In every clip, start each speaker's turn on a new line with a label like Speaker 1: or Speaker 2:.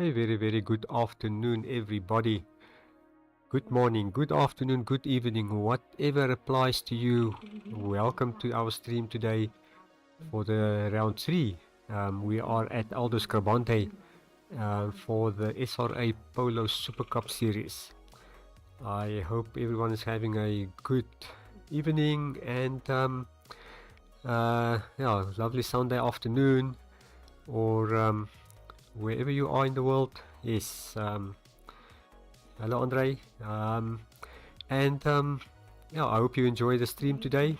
Speaker 1: A very good afternoon, everybody. Good morning, good afternoon, good evening, whatever applies to you. Welcome to our stream today for the round 3. We are at Aldo Scribante for the SRA Polo Supacup series. I hope everyone is having a good evening and lovely Sunday afternoon, or wherever you are in the world. Yes. Hello, Andre. I hope you enjoy the stream today.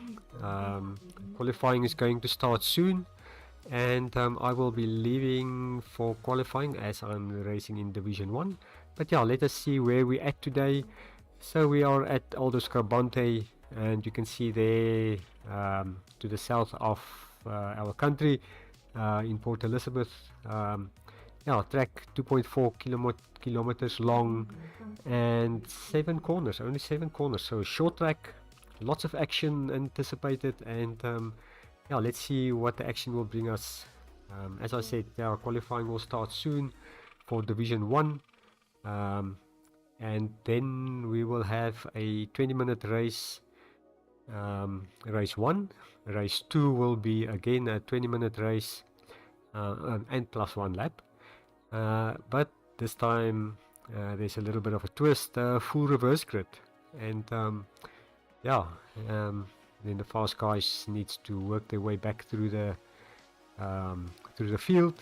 Speaker 1: Qualifying is going to start soon, and I will be leaving for qualifying as I'm racing in Division 1. But yeah, let us see where we're at today. So we are at Aldo Scribante, and you can see there to the south of our country in Port Elizabeth. Track 2.4 kilometers long and 7 corners, only 7 corners, so short track, lots of action anticipated, and let's see what the action will bring us. As I said, our qualifying will start soon for Division 1, and then we will have a 20-minute race, race 1. Race 2 will be again a 20-minute race and plus 1 lap. But this time there's a little bit of a twist, full reverse grid, and then the fast guys needs to work their way back through the field,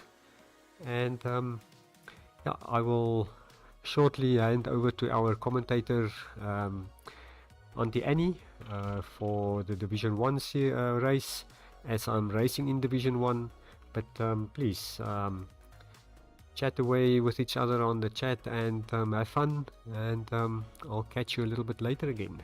Speaker 1: and I will shortly hand over to our commentator, Auntie Annie, for the Division 1 race, as I'm racing in Division 1. But please chat away with each other on the chat and have fun, and I'll catch you a little bit later again.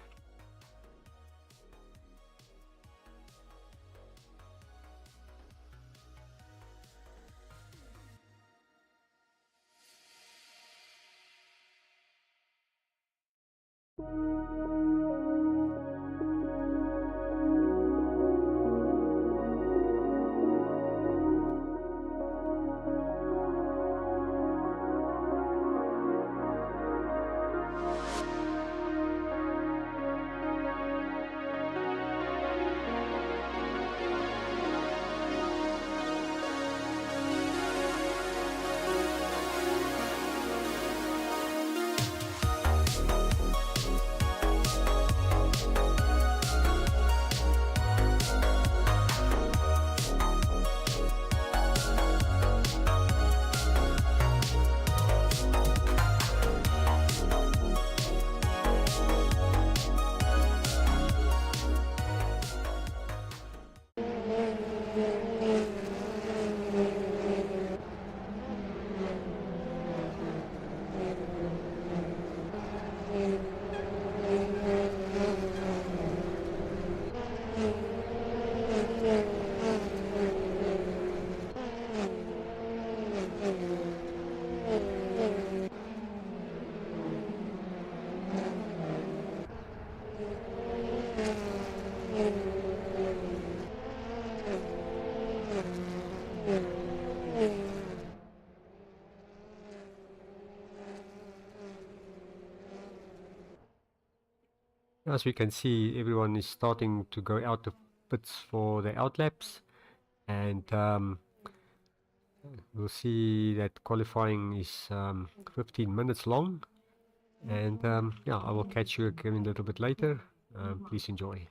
Speaker 1: As we can see, everyone is starting to go out of pits for the outlaps, and we'll see that qualifying is 15 minutes long, and I will catch you again a little bit later. Please enjoy.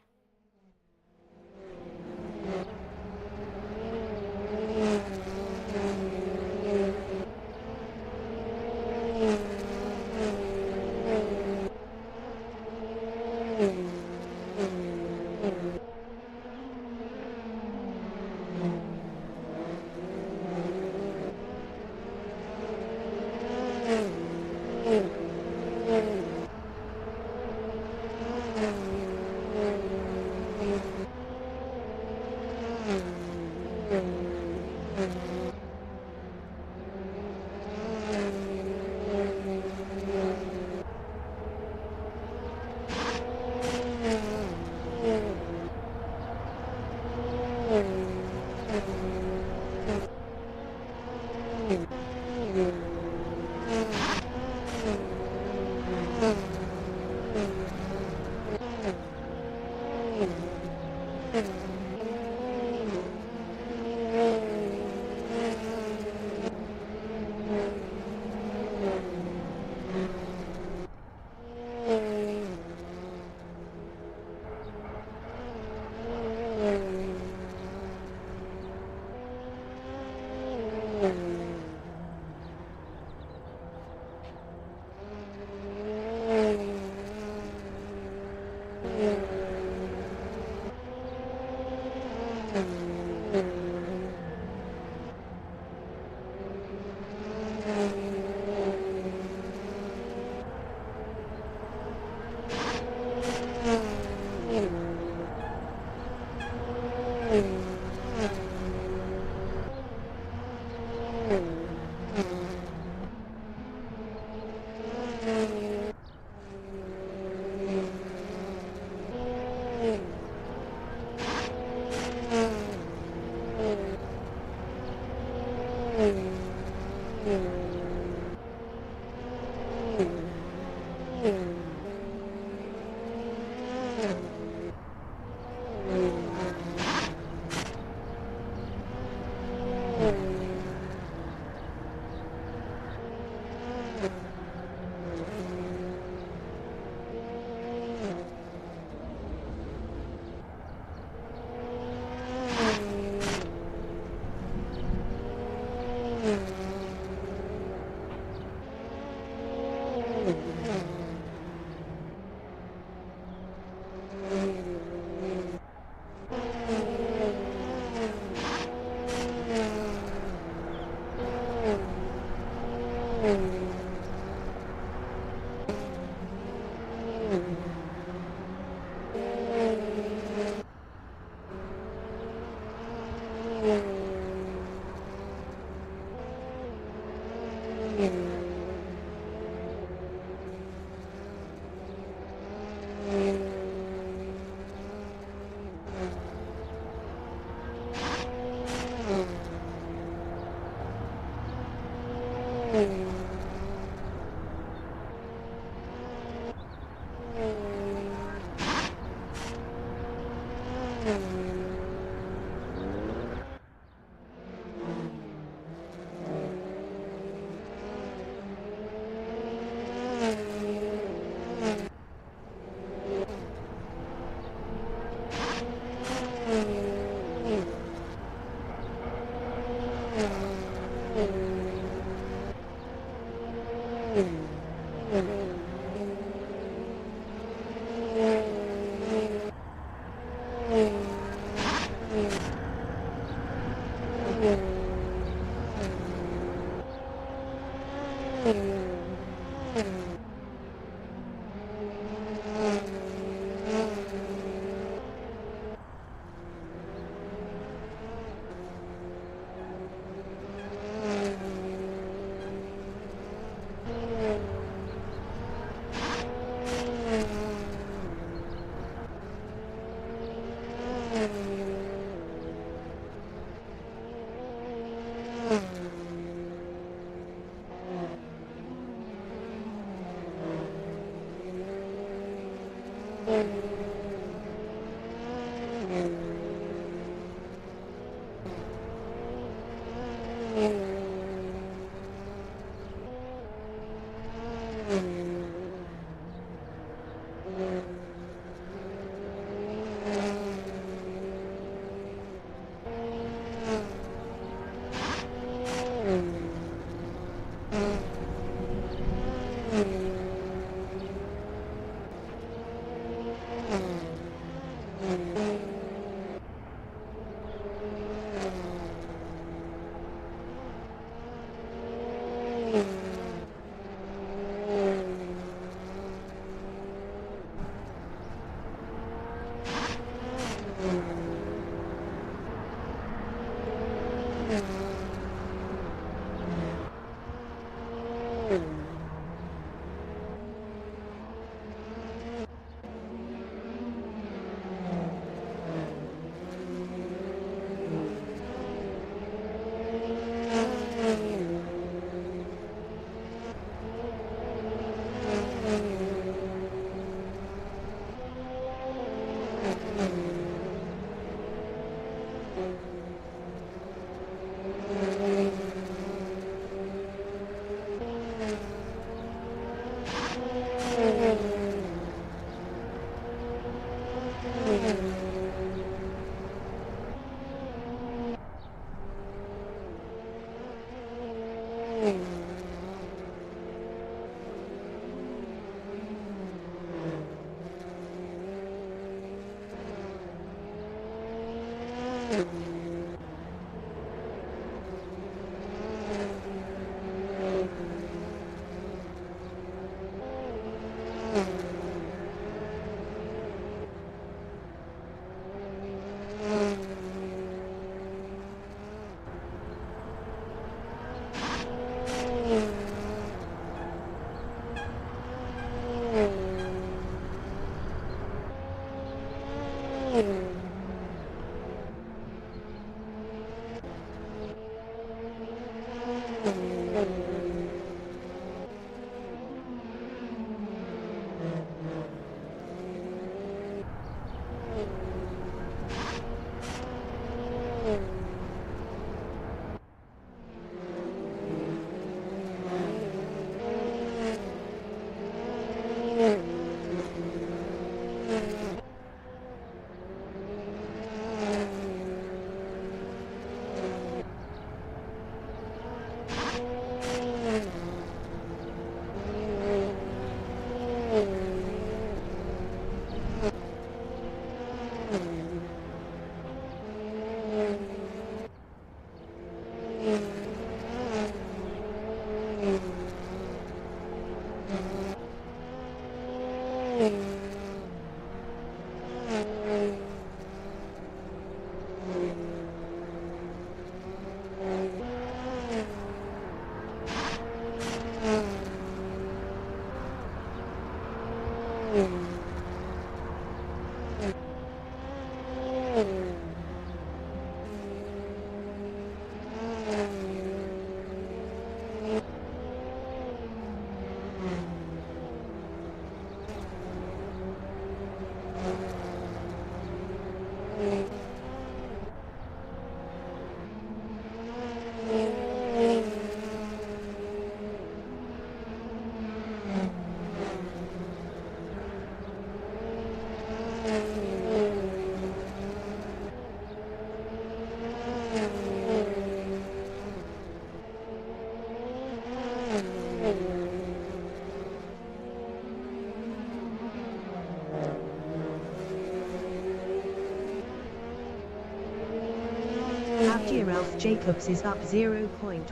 Speaker 2: Ralph Jacobs is up 0.12 in the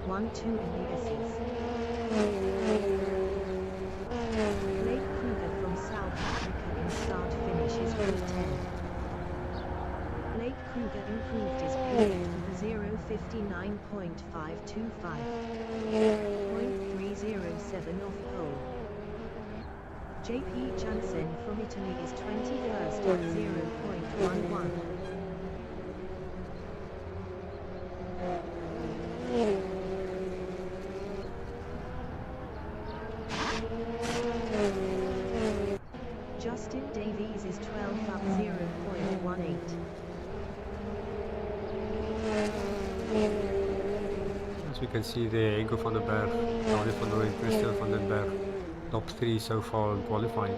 Speaker 2: S's. Blake Kruger from South Africa in start-finish is P10. Blake Kruger improved his period with a 0:59.525, 0.307 off pole. JP Jansen from Italy is 21st at 0.11. Justin Davies is 12th up 0.18.
Speaker 1: As we can see there, Ingo van den Berg, Claudia van der Rooyen, Christian van den Berg, top 3 so far in qualifying.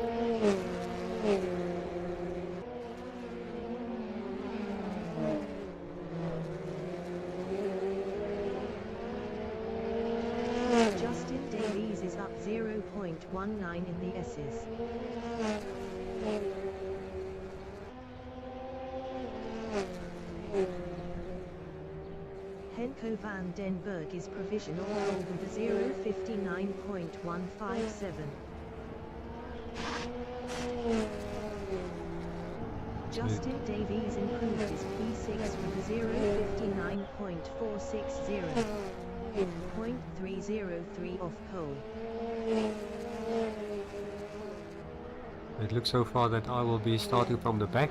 Speaker 2: Justin Davies is up 0.19 in the S's. Henko van den Berg is provisional pole with a 0:59.157. Justin Davies improved his P6 with a 0:59.460. 0.303 off pole.
Speaker 1: It looks so far that I will be starting from the back.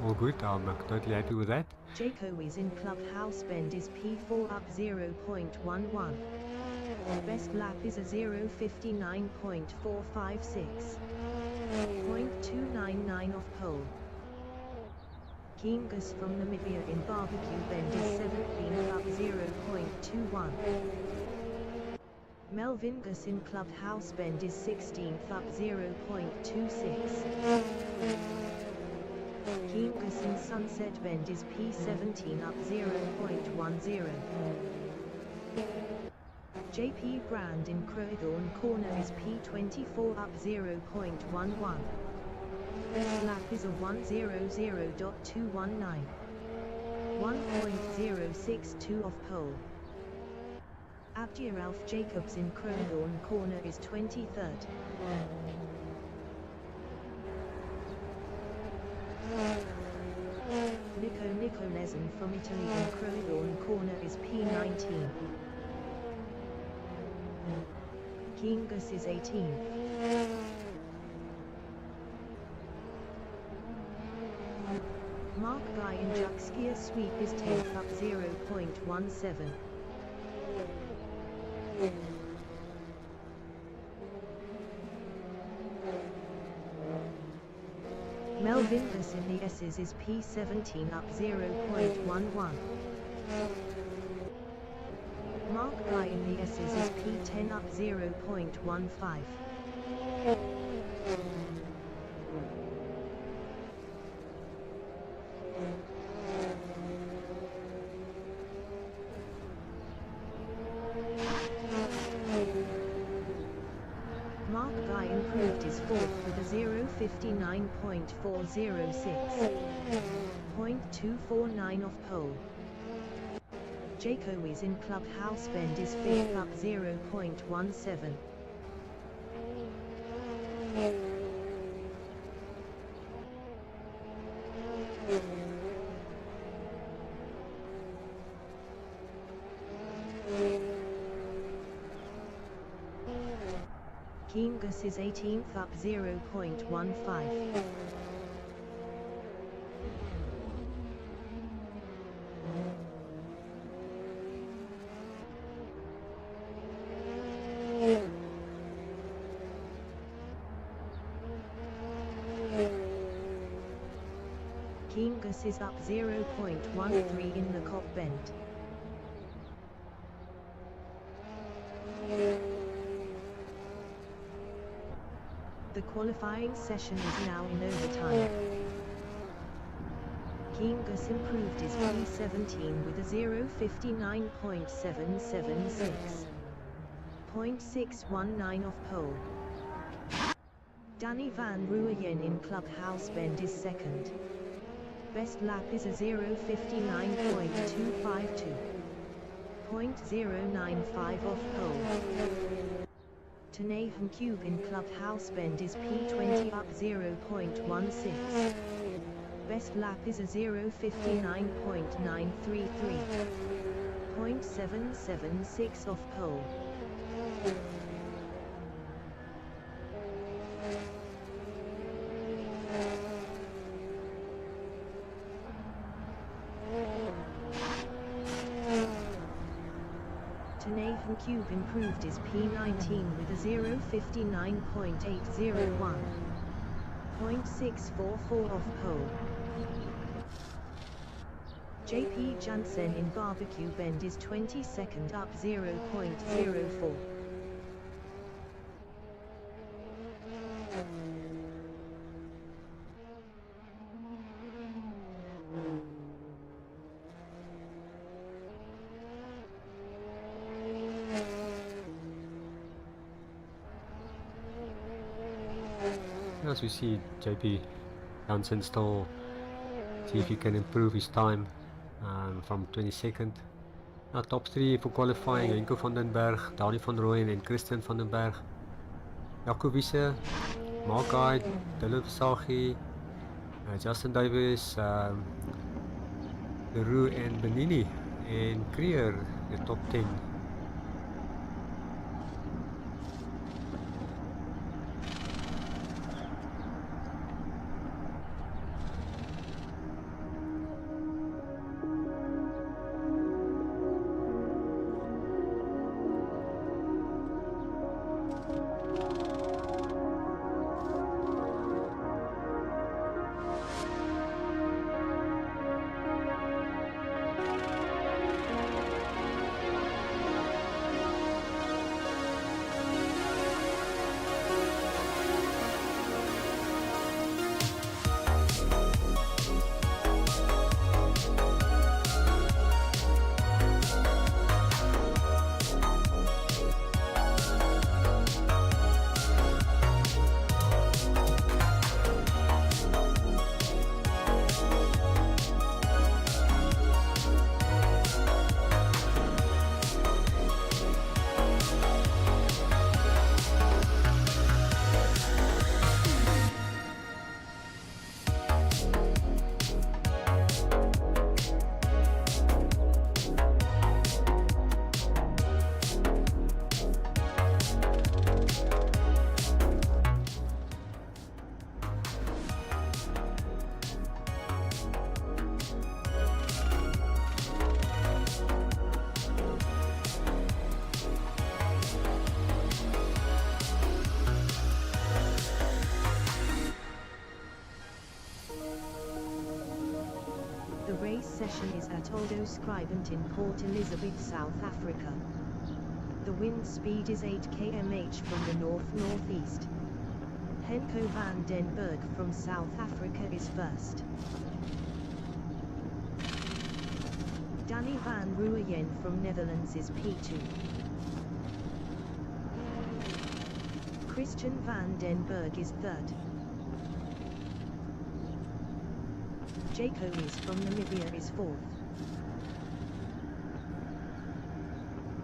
Speaker 1: All good, I'm totally happy with that.
Speaker 2: Jaco is in clubhouse bend is P4 up 0.11. Best lap is a 0:59.456. 0.299 off pole. Kingus from Namibia in barbecue bend is 17th up 0.21. Melvin Gus in clubhouse bend is 16th up 0.26. Kingus in sunset bend is P17 up 0.10. JP Brand in Crowthorne corner is P24 up 0.11. Best lap is a 1:00.219. 1.062 off pole. Abdi Ralph Jacobs in Crowthorne corner is 23rd. Nico Lezen from Italy in Crowthorne corner is P19. Kingus is 18th. Mark Guy in Juxkia sweep is 10th up 0.17. Melvin Gus in the S's is P17 up 0.11. Mark Guy in the S's is P10 up 0.15. Mark Guy improved his fourth with a 0:59.406. 0.249 off pole. Jaco is in clubhouse bend is fifth up 0.17. Kingus is 18th up 0.15. Kingus is up 0.13 in the cop bend. The qualifying session is now in overtime. Kingus improved his P17 with a 0:59.776. 0.619 off pole. Danny van Rooyen in clubhouse bend is second. Best lap is a 0:59.252. 0.095 off pole. Tonahan Cube in Clubhouse Bend is P20 up 0.16. Best lap is a 0:59.933. 0.776 off pole. Tonahan Cube improved is P19 with a 0:59.801. 0.644 off pole. JP Jansen in Barbecue Bend is 22nd up 0.04.
Speaker 1: As we see, JP Jansen still see if he can improve his time from 22nd. Now top 3 for qualifying: Henko van den Berg, Dani van Rooyen and Christian van den Berg. Jaco Wiese, Mark Hyde, Dylan Visagi, Justin Davis, Leroux and Benini, and Creer, the top 10.
Speaker 2: The race session is at Aldo Scribante in Port Elizabeth, South Africa. The wind speed is 8 km/h from the north-northeast. Henko van den Berg from South Africa is first. Danny van Rooyen from Netherlands is P2. Christian van den Berg is third. Jaco is from Namibia is fourth.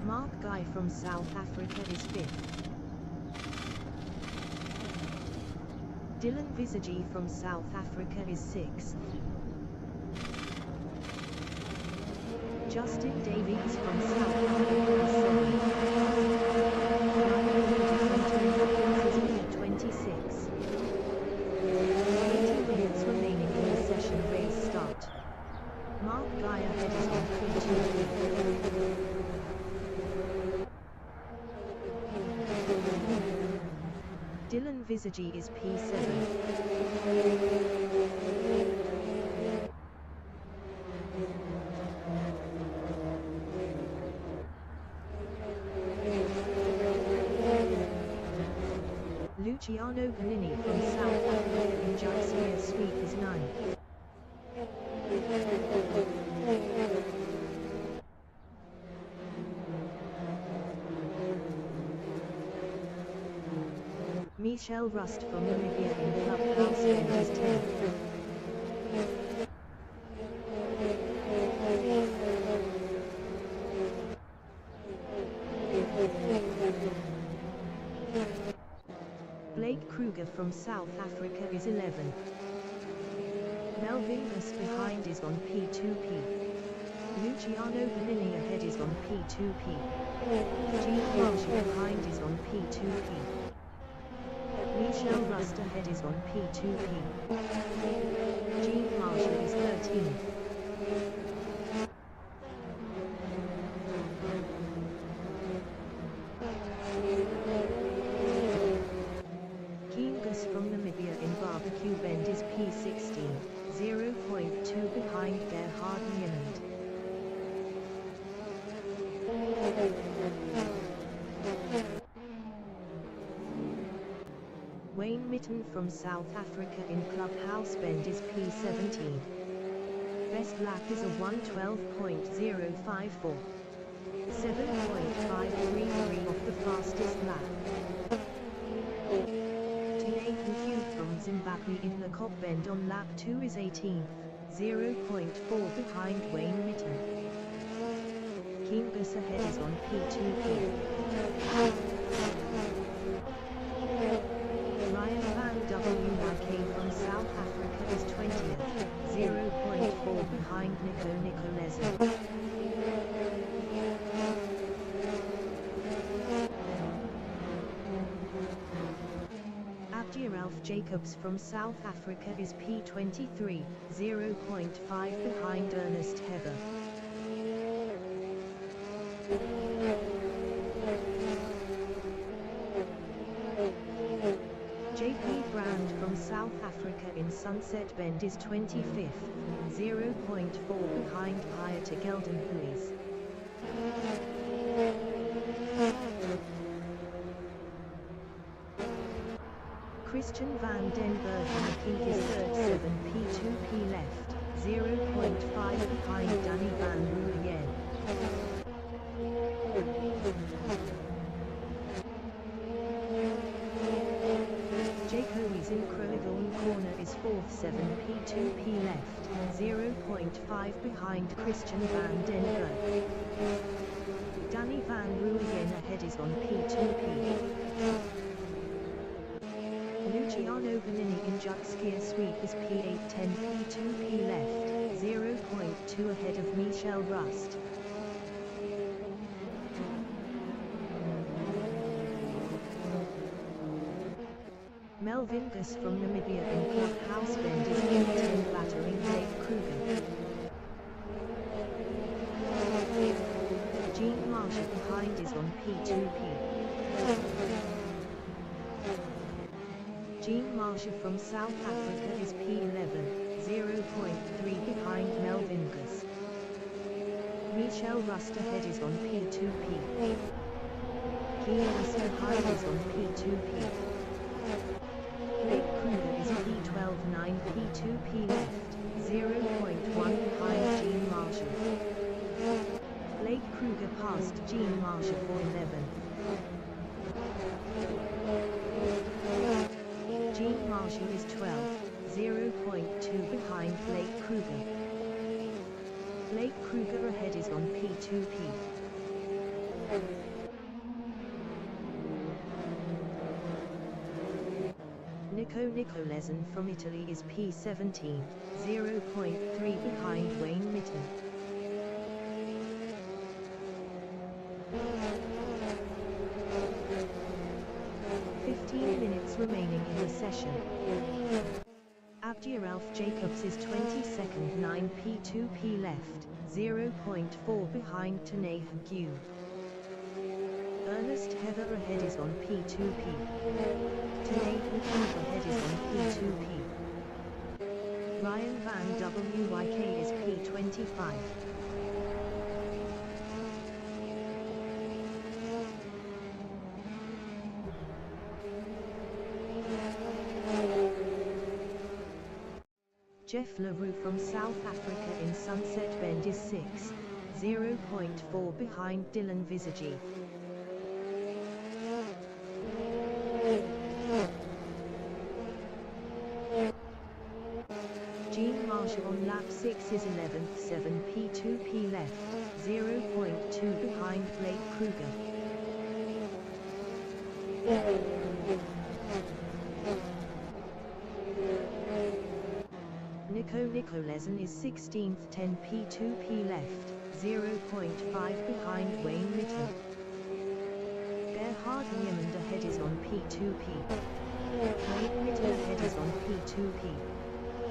Speaker 2: Mark Guy from South Africa is fifth. Dylan Visagi from South Africa is sixth. Justin Davies from South Africa is seventh. Ryan from 26. 80 minutes remaining in the session race start. Mark Guy ahead is on P2. Dylan Visagi is P7. Luciano Panini from South Africa in Judson Sweep is 9th. Michel Rust from Namibia in Clubhouse Bend is 10th. Blake Kruger from South Africa is 11. Melvin Gus behind is on P2P. Luciano Bonini ahead is on P2P. Gene Marshall behind is on P2P. Michel Rust ahead is on P2P. Gene Marshall is 13. Gus from Namibia in Barbecue Bend is P16, 0.2 behind Gerhard Nieland. Wayne Mitten from South Africa in Clubhouse Bend is P17. Best lap is a 1:12.054. 7.533 off the fastest lap. Nathan Hugh from Zimbabwe in the Cop Bend on lap 2 is 18th, 0.4 behind Wayne Mitten. Gus ahead is on P2P. Ryan Van WYK from South Africa is 20th, 0.4 behind Nico Lezen. Ralph Jacobs from South Africa is P23, 0.5 behind Ernest Heather. JP Brand from South Africa in Sunset Bend is 25th, 0.4 behind Pieter Geldenhuis. Christian van den Bergen Pink is 37 P2P left, 0.5 behind Danny van Ruyen. Jacobi's in Croydon corner is 4th 7 P2P left, 0.5 behind Christian van den Berg. Danny van Ruyen ahead is on P2P. Luciano Bonini in Jutskier Sweep is P8 10 P2P left, 0.2 ahead of Michel Rust. Melvin Gus from Namibia in Clubhouse Bend is P10 battering Blake Kruger. Gene Marshall behind is on P2P. Gene Marshall from South Africa is P11, 0.3 behind Melvin Gus. Michel Rust ahead is on P2P. Gus behind is on P2P. Blake Kruger is P12 9 P2P left, 0.1 behind Gene Marshall. Blake Kruger passed Gene Marshall for 11. Gene Marshall is 12, 0.2 behind Blake Kruger. Blake Kruger ahead is on P2P. Nico Lezen from Italy is P17, 0.3 behind Wayne Mitten. Remaining in the session. Ralph Jacobs is 22nd 9 P2P left, 0.4 behind Tanay Hugh. Ernest Heather ahead is on P2P. Tanay Hugh ahead is on P2P. Ryan Van WYK is P25. Jeff LaRue from South Africa in Sunset Bend is 6, 0.4 behind Dylan Visage. Gene Marshall on lap 6 is 11th 7 P2P left, 0.2 behind Blake Kruger. Nicolesen is 16th, 10 P2P left, 0.5 behind Wayne Little. Gerhard Niemand ahead is on P2P. Wayne Little ahead is on P2P.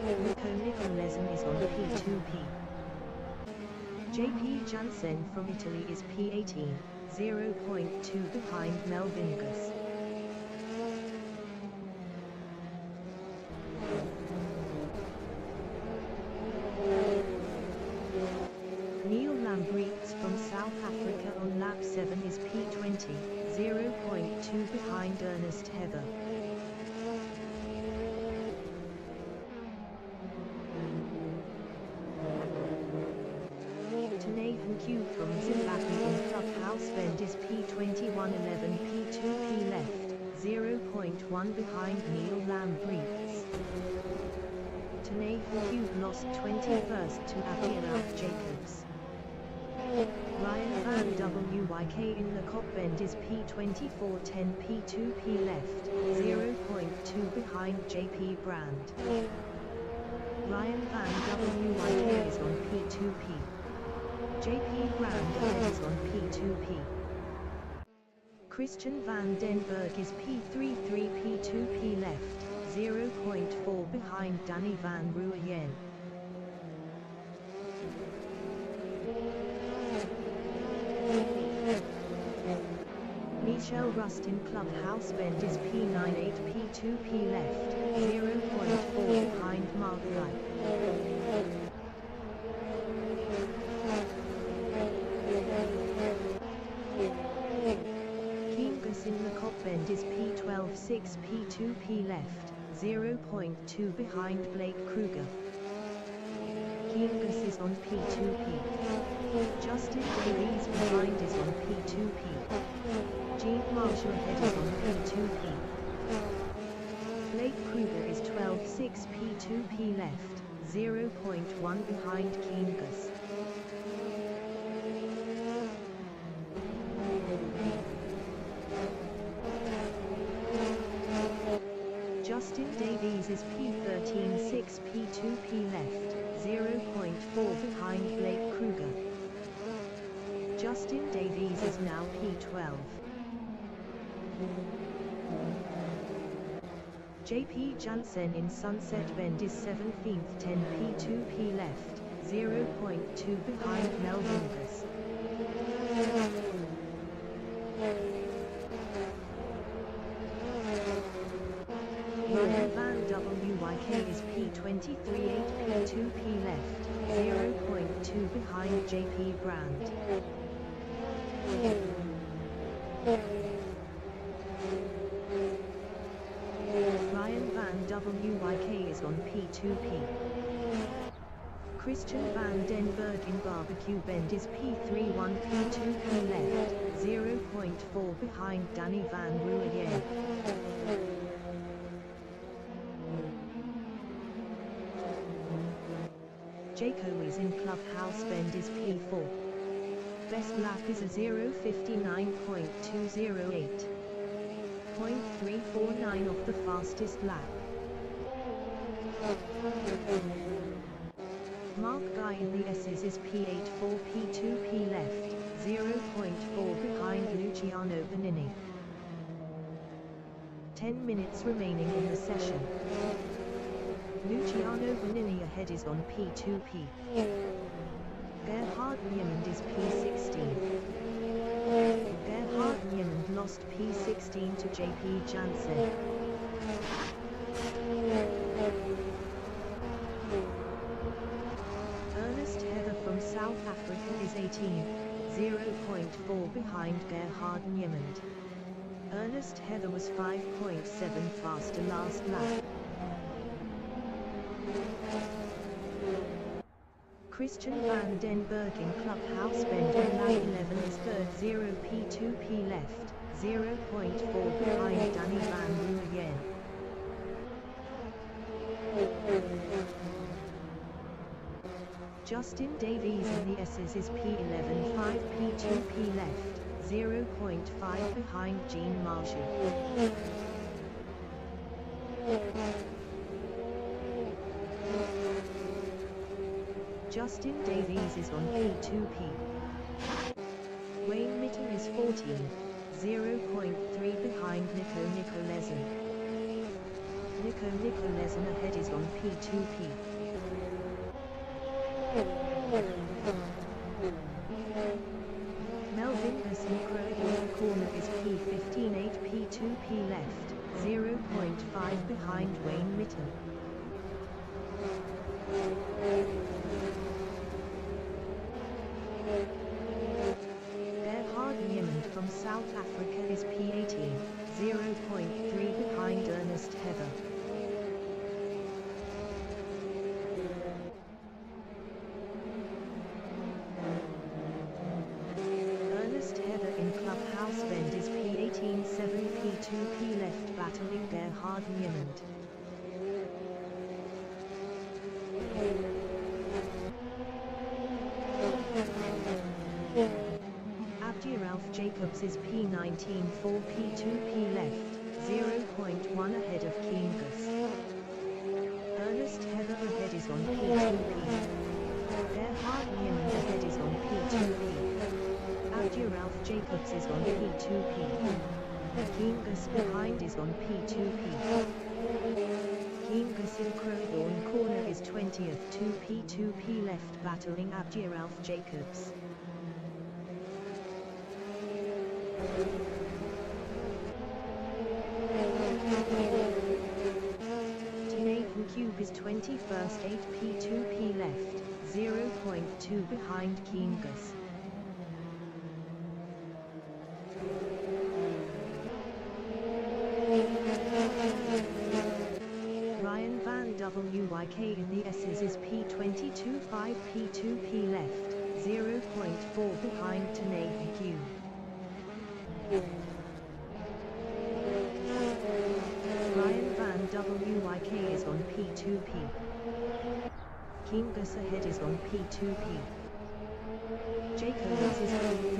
Speaker 2: Nicolesen is on P2P. JP Jansen from Italy is P18, 0.2 behind Melvingus. Neil Lambrechts from South Africa on lap 7 is P20, 0.2 behind Ernest Heather. Nathan Q from Zimbabwe on Clubhouse Bend is P21, 11 P2P left, 0.1 behind Neil Lambrechts. Nathan Q lost 21st to Abiola Jacobs. Ryan Van WYK in the Cop Bend is P24, 10 P2P left, 0.2 behind JP Brand. Ryan Van WYK is on P2P. JP Brand ahead is on P2P. Christian van den Berg is P33 P2P left, 0.4 behind Danny van Ruyen. Michel Rust in Clubhouse Bend is P98 P2P left, 0.4 behind Mark Guy. In the Cop Bend is P12 6 P2P left, 0.2 behind Blake Kruger. Kingus is on P2P. Justin Davies behind is on P2P. Gene Marshall ahead is on P2P. Blake Kruger is 12 6 P2P left, 0.1 behind Kingus. Justin Davies is P13 6 P2P left, 0.4 behind Blake Kruger. Justin Davies is now P12. JP Jansen in Sunset Bend is 17th, 10 P2P left, 0.2 behind Melvingus. Ryan Van WYK is P23 8 P2P left, 0.2 behind JP Brand. Ryan Van WYK is on P2P. Christian Van den Berg in Barbecue Bend is P31 P2P left, 0.4 behind Danny van Ruyen. Jaco is in Clubhouse Bend is P4. Best lap is a 0:59.208. 0.349 off the fastest lap. Mark Guy in the S's is P8 4 P2P left, 0.4 behind Luciano Benini. 10 minutes remaining in the session. Luciano Benini ahead is on P2P. Gerhard Niemand is P16. Gerhard Niemand lost P16 to JP Jansen. Ernest Heather from South Africa is 18, 0.4 behind Gerhard Niemand. Ernest Heather was 5.7 faster last lap. Christian van den Berg in Clubhouse Bend on lap 11 is third, 0 P2P left, 0.4 behind Danny van Ruyen. Justin Davies in the S's is P11 5 P2P left, 0.5 behind Jean Marshall. Justin Davies is on P2P. Wayne Mitten is 14, 0.3 behind Nico Nicolesen. Nico Nicolesen ahead is on P2P. Melvin Gassincro in the corner is P15 8 P2P left, 0.5 behind Wayne Mitten. Gerhard Niemand from South Africa is P18, 0.3 behind Ernest Heather. Ernest Heather in Clubhouse Bend is P18 7 P2P left battling Gerhard Niemand. Ralph Jacobs is P19 4 P2P left, 0.1 ahead of Kingus. Ernest Heather ahead is on P2P. Gerhard Niemand ahead is on P2P. Ralph Jacobs is on P2P. Kingus behind is on P2P. Kingus in Crowthorne corner is 20th 2 P2P left battling Ralph Jacobs. Nathan Cube is 21st 8 P2P left, 0.2 behind Kingus. Ryan Van WYK in the S's is P22 5 P2P left, 0.4 behind Nathan Cube. Ryan Van WYK is on P2P. Kingus ahead is on P2P. Jacobs is P3.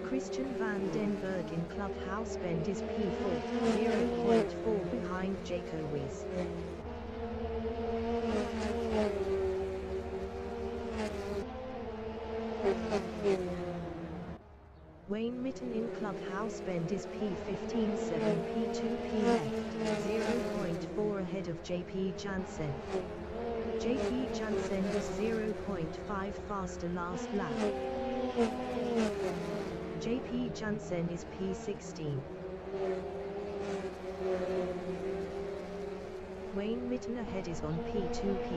Speaker 2: Christian Van Den Berg in Clubhouse Bend is P4, 0.4 behind Jacobs. Wayne Mitten in Clubhouse Bend is P15 7 P2P left, 0.4 ahead of JP Jansen. JP Jansen was 0.5 faster last lap. JP Jansen is P16. Wayne Mitten ahead is on P2P.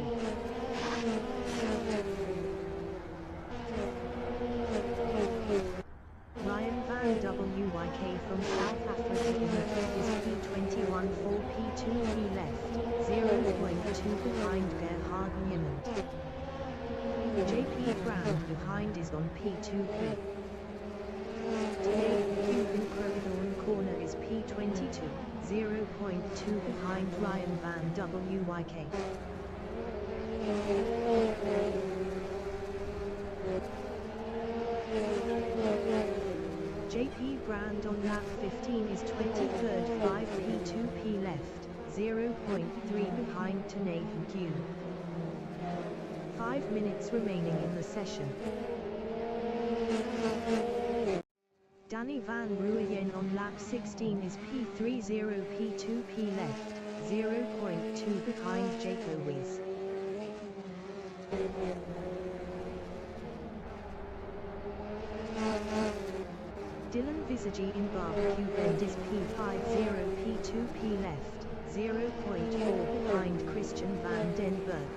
Speaker 2: Ryan Van WYK from South Africa in the fifth is P21 4 P2P left, 0.2 behind Gerhard Niemand. JP Brown behind is on P2P. Nathan Cube in Crowthorne corner is P22, 0.2 behind Ryan Van WYK. JP Brand on lap 15 is 23rd 5 P2P left, 0.3 behind Nathan Cube. 5 minutes remaining in the session. Danny Van Ruyen on lap 16 is P30 P2P left, 0.2 behind Jacobs. Dylan Visagie in Barbecue Bend is P50 P2P left, 0.4 behind Christian Van Den Berg.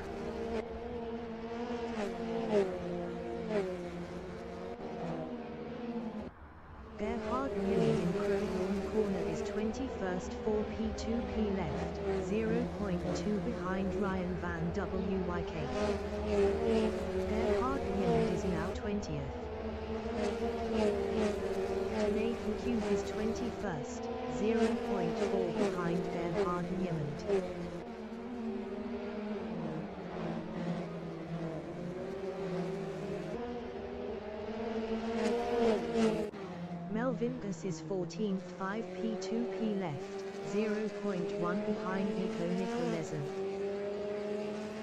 Speaker 2: Gerhard Niemand in Crowthorne corner is 21st 4 P2P left, 0.2 behind Ryan Van WYK. Gerhard Niemand is now 20th. Nathan Cube is 21st, 0.4 behind Gerhard Niemand. Melvin Gus is 14th, 5p2p left, 0.1 behind Nico Nicolesen.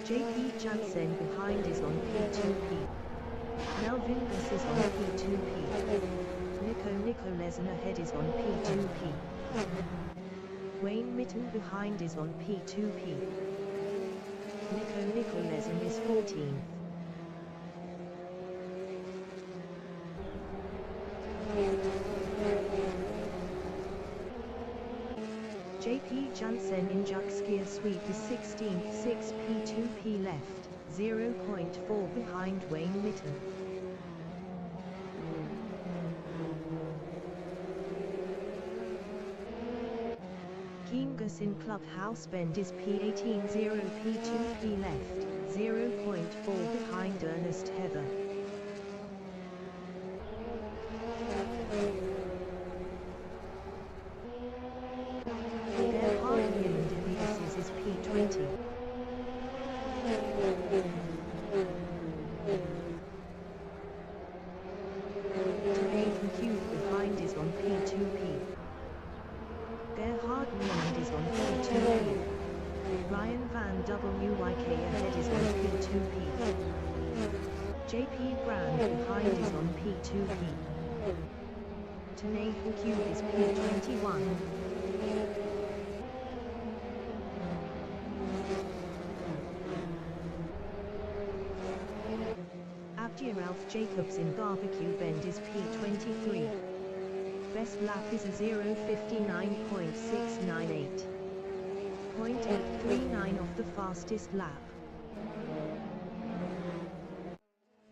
Speaker 2: JP Jansen behind is on P2P. Melvin Gus is on P2P. Nico Nicolesen ahead is on P2P. Wayne Mitten behind is on P2P. Nico Nicolesen is 14th. JP Jansen in Juxgear Sweep is 16th, 6p2p left, 0.4 behind Wayne Mitten. Kingus in Clubhouse Bend is P18, 0p2p left, 0.4 behind Ernest Heather. Gerhard Niemand in the S's is P20. Nathan Cube behind is on P2P. Gerhard Niemand is on P2P. Ryan Van Wyk ahead is on P2P. JP Brand behind is on P2P. Nathan Cube is P21. Ralph Jacobs in Barbecue Bend is P23. Best lap is a 0:59.698. 0.839 of the fastest lap.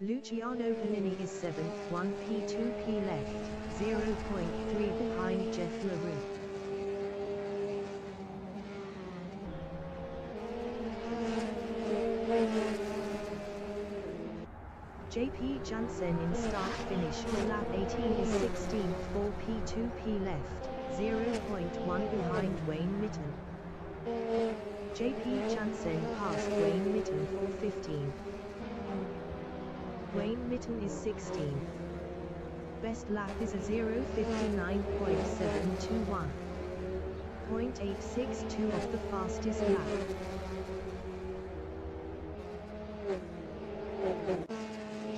Speaker 2: Luciano Panini is 7th, 1p2p left, 0.3 behind Jeff LaRue. JP Jansen in start finish for lap 18 is 16th, 4p2p left, 0.1 behind Wayne Mitten. JP Jansen passed Wayne Mitten for 15th. Wayne Mitten is 16th. Best lap is a 0:59.721. 0.862 of the fastest lap.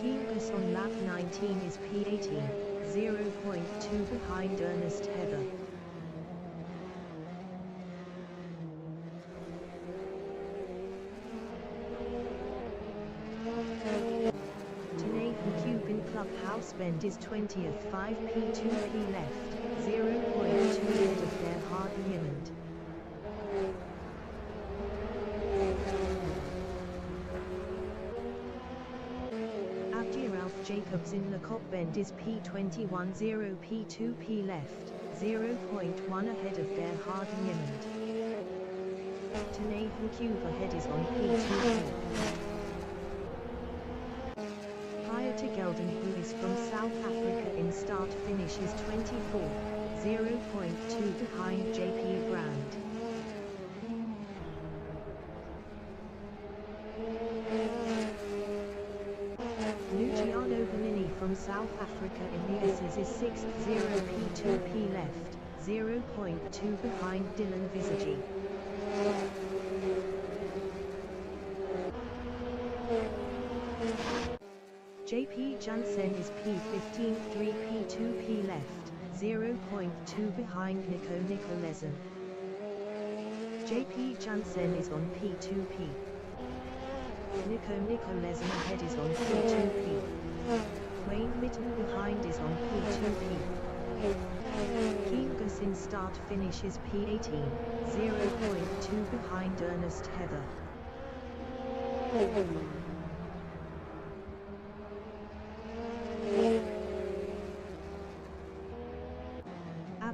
Speaker 2: Kingus on lap 19 is P18, 0.2 behind Ernest Heather. Nathan Cube in Clubhouse Bend is 20th, 5p2p left, 0.2 ahead of Gerhard Niemand. Jacobs in Lacop Bend is P21, 0p2p left, 0.1 ahead of Gerhard Niemand. Nathan Cube ahead is on P2p. Prior to Gelden, who is from South Africa in start finish is 24, 0.2 behind JP Brand. Luciano Panini from South Africa in the S's is 6th, 0p2p left, 0.2 behind Dylan Visagi. JP Jansen is P15, 3p2p left, 0.2 behind Nico Nicolesen. JP Jansen is on P2p. Nico Nicolesen ahead is on P2p. Wayne Mitten behind is on P2p. Kingus in start finish is P18, 0.2 behind Ernest Heather.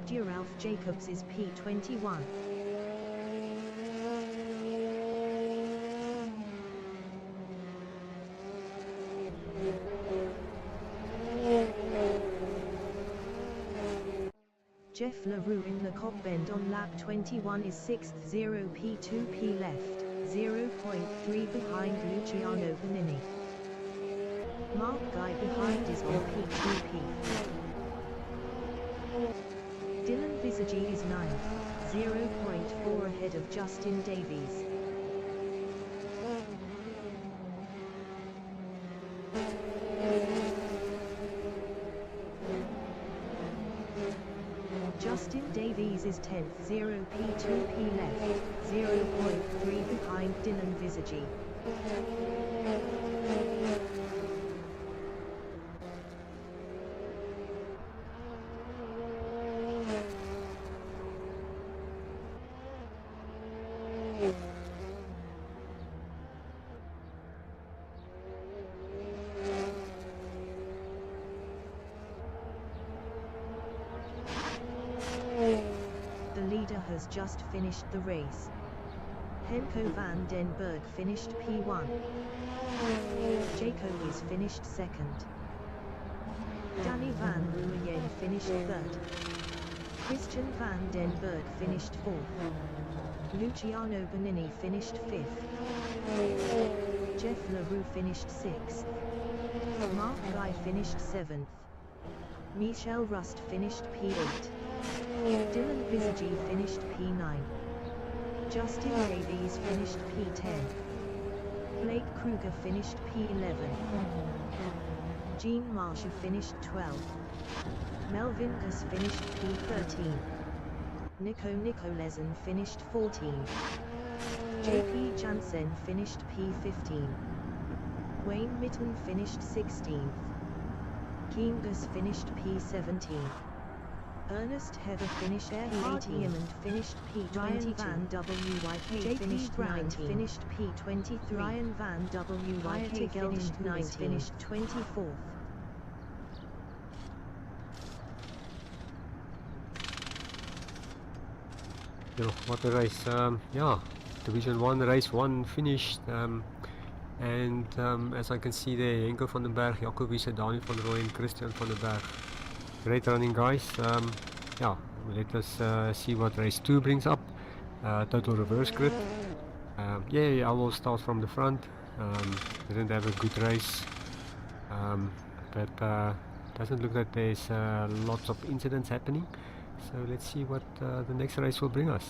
Speaker 2: Ralph Jacobs is P21. Jeff LaRue in the Cobb Bend on lap 21 is 6th, 0p2p left, 0.3 behind Luciano Bonini. Mark Guy behind is on P2p. Dylan Visagie is 9th, 0.4 ahead of Justin Davies. Justin Davies is 10th, 0p2p left, 0.3 behind Dylan Visagie. The leader has just finished the race. Henko van den Berg finished P1. Jaco is finished second. Danny van Ruyen finished third. Christian van den Berg finished fourth. Luciano Bonini finished fifth. Jeff LaRue finished sixth. Mark Guy finished seventh. Michel Rust finished P8. Dylan Visagie finished P9. Justin Davies finished P10. Blake Kruger finished P11. Gene Marshall finished 12. Melvin Gus finished P13. Nico Nicolezen finished 14. JP Jansen finished P15. Wayne Mitten finished 16th. Keen Gus finished P17. Ernest Heather finished P18 and finished P22. Ryan Van WYK finished 19. Finished P23. Ryan Van WYK finished 19. Finished 24th.
Speaker 1: Yeah, what a race. Yeah, Division 1, race 1 finished. As I can see there, Henko van den Berg, Jaco Wiese, Daniel van Rooyen and Christian van den Berg. Great running, guys. Yeah, let us see what race 2 brings up. Total reverse grid. Yeah, I will start from the front. Didn't have a good race, but doesn't look like there's lots of incidents happening. So let's see what the next race will bring us.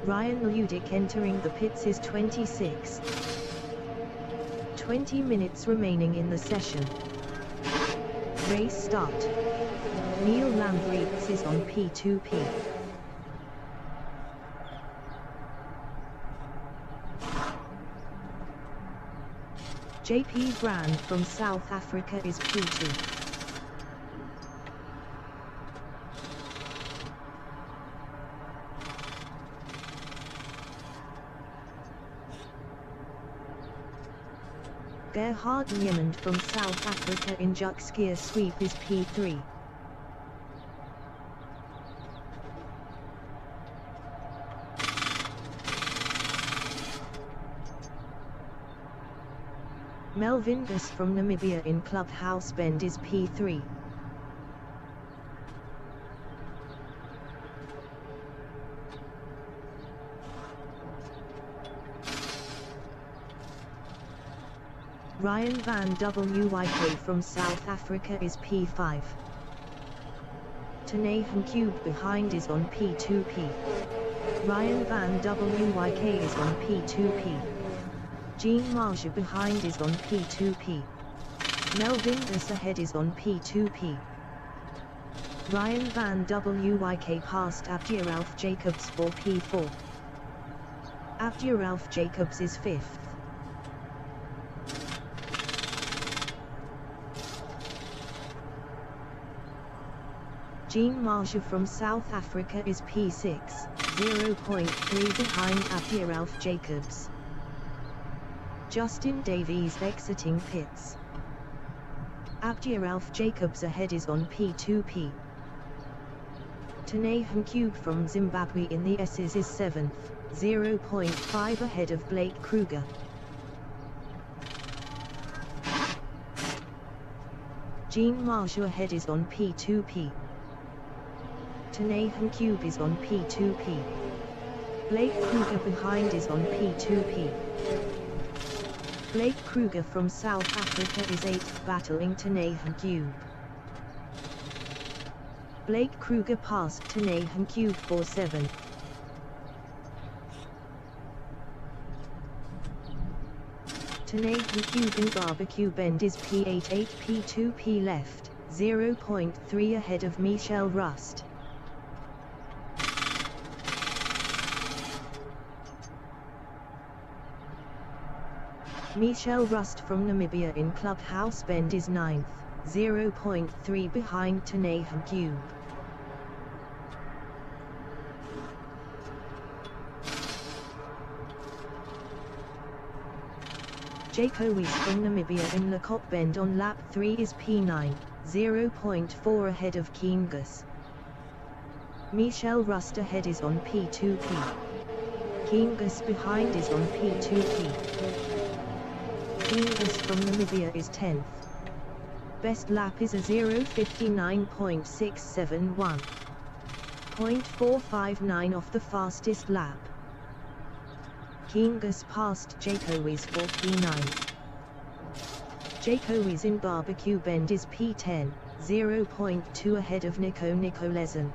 Speaker 2: Ryan Ludick entering the pits is 26. 20 minutes remaining in the session. Race start. Neil Lambrechts is on P2P. JP Brand from South Africa is P2. Gerhard Niemand from South Africa in Juk Skier Sweep is P3. Melvin Gus from Namibia in Clubhouse Bend is P3. Ryan van Wyk from South Africa is P5. Tanehan Cube behind is on P2P. Ryan van Wyk is on P2P. Jean Marge behind is on P2P. Melvin Gus ahead is on P2P. Ryan van Wyk past Abdiralf Jacobs for P4. Abdiralf Jacobs is 5th. Jean Marge from South Africa is P6, 0.3 behind Abdiralf Jacobs. Justin Davies exiting pits. Abdiralf Jacobs ahead is on P2P. Tanehan Cube from Zimbabwe in the S's is 7th, 0.5 ahead of Blake Kruger. Jean Marge ahead is on P2P. Tanehan Cube is on P2P. Blake Kruger behind is on P2P. Blake Kruger from South Africa is 8th battling Tanehan Cube. Blake Kruger passed Tanehan Cube for 7th. Tanehan Cube in Barbecue Bend is P8, 8 P2P left, 0.3 ahead of Michelle Rust. Michelle Rust from Namibia in Clubhouse Bend is 9th, 0.3 behind Tanehan Cube. Jaco Weiss from Namibia in Lekop Bend on lap 3 is P9, 0.4 ahead of Keengus. Michelle Rust ahead is on P2P. Keengus behind is on P2P. Keengus from Namibia is 10th. Best lap is a 0:59.671. 0.459 off the fastest lap. Keengus passed Jaco Weiss for P9. Jaco Weiss in Barbecue Bend is P10, 0.2 ahead of Nico Nicolezen.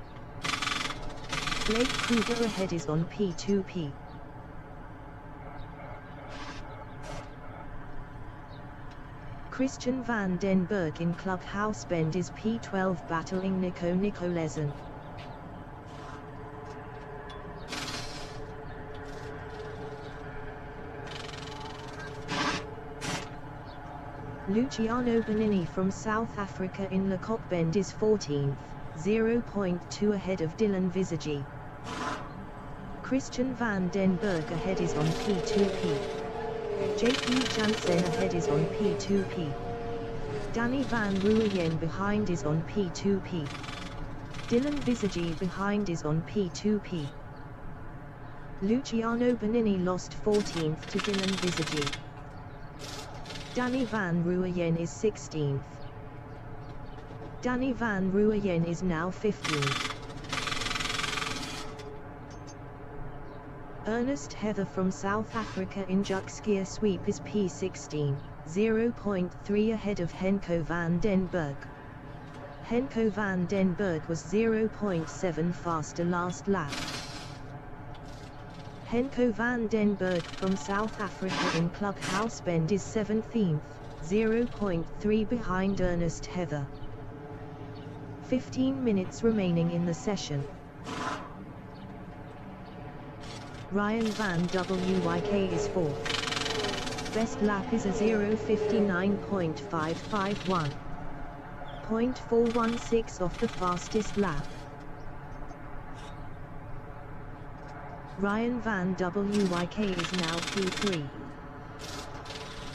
Speaker 2: Blake Kruger ahead is on P2P. Christian van den Berg in Clubhouse Bend is P12 battling Nico Nicolezen. Luciano Benini from South Africa in Lekop Bend is 14th, 0.2 ahead of Dylan Visagi. Christian van den Berg ahead is on P2P. JP Jansen ahead is on P2P. Danny van Ruyen behind is on P2P. Dylan Visagi behind is on P2P. Luciano Benini lost 14th to Dylan Visagi. Danny van Ruyen is 16th. Danny van Ruyen is now 15th. Ernest Heather from South Africa in Juk Skier Sweep is P16, 0.3 ahead of Henko van den Berg. Henko van den Berg was 0.7 faster last lap. Henko van den Berg from South Africa in Clubhouse Bend is 17th, 0.3 behind Ernest Heather. 15 minutes remaining in the session. Ryan van Wyk is 4th. Best lap is a 0:59.551. 0.416 off the fastest lap. Ryan van Wyk is now P3.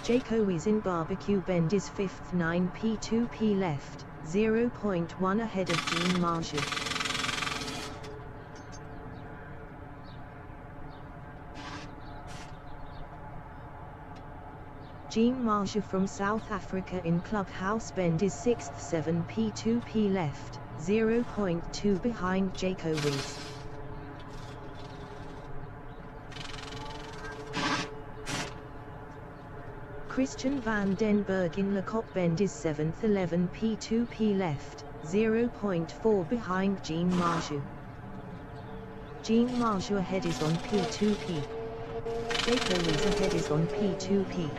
Speaker 2: Jaco is in Barbecue Bend is 5th, 9P2P left, 0.1 ahead of Jean Marju. Jean Marju from South Africa in Clubhouse Bend is 6th, 7P2P left, 0.2 behind Jaco is. Christian van den Berg in Lekop Bend is 7th, 11P2P left, 0.4 behind Jean Marju. Jean Marju ahead is on P2P. Jaco is ahead is on P2P.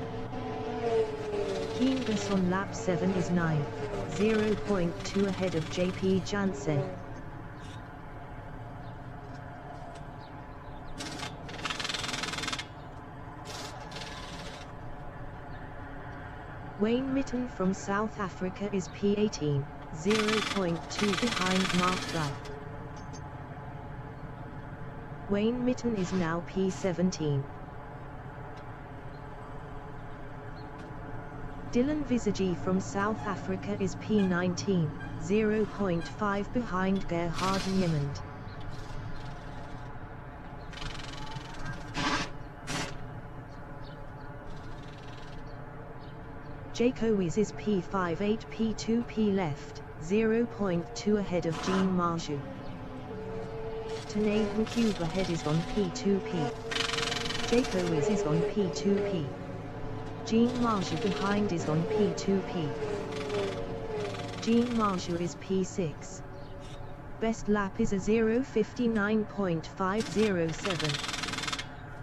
Speaker 2: Keengus on lap 7 is 9th, 0.2 ahead of JP Jansen. Wayne Mitten from South Africa is P18, 0.2 behind Mark Guy. Wayne Mitten is now P17. Dylan Visage from South Africa is P19, 0.5 behind Gerhard Niemand. Jaco is P5, 8P2P left, 0.2 ahead of Jean Marju. Tanay Cube ahead is on P2P. Jaco is on P2P. Jean Marju behind is on P2P. Jean Marju is P6. Best lap is a 0:59.507.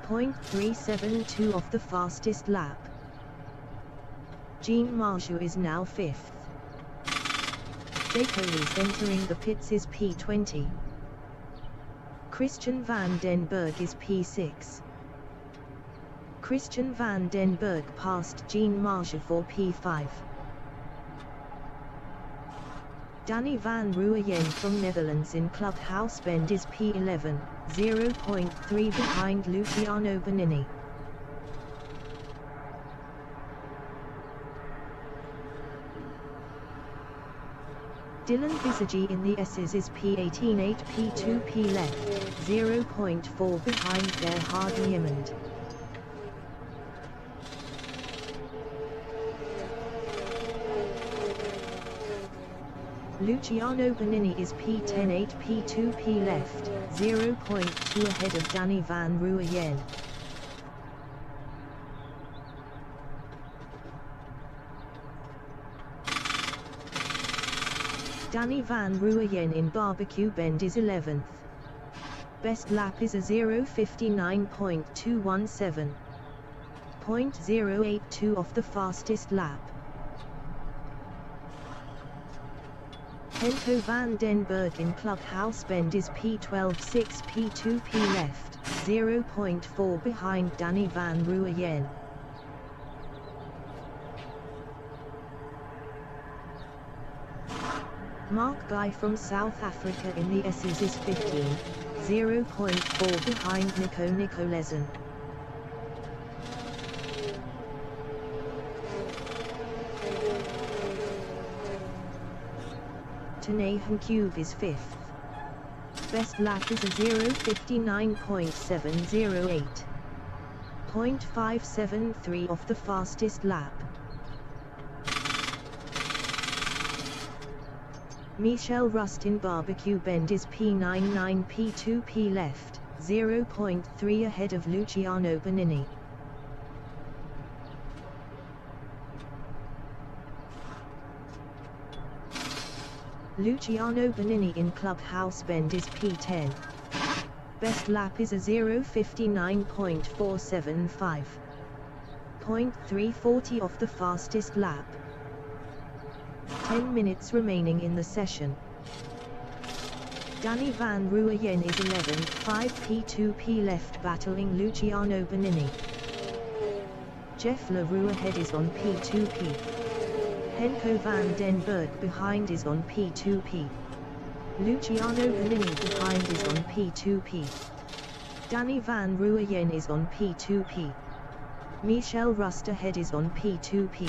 Speaker 2: 0.372 off the fastest lap. Jean Marju is now 5th. Jaco is entering the pits is P20. Christian van den Berg is P6. Christian van den Berg passed Jean Marju for P5. Danny van Rooyen from Netherlands in Clubhouse Bend is P11, 0.3 behind Luciano Bonini. Dylan Visage in the S's is P18, 8P2P left, 0.4 behind Gerhard Niemand. Luciano Bonini is P10, 8P2P left, 0.2 ahead of Danny van Rooyen. Danny van Rooyen in Barbecue Bend is 11th. Best lap is a 0:59.217. 0.082 off the fastest lap. Henko van den Berg in Clubhouse Bend is P12, 6P2P left, 0.4 behind Danny van Rooyen. Mark Guy from South Africa in the S's is 15, 0.4 behind Nico Nicolezen. Tanay Cube is 5th. Best lap is a 0:59.708. 0.573 off the fastest lap. Michel Rust in Barbecue Bend is P9, 9P2P left, 0.3 ahead of Luciano Bonini. Luciano Bonini in Clubhouse Bend is P10. Best lap is a 0:59.475. 0.340 off the fastest lap. 10 minutes remaining in the session. Danny Van Ruyen is 11th, 5 P2P left battling Luciano Bonini. Jeff LaRue ahead is on P2P. Henko van den Berg behind is on P2P. Luciano Bonini behind is on P2P. Danny Van Ruyen is on P2P. Michel Rust ahead is on P2P.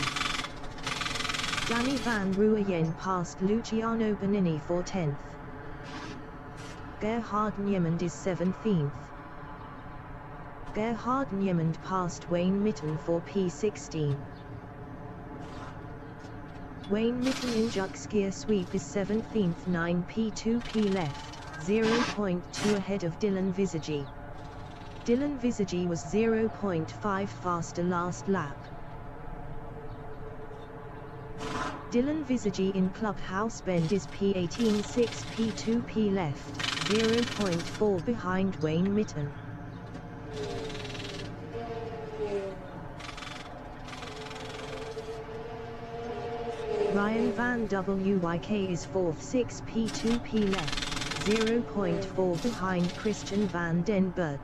Speaker 2: Danny Van Ruyen passed Luciano Bonini for 10th. Gerhard Niemand is 17th. Gerhard Niemand passed Wayne Mitten for P16. Wayne Mitten in Juxgear sweep is 17th, 9 P2P left, 0.2 ahead of Dylan Visagi. Dylan Visagi was 0.5 faster last lap. Dylan Visagi in Clubhouse Bend is P18, 6 P2P left, 0.4 behind Wayne Mitten. Ryan Van Wyk is 4th, 6 P2P left, 0.4 behind Christian Van den Berg.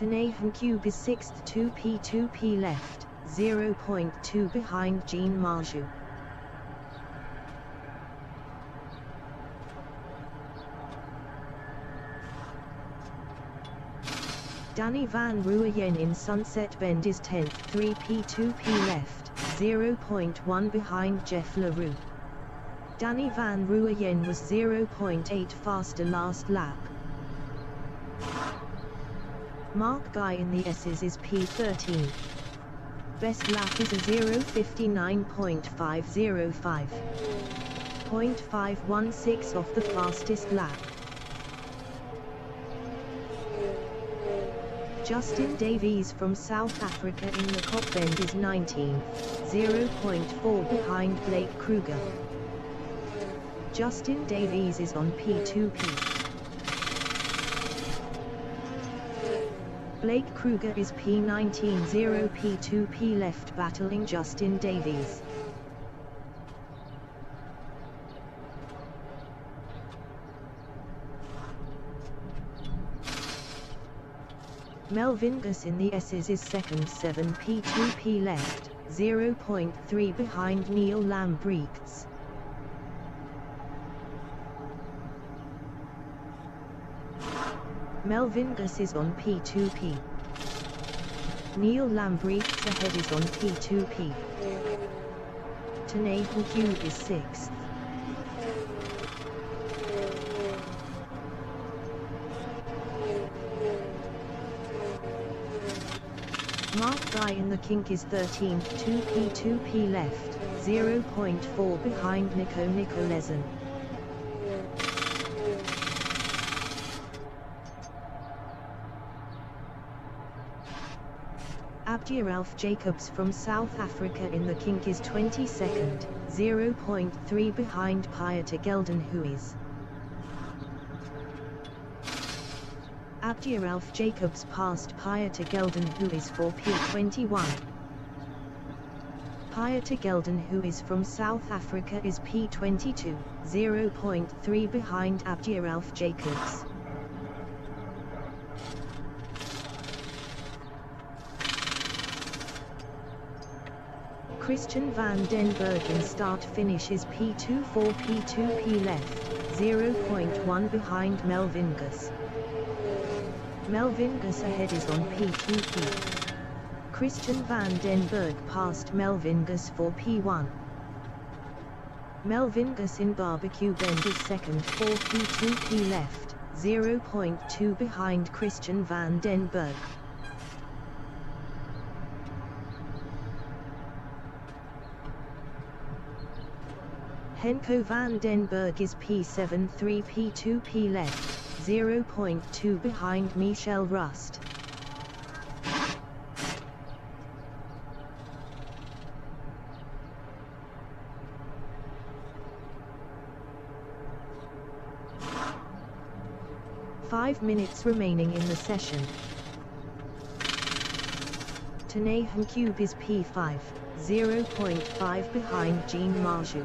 Speaker 2: Nathan Cube is 6th, 2 P2P left, 0.2 behind Jean Marjou. Danny Van Ruyen in Sunset Bend is 10th, 3 P2P left, 0.1 behind Jeff LaRue. Danny Van Ruyen was 0.8 faster last lap. Mark Guy in the S's is P13. Best lap is a 0:59.505. 0.516 off the fastest lap. Justin Davies from South Africa in the Cop Bend is 19th, 0.4 behind Blake Kruger. Justin Davies is on P2P. Blake Kruger is P19, 0 P2P left battling Justin Davies. Melvin Gus in the S's is 2nd, 7 P2P left, 0.3 behind Neil Lambrechts. Melvin Gus is on P2P. Neil Lambrechts ahead is on P2P. Nathan Cube is 6th. Mark Guy in the Kink is 13th, 2 P2P left, 0.4 behind Nico Nicolezen. Abdiralf Jacobs from South Africa in the Kink is 22nd, 0.3 behind Pieter Geldenhuis. Abdiralf Jacobs passed Pieter Geldenhuis for P21. Pieter Geldenhuis from South Africa is P22, 0.3 behind Abdiralf Jacobs. Christian Van den Berg in start-finish is P24, P2P left, 0.1 behind Melvin Gus. Melvin Gus ahead is on P2P. Christian Van den Berg passed Melvin Gus for P1. Melvin Gus in Barbecue Bend is 2nd, 4 P2P left, 0.2 behind Christian Van den Berg. Henko van den Berg is P7, 3 P2P left, 0.2 behind Michel Rust. 5 minutes remaining in the session. Tanahan Cube is P5, 0.5 behind Jean Marjou.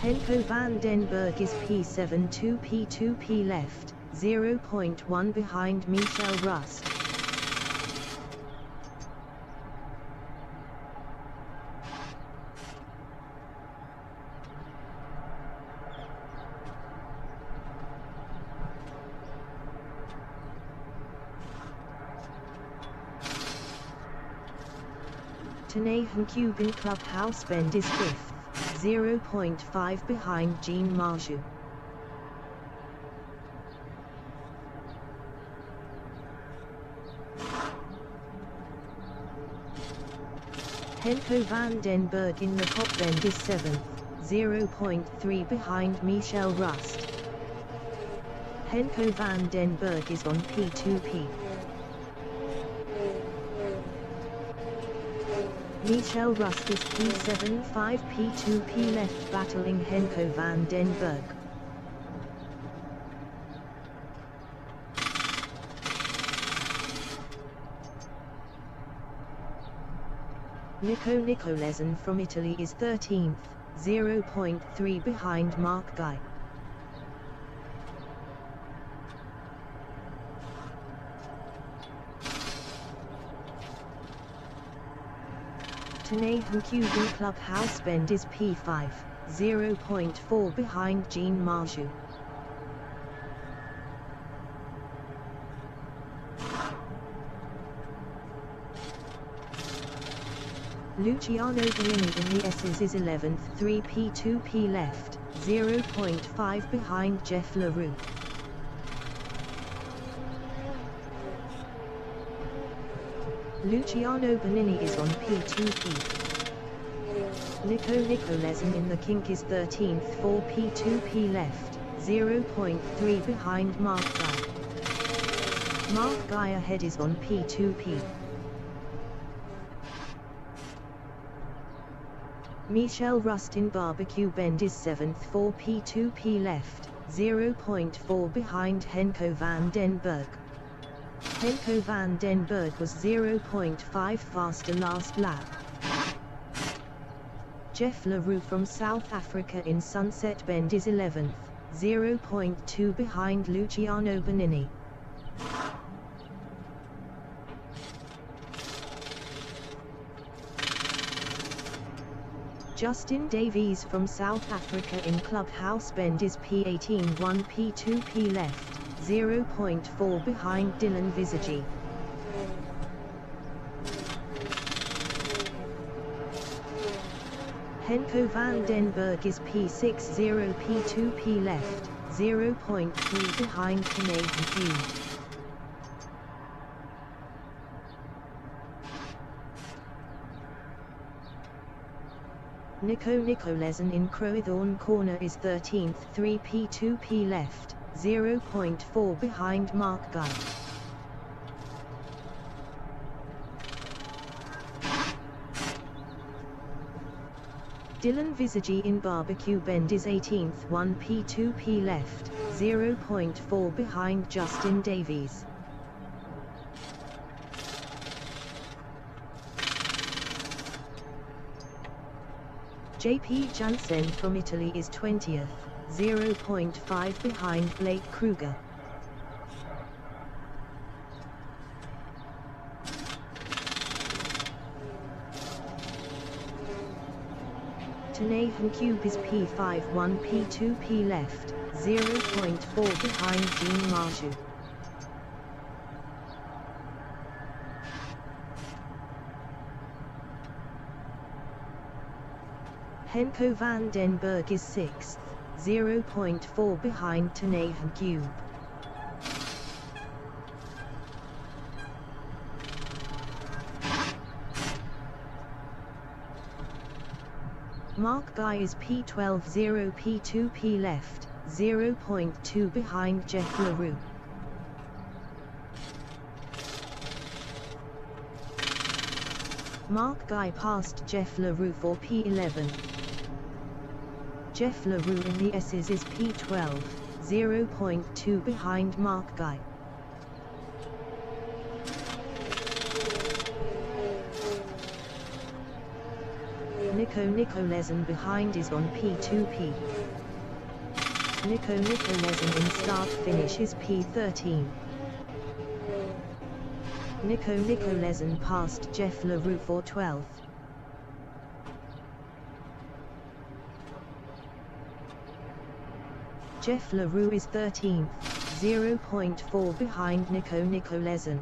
Speaker 2: Henko van den Berg is P7 2P left, 0.1 behind Michel Rust. Tanahan Cube in Clubhouse Bend is 5th, 0.5 behind Jean Marjou. Henko van den Berg in the Top Bend is 7th, 0.3 behind Michel Rust. Henko van den Berg is on P2P. Michel Rust is P7 5P2P left battling Henko van den Berg. Nico Nicolesen from Italy is 13th, 0.3 behind Mark Guy. Tanahan Cube in Clubhouse Bend is P5, 0.4 behind Jean Marjou. Luciano Bellini in the S's is 11th, 3P2P left, 0.5 behind Jeff LaRue. Luciano Bonini is on P2P. Nico Nicolesen in the Kink is 13th, 4P2P left, 0.3 behind Mark Guy. Mark Guy ahead is on P2P. Michel Rust in Barbecue Bend is 7th, 4P2P left, 0.4 behind Henko van den Berg. Henko van den Berg was 0.5 faster last lap. Jeff LaRue from South Africa in Sunset Bend is 11th, 0.2 behind Luciano Bonini. Justin Davies from South Africa in Clubhouse Bend is P18 1P2P left, 0.4 behind Dylan Visagi. Henko van den Berg is P6 0P2P left, 0.3 behind Tanahan Cube. Nico Nicolesen in Crowthorne Corner is 13th, 3P2P left, 0.4 behind Mark Guy. Dylan Visagi in Barbecue Bend is 18th, 1P2P left, 0.4 behind Justin Davies. JP Jansen from Italy is 20th, 0.5 behind Blake Kruger. Tanahan Cube is P5 1P2P left, 0.4 behind Jean Marjou. Henko van den Berg is 6th, 0.4 behind Tanahan Cube. Mark Guy is P12 0P2P left, 0.2 behind Jeff LaRue. Mark Guy passed Jeff LaRue for P11. Jeff LaRue in the S's is P12, 0.2 behind Mark Guy. Nico Lezen behind is on P2P. Nico Lezen in start finish is P13. Nico Lezen passed Jeff LaRue for 12th. Jeff LaRue is 13th, 0.4 behind Nico Lezen.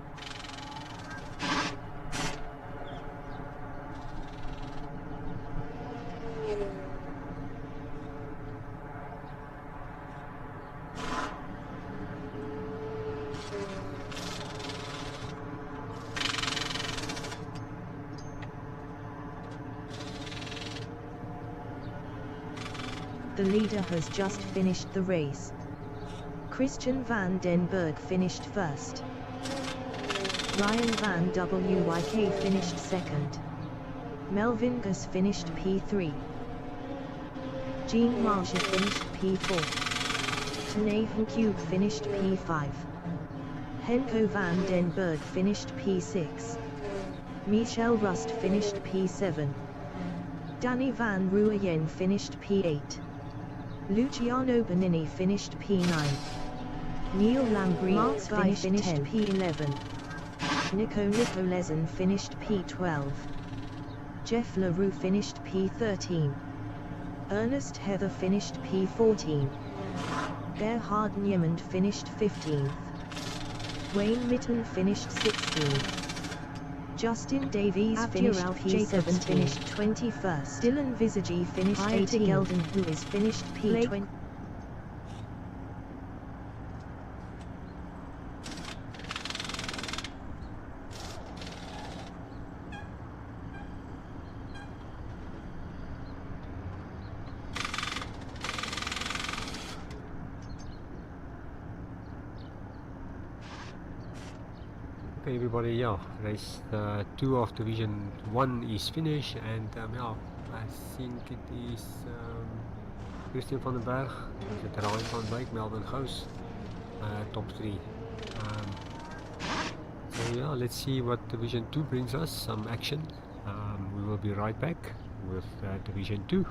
Speaker 2: The leader has just finished the race. Christian van den Berg finished first. Ryan van Wyk finished second. Melvin Gus finished P3. Jean Marsha finished P4. Nathan Cube finished P5. Henko van den Berg finished P6. Michel Rust finished P7. Danny van Ruyen finished P8. Luciano Bonini finished P9. Neil Lambrie finished P11. Nico Lezen finished P12. Jeff LaRue finished P13. Ernest Heather finished P14. Gerhard Niemand finished 15th. Wayne Mitten finished 16th. Justin Davies finished P17, finished 21st. Dylan Visage finished 18th. Gelden, who is finished P20.
Speaker 1: Okay everybody, yeah, race 2 of Division 1 is finished, and yeah, I think it is Christian van den Berg, Ryan van Wyk, Melvin Gous, top 3. So yeah, let's see what Division 2 brings us, some action. We will be right back with Division 2.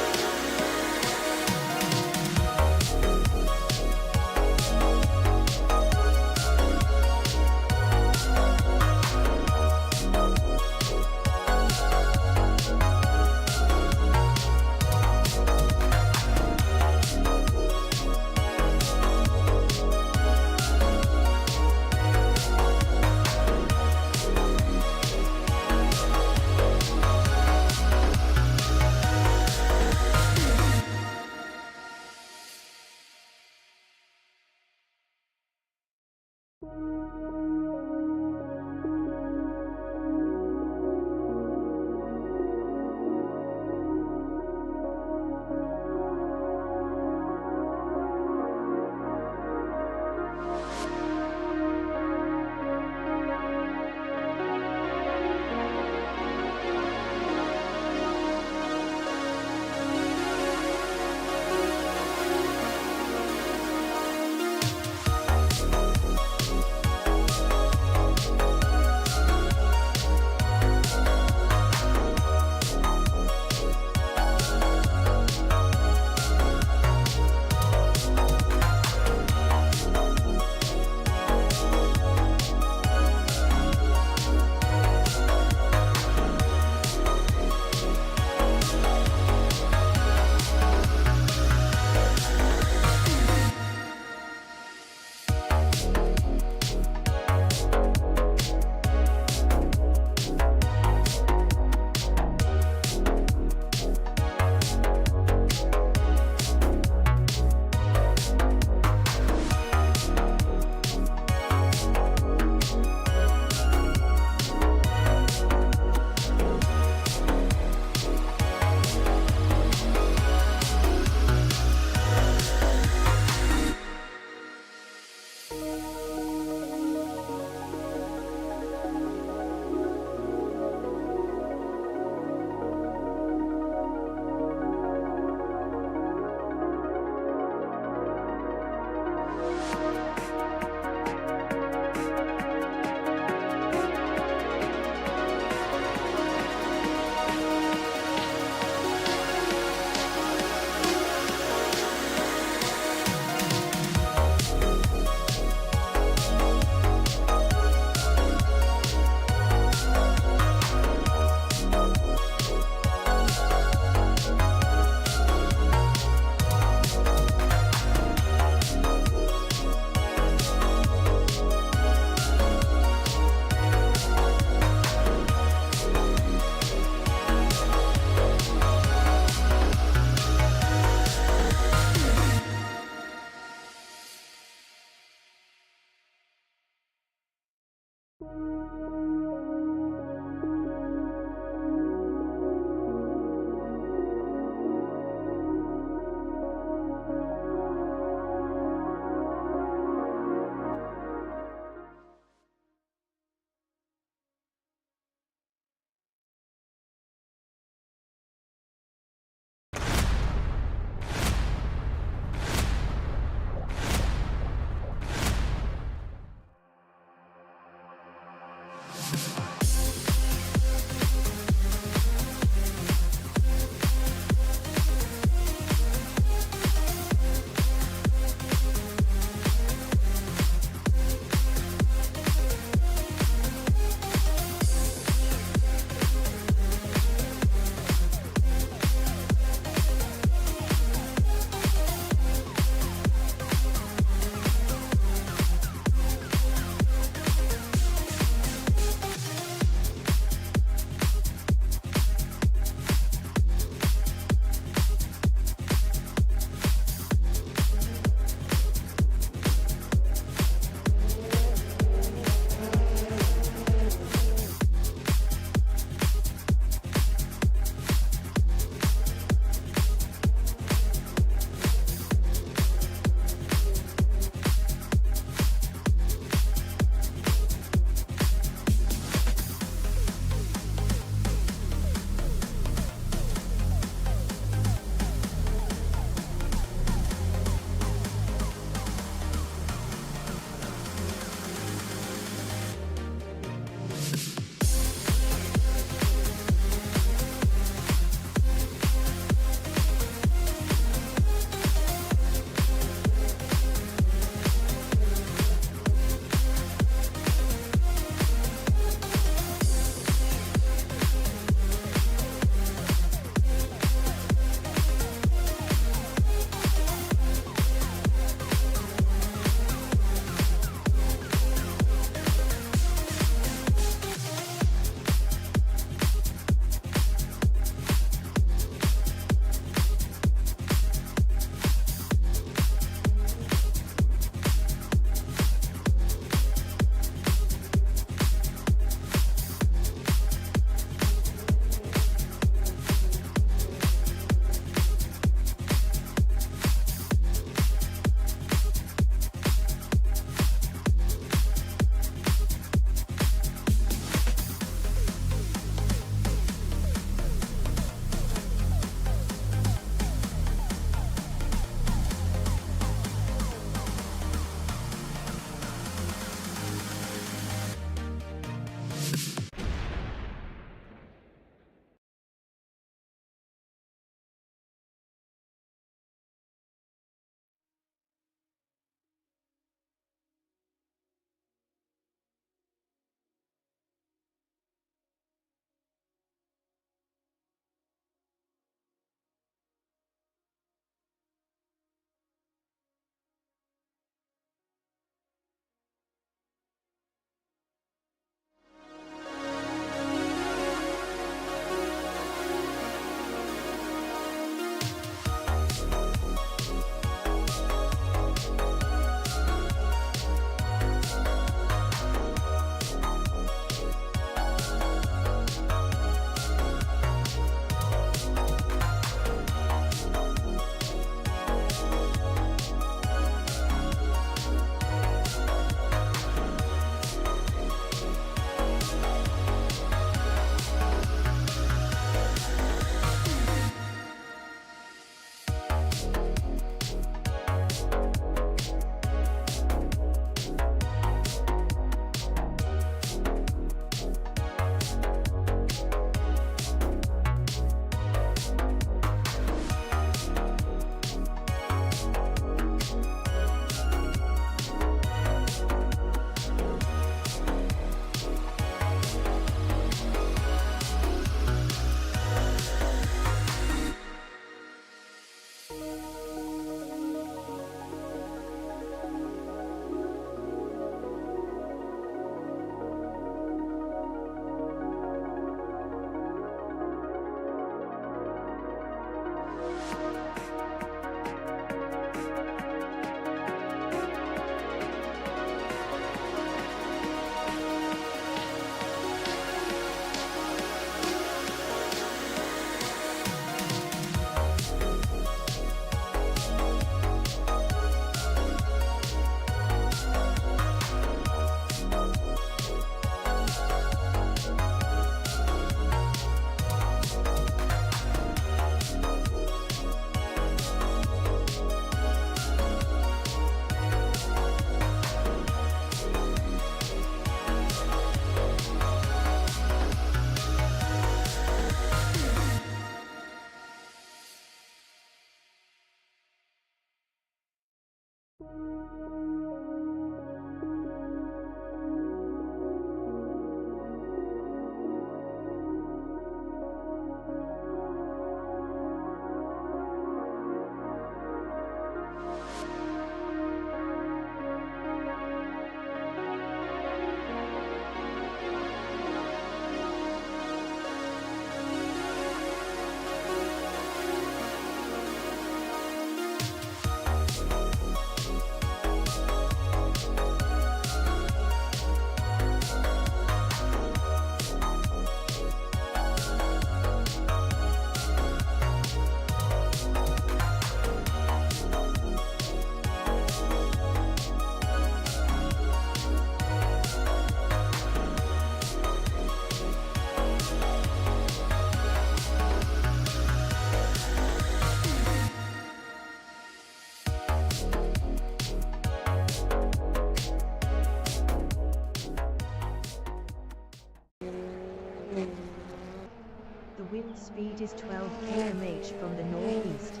Speaker 2: The wind speed is 12 km/h from the northeast.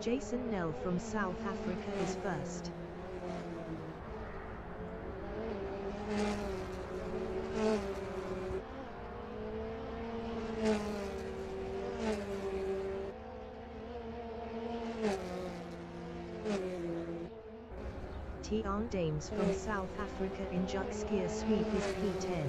Speaker 2: Jason Nell from South Africa is first. Tiaan Dames from South Africa in Jutskier sweep is P10.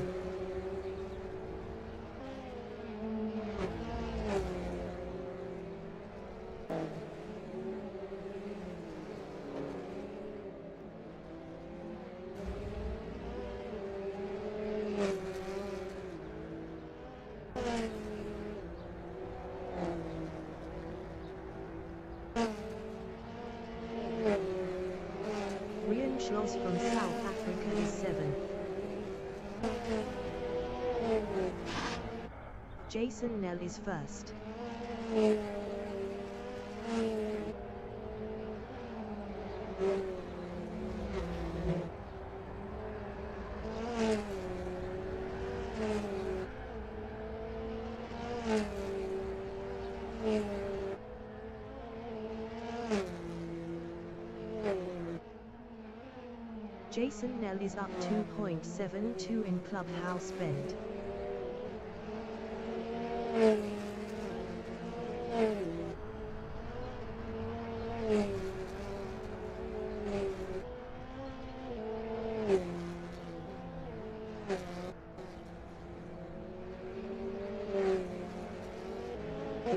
Speaker 2: Rian Schloss from South Africa is 7th. Jason Nell is first. Jason Nell is up 2.72 in Clubhouse Bend.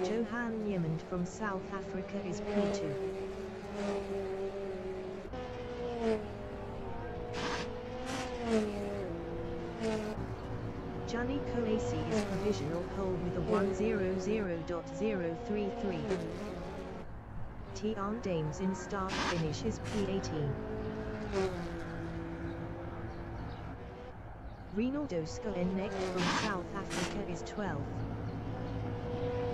Speaker 2: Johan Niemand from South Africa is P2. Johnny Coacy is provisional pole with a 1:00.033. Tiaan Dames in start finish is P18. Rinaldo Schoenecht from South Africa is 12th.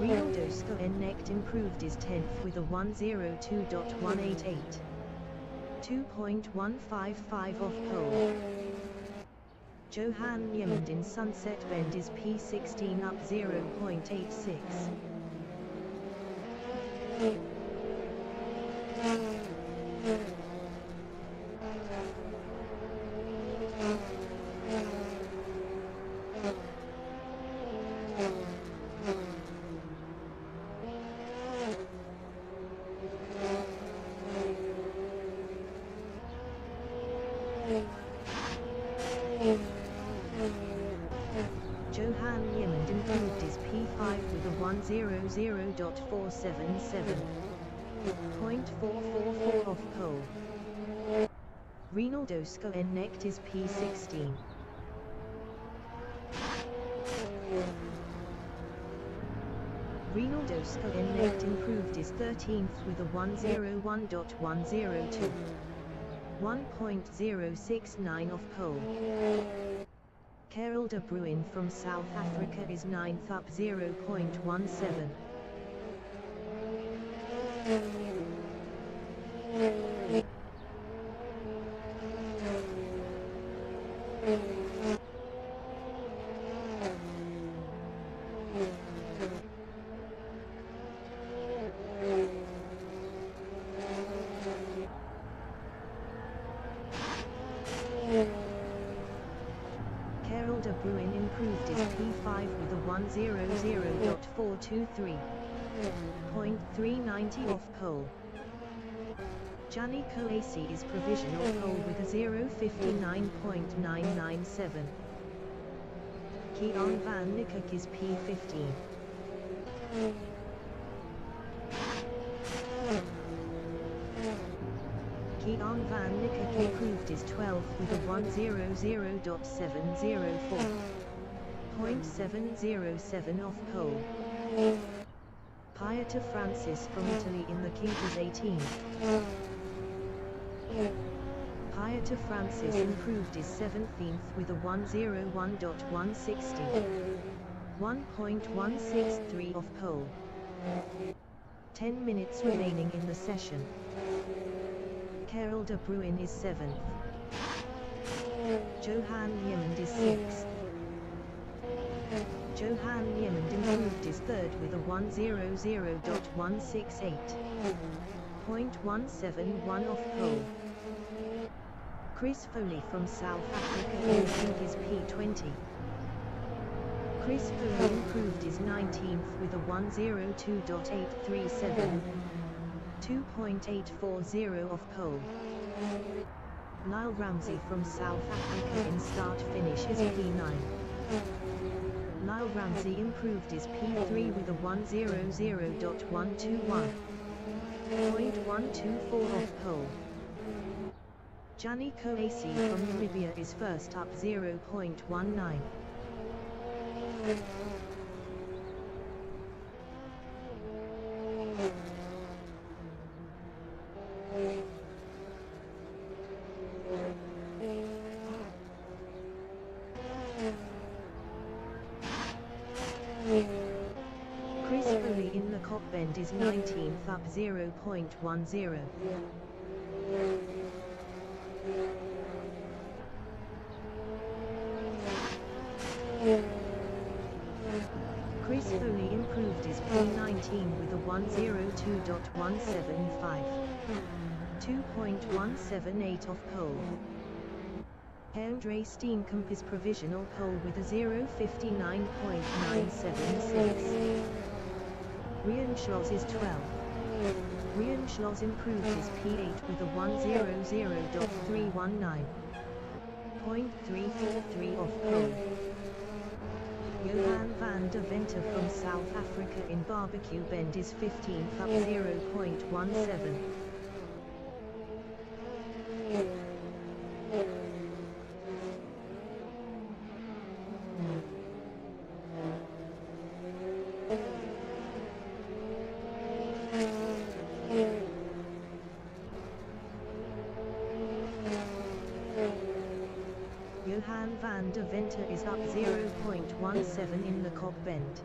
Speaker 2: Rinaldo Schoenecht improved is 10th with a 1:02.188. 2.155 off pole. Johan Niemand in Sunset Bend is P16 up 0.86. Johan Niemand improved his P5 with a 1:00.477. 0.444 off pole. Rinaldo Schoenecht is P16. Rinaldo Schoenecht improved his 13th with a 1:01.102. 1.069 off pole. Karel de Bruin from South Africa is 9th up 0.17. P5 with a 100.423. 0.390 off pole. Gianni Coaci is provisional pole with a 0:59.997. Keon van Niekerk is P15. Keon van Niekerk improved his 12th with a 100.704. 0.707 off pole. Pietro Francis from Italy in the kink is 18th. Pietro Francis improved his 17th with a 101.160. 1.163 off pole. 10 minutes remaining in the session. Karel de Bruin is 7th. Johan Liemend is 6th. Johan Liemend improved his 3rd with a 100.168. 0.171 off pole. Chris Foley from South Africa improved his P20. Chris Foley improved his 19th with a 102.837. 2.840 off pole. Lyle Ramsey from South Africa in start-finish is P9. Lyle Ramsey improved his P3 with a 100.121. 0.124 off pole. Gianni Coaci from Namibia is first up 0.19. Chris Foley in the Cock Bend is 19th up 0.10. Chris Foley improved his P19 with a 102.175. 2.178 off pole. Andre Steenkamp is provisional pole with a 0:59.976. Rian Schloss is 12th. Rian Schloss improved his P8 with a 100.319. 0.343 off pole. Johan van der Venter from South Africa in Barbecue Bend is 15th up 0.17. Johan van der Venter is up 0.17 in the Cock Bend.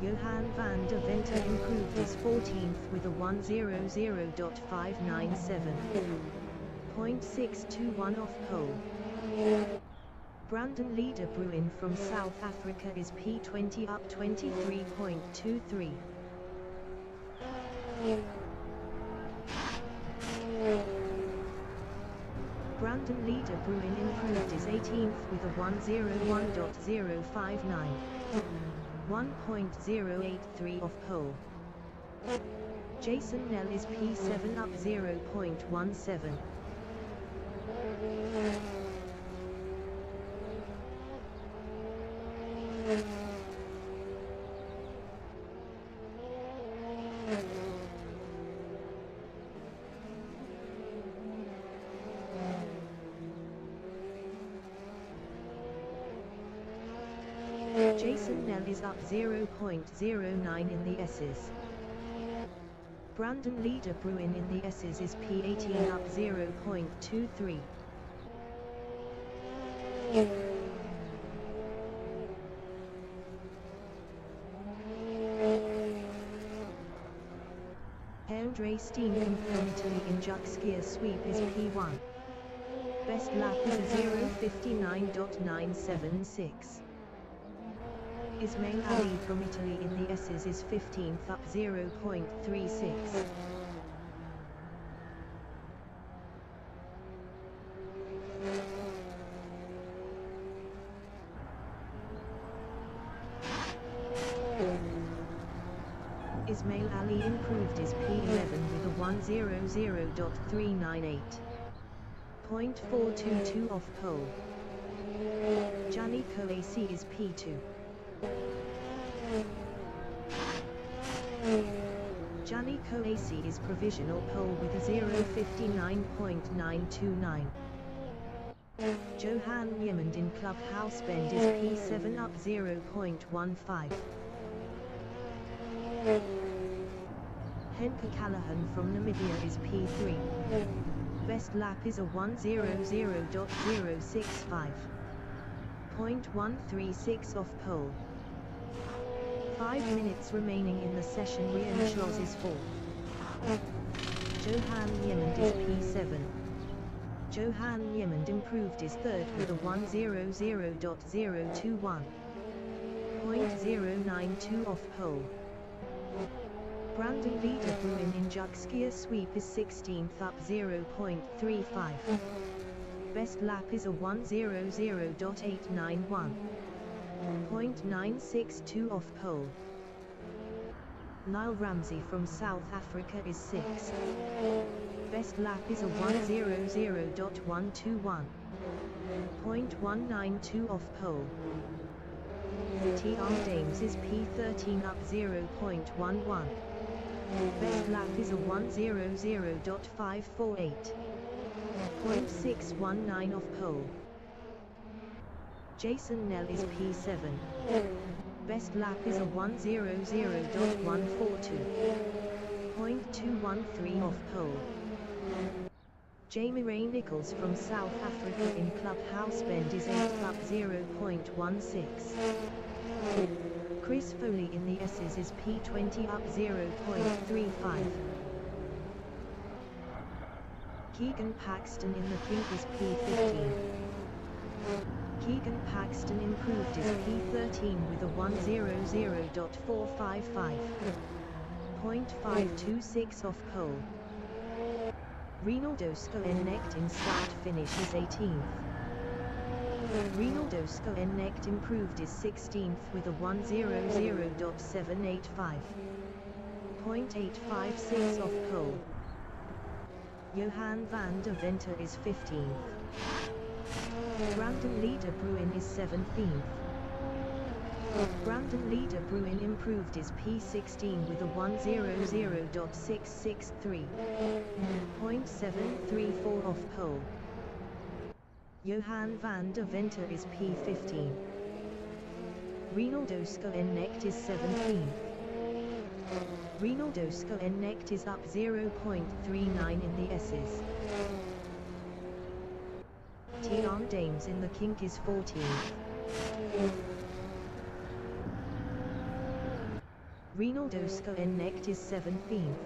Speaker 2: Johan van der Venter improved his 14th with a 100.597. 0.621 off pole. Brandon Leader Bruin from South Africa is P20 up 23.23. Brandon Leader Bruin improved his 18th with a 101.059. 1.083 off pole. Jason Nell is P7 up 0.17. Jason Nell is up 0.09 in the S's. Brandon Leader Bruin in the S's is P18 up 0.23. Andre Steenkamp from Italy in Juck Skier Sweep is P1. Best lap is a 0:59.976. Ismail Ali from Italy in the S's is 15th up 0.36. Ismail Ali improved his P11 with a 100.398. 0.422 off pole. Gianni Coaci is P2. Gianni Coaci is provisional pole with a 0:59.929. Johan Yemond in Clubhouse Bend is P7 up 0.15. Henke Callahan from Namibia is P3. Best lap is a 100.065. 0.136 off pole. 5 minutes remaining in the session. Rian Schloss is 4th. Johan Yemond is P7. Johan Yemond improved his third with a 100.021. 0.092 off pole. Brandon Liederbruin in Juxkia sweep is 16th up 0.35. Best lap is a 100.891. 0.962 off pole. Niall Ramsey from South Africa is 6th. Best lap is a 100.121. 0.192 off pole. TR Dames is P13 up 0.11. Best lap is a 100.548. 0.619 off pole. Jason Nell is P7. Best lap is a 100.142. 0.213 off pole. Jamie Ray Nichols from South Africa in Clubhouse Bend is 8th up 0.16. Chris Foley in the S's is P20 up 0.35. Keegan Paxton in the Kink is P15. Keegan Paxton improved his P13 with a 100.455. 0.526 off pole. Rinaldo Skoennecht in start finish is 18th. Rinaldo Skoennecht improved his 16th with a 100.785. 0.856 off pole. Johan van der Venter is 15th. Brandon Liederbruin is 17th. Brandon Liederbruin improved his P16 with a 100.663. 0.734 off pole. Johan van der Venter is P15. Rinaldo Skoennecht is 17th. Rinaldo Skoennecht is up 0.39 in the S's. TR Dames in the Kink is 14th. Rinaldo Skoennecht is 17th.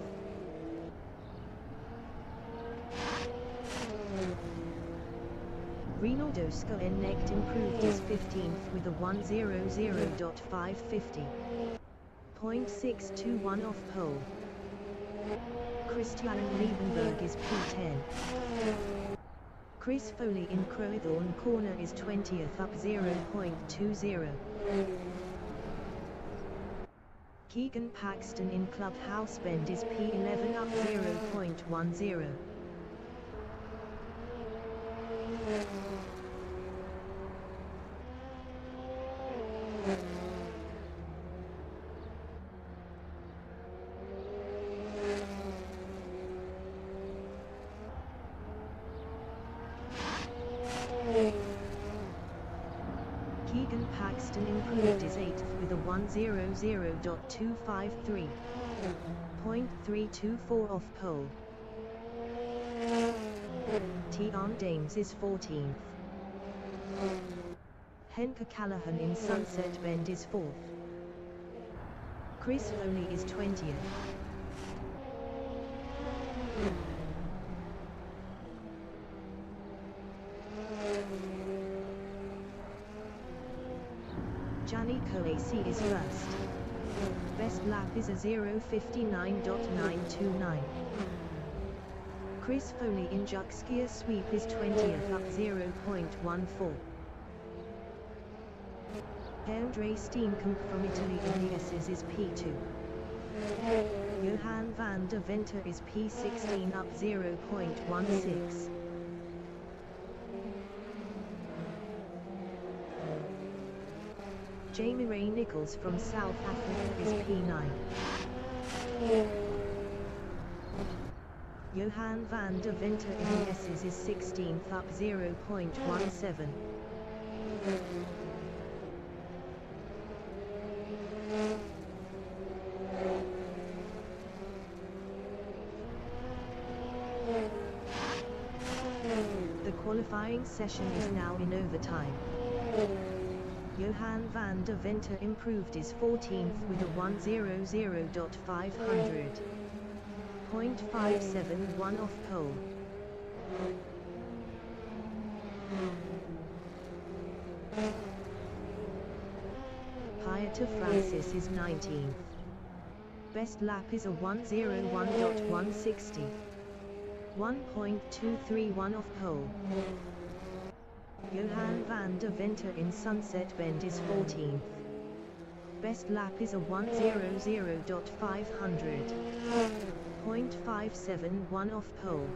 Speaker 2: Rinaldo Skoennecht improved his 15th with a 100.550. 0.621 off pole. Christian Liebenberg is P10. Chris Foley in Crowthorne Corner is 20th up 0.20. Keegan Paxton in Clubhouse Bend is P11 up 0.10. Keegan Paxton improved his 8th with a 100.253. 0.324 off pole. TR Dames is 14th. Henke Callahan in Sunset Bend is 4th. Chris Foley is 20th. Gianni Coaci is first. Best lap is a 0:59.929. Chris Foley in Juxkia sweep is 20th up 0.14. Andre Steenkamp from Italy in the S's is P2. Johan van der Venter is P16 up 0.16. Jamie Ray Nichols from South Africa is P9. Johan van der Venter in the S's is 16th up 0.17. The qualifying session is now in overtime. Johan van der Venter improved his 14th with a 1:00.500. 0.571 off pole. Pieter Francis is 19th. Best lap is a 1:01.160. 1.231 off pole. Johan van der Venter in Sunset Bend is 14th. Best lap is a 1:00.500. 0.571 off pole.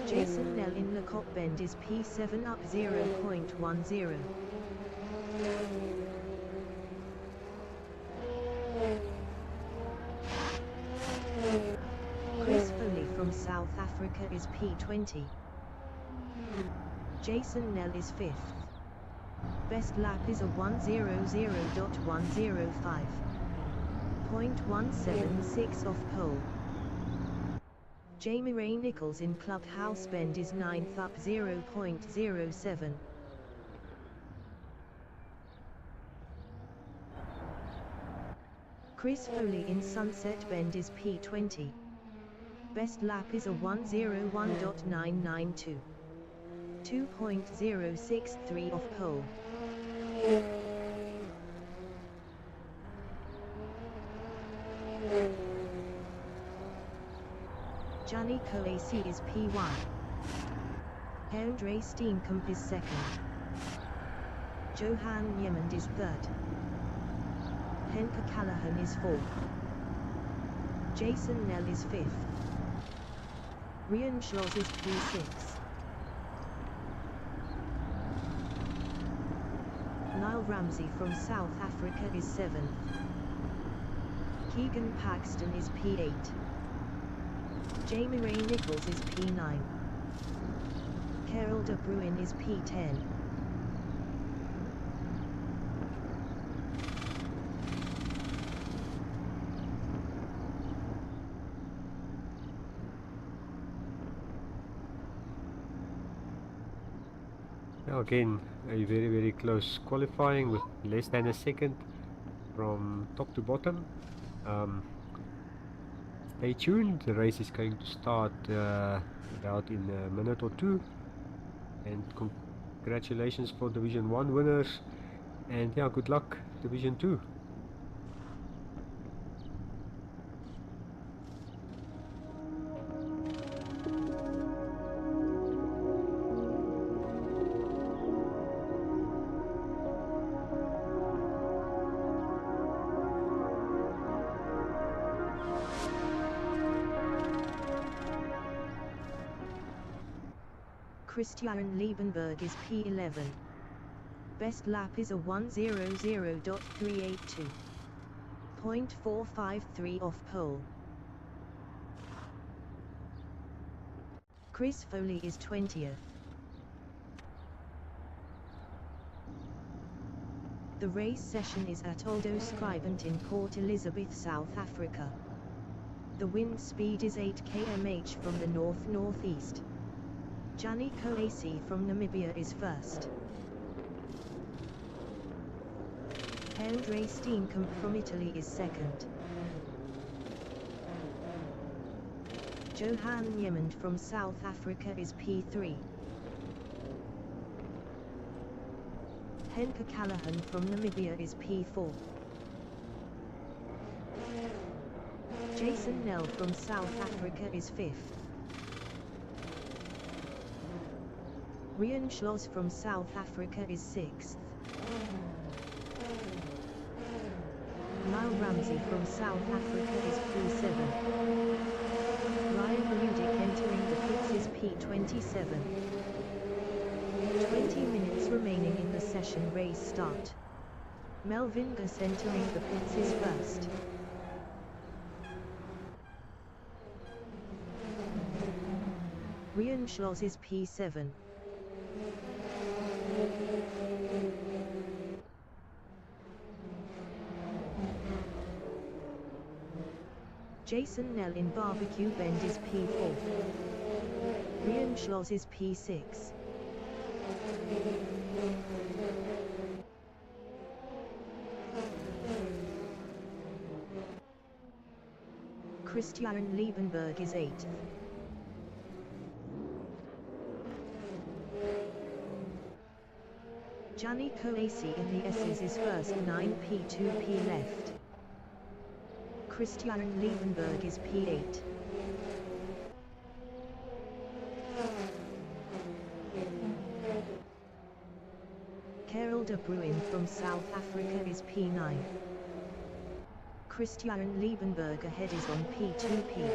Speaker 2: Jason Nell in Lecoq Bend is P7 up 0.10. Chris Foley from South Africa is P20. Jason Nell is 5th. Best lap is a 1:00.105. 0.176 off pole. Jamie Ray Nichols in Clubhouse Bend is 9th up 0.07. Chris Foley in Sunset Bend is P20. Best lap is a 1:01.992. 2.063 off pole. Gianni Coaci is P1. Andre Steenkamp is 2nd. Johan Niemand is 3rd. Henke Callahan is 4th. Jason Nell is 5th. Rian Schloss is P6. Niall Ramsey from South Africa is 7th. Keegan Paxton is P8. Jamie Ray Nichols is P9. Carol de Bruin is P10.
Speaker 1: Now again, a very close qualifying with less than a second from top to bottom. Stay tuned, the race is going to start about in a minute or two, and congratulations for Division 1 winners, and yeah, good luck Division 2.
Speaker 2: Christian Liebenberg is P11. Best lap is a 1:00.382. 0.453 off pole. Chris Foley is 20th. The race session is at Aldo Scribante in Port Elizabeth, South Africa. The wind speed is 8 km/h from the north-northeast. Gianni Coaci from Namibia is first. Andre Steenkamp from Italy is second. Johan Niemand from South Africa is P3. Henke Callahan from Namibia is P4. Jason Nell from South Africa is 5th. Rian Schloss from South Africa is 6th. Lyle Ramsey from South Africa is P7. Ryan Ludick entering the pits is P27. 20 minutes remaining in the session race start. Melvin Gus entering the pits is first. Rian Schloss is P7. Jason Nell in Barbecue Bend is P4. Rian Schloss is P6. Christian Liebenberg is 8th. Gianni Coacy in the S's is first, 9P2P left. Christian Liebenberg is P8. Karel de Bruin from South Africa is P9. Christian Liebenberg ahead is on P2P.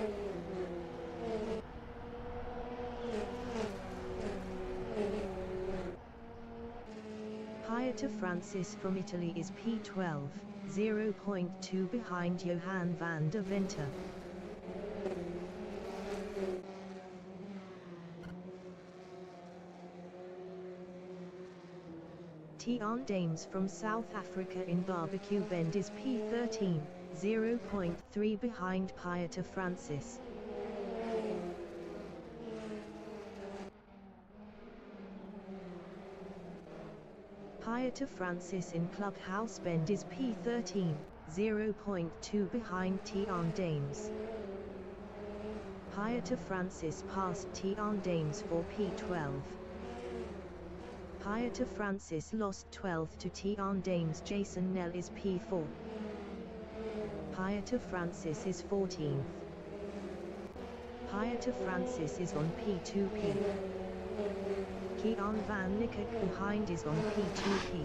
Speaker 2: Pieter Francis from Italy is P12, 0.2 behind Johan van der Venter. Tiaan Dames from South Africa in Barbecue Bend is P13, 0.3 behind Pieter Francis. Pieter Francis in Clubhouse Bend is P13, 0.2 behind Tiaan Dames. Pieter Francis passed Tiaan Dames for P12. Pieter Francis lost 12th to Tiaan Dames. Jason Nell is P4. Pieter Francis is 14th. Pieter Francis is on P2P. Kian van Niekerk behind is on P2P.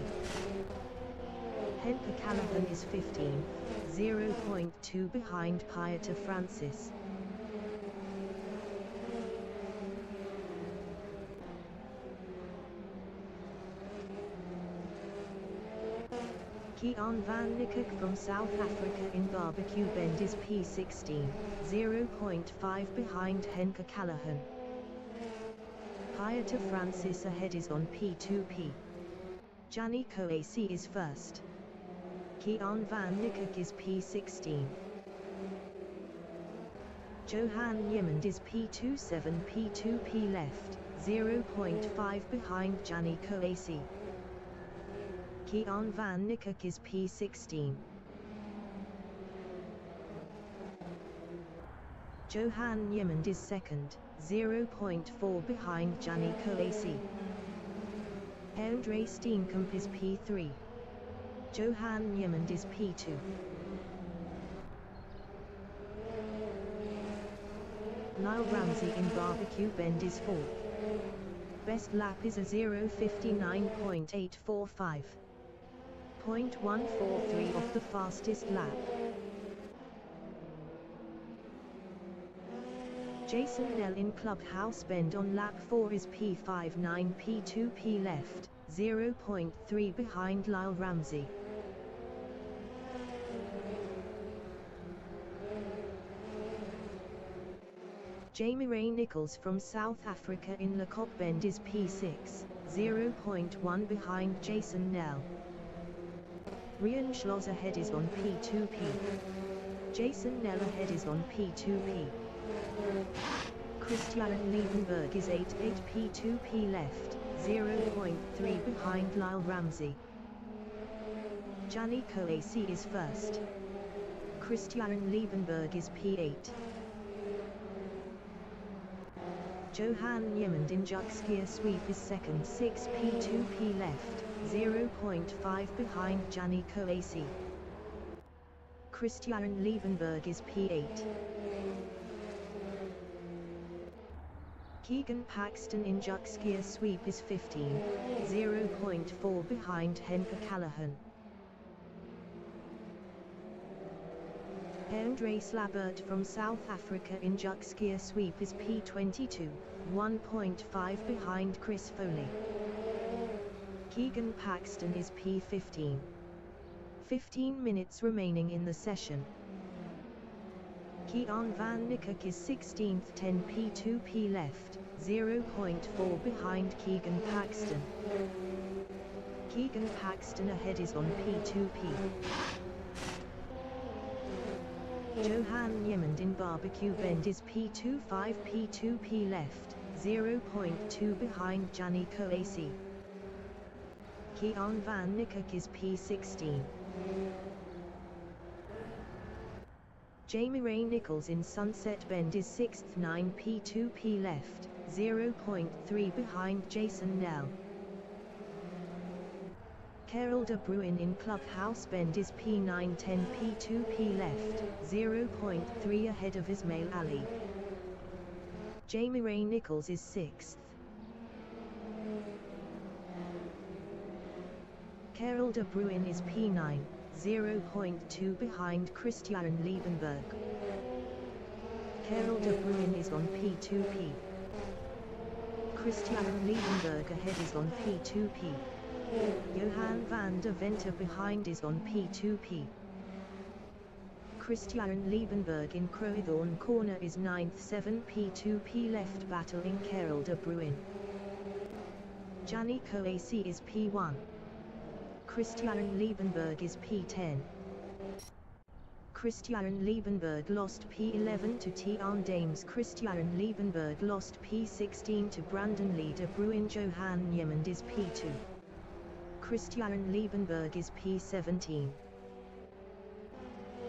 Speaker 2: Henke Callahan is 15th, 0.2 behind Pieter Francis. Kian van Niekerk from South Africa in Barbecue Bend is P16, 0.5 behind Henke Callahan. Pieter Francis ahead is on P2P. Gianni Coacy is first. Kian van Niekerk is P16. Johan Niemand is P27. P2P left, 0.5 behind Gianni Coacy. Kian van Niekerk is P16. Johan Niemand is second, 0.4 behind Gianni Coacy. Andre Steenkamp is P3. Johan Niemand is P2. Lyle Ramsey in Barbecue Bend is 4th. Best lap is a 0:59.845. 0.143 off the fastest lap. Jason Nell in Clubhouse Bend on lap 4 is P5. 9P2P left, 0.3 behind Lyle Ramsey. Jamie Ray Nichols from South Africa in Lekop Bend is P6, 0.1 behind Jason Nell. Rian Schloss ahead is on P2P. Jason Nell ahead is on P2P. Christian Liebenberg is 8 P2P left, 0.3 behind Lyle Ramsey. Gianni Coacy is first. Christian Liebenberg is P8. Johan Niemand in Juxgear sweep is second, 6P2P left, 0.5 behind Janico AC. Christian Liebenberg is P8. Keegan Paxton in Juxgear sweep is 15, 0.4 behind Henke Callahan. Andre Slabert from South Africa in Juxgear sweep is P22, 1.5 behind Chris Foley. Keegan Paxton is P15. 15 minutes remaining in the session. Kean van Niekerk is 16th, 10P2P left, 0.4 behind Keegan Paxton. Keegan Paxton ahead is on P2P. Johan Niemand in Barbecue Bend is P25, P2P left, 0.2 behind Janico AC. Kean van Niekerk is P16. Jamie Ray Nichols in Sunset Bend is 6th, 9P2P left, 0.3 behind Jason Nell. Carol de Bruin in Clubhouse Bend is P9, 10P2P left, 0.3 ahead of Ismail Ali. Jamie Ray Nichols is 6th. Carol de Bruin is P9, 0.2 behind Christian Liebenberg. Carol de Bruin is on P2P. Christian Liebenberg ahead is on P2P. Johan van der Venter behind is on P2P. Christian Liebenberg in Crowthorne Corner is 9th, 7P2P left battling Carol de Bruin. Janico AC is P1. Christian Liebenberg is P10. Christian Liebenberg lost P11 to Tian Dames. Christian Liebenberg lost P16 to Brandon Lee de Bruin. Johan Niemand is P2. Christian Liebenberg is P17.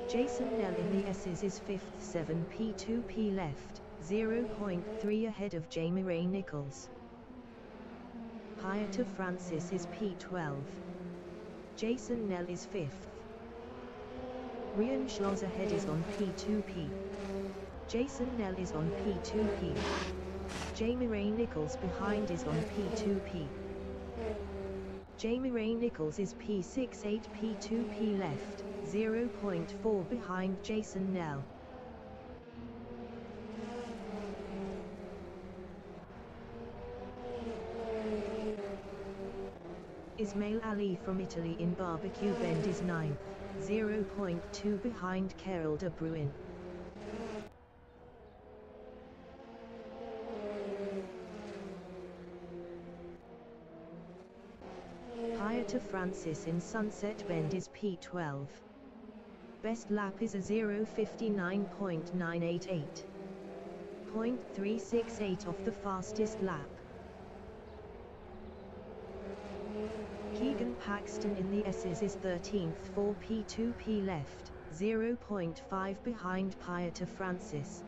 Speaker 2: Jason Nell in the S's is 5th, 7P2P left, 0.3 ahead of Jamie Ray Nichols. Pieter Francis is P12. Jason Nell is 5th. Rian Schloss ahead is on P2P. Jason Nell is on P2P. Jamie Ray Nichols behind is on P2P. Jamie Ray Nichols is P6, 8P2P left, 0.4 behind Jason Nell. Ismail Ali from Italy in Barbecue Bend is 9th, 0.2 behind Carol de Bruin. Pieter Francis in Sunset Bend is P12. Best lap is a 0:59.988. 0.368 off the fastest lap. Keegan Paxton in the S's is 13th, 4P2P left, 0.5 behind Pieter Francis.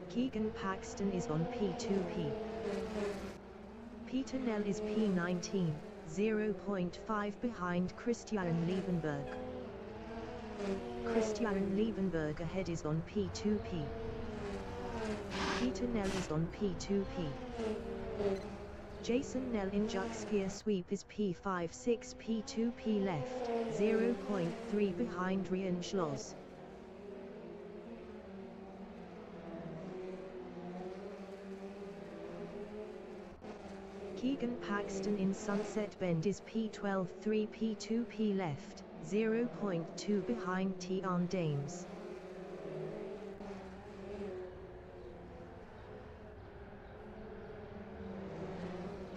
Speaker 2: Keegan Paxton is on P2P. Peter Nell is P19, 0.5 behind Christian Liebenberg. Christian Liebenberg ahead is on P2P. Peter Nell is on P2P. Jason Nell in Juxgear sweep is P5, 6P2P left, 0.3 behind Rian Schloss. Keegan Paxton in Sunset Bend is P12, 3P2P left, 0.2 behind Tian Dames.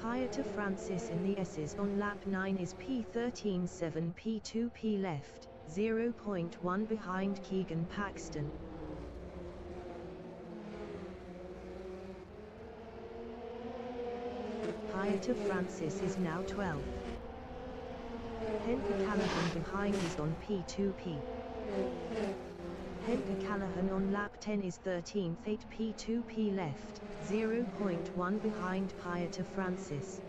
Speaker 2: Pieter Francis in the S's on lap 9 is P13, 7P2P left, 0.1 behind Keegan Paxton. Pieter Francis is now 12th. Henke Callahan behind is on P2P. Henke Callahan on lap 10 is 13th, 8P2P left, 0.1 behind Pieter Francis.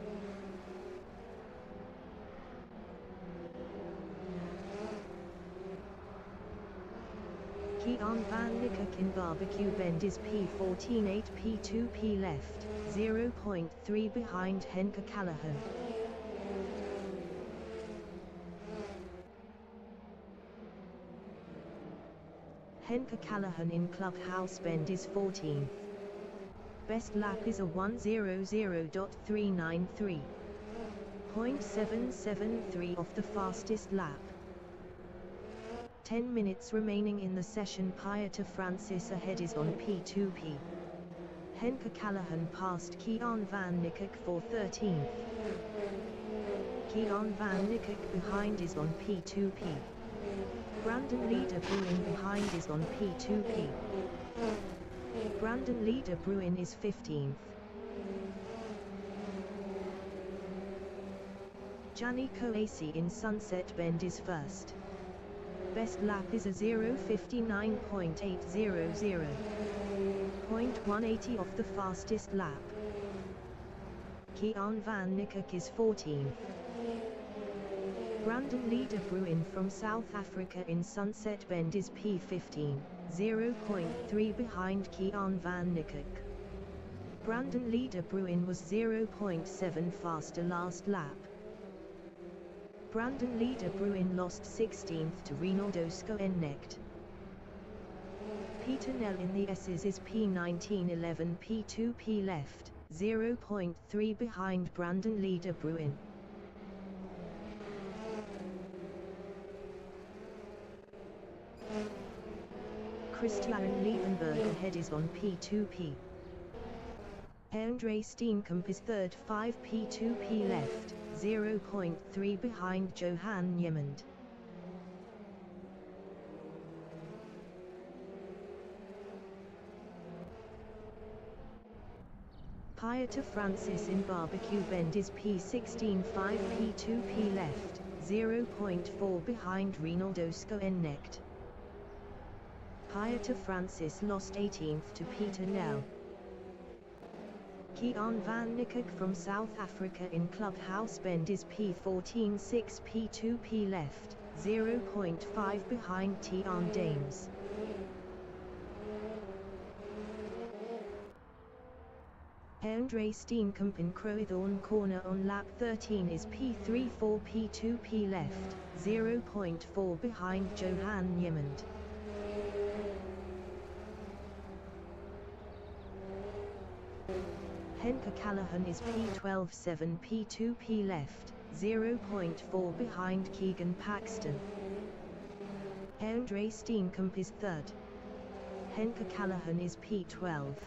Speaker 2: Kian van Niekerk in Barbecue Bend is P14, 8P2P left, 0.3 behind Henke Callahan. Henke Callahan in Clubhouse Bend is 14th. Best lap is a 1:00.393. 0.773 off the fastest lap. 10 minutes remaining in the session. Pieter Francis ahead is on P2P. Henke Callahan passed Kian van Niekerk for 13th. Kian van Niekerk behind is on P2P. Brandon Leader Bruin behind is on P2P. Brandon Leader Bruin is 15th. Gianni Coacy in Sunset Bend is first. Best lap is a 0:59.800. 0.180 off the fastest lap. Kian van Niekerk is 14th. Brandon Leader Bruin from South Africa in Sunset Bend is P15, 0.3 behind Kian van Niekerk. Brandon Leader Bruin was 0.7 faster last lap. Brandon Leader Bruin lost 16th to Rinaldo Schoenecht. Peter Nel in the S's is P19, 11 P2P left, 0.3 behind Brandon Leader Bruin. Christian Liebenberg ahead is on P2P. Andre Steenkamp is third, 5 P2P left, 0.3 behind Johan Niemand. Pieter Francis in Barbecue Bend is P16, 5 P2P left, 0.4 behind Rinaldo Schoenecht. Pieter Francis lost 18th to Peter Nel. Kian van Niekerk from South Africa in Clubhouse Bend is P14, 6 P2P left, 0.5 behind Tiaan Dames. Andre Steenkamp in Crowthorne Corner on lap 13 is P3, 4 P2P left, 0.4 behind Johan Niemand. Henke Callahan is P12, 7 P2P left, 0.4 behind Keegan Paxton. Andre Steenkamp is third. Henke Callahan is P12.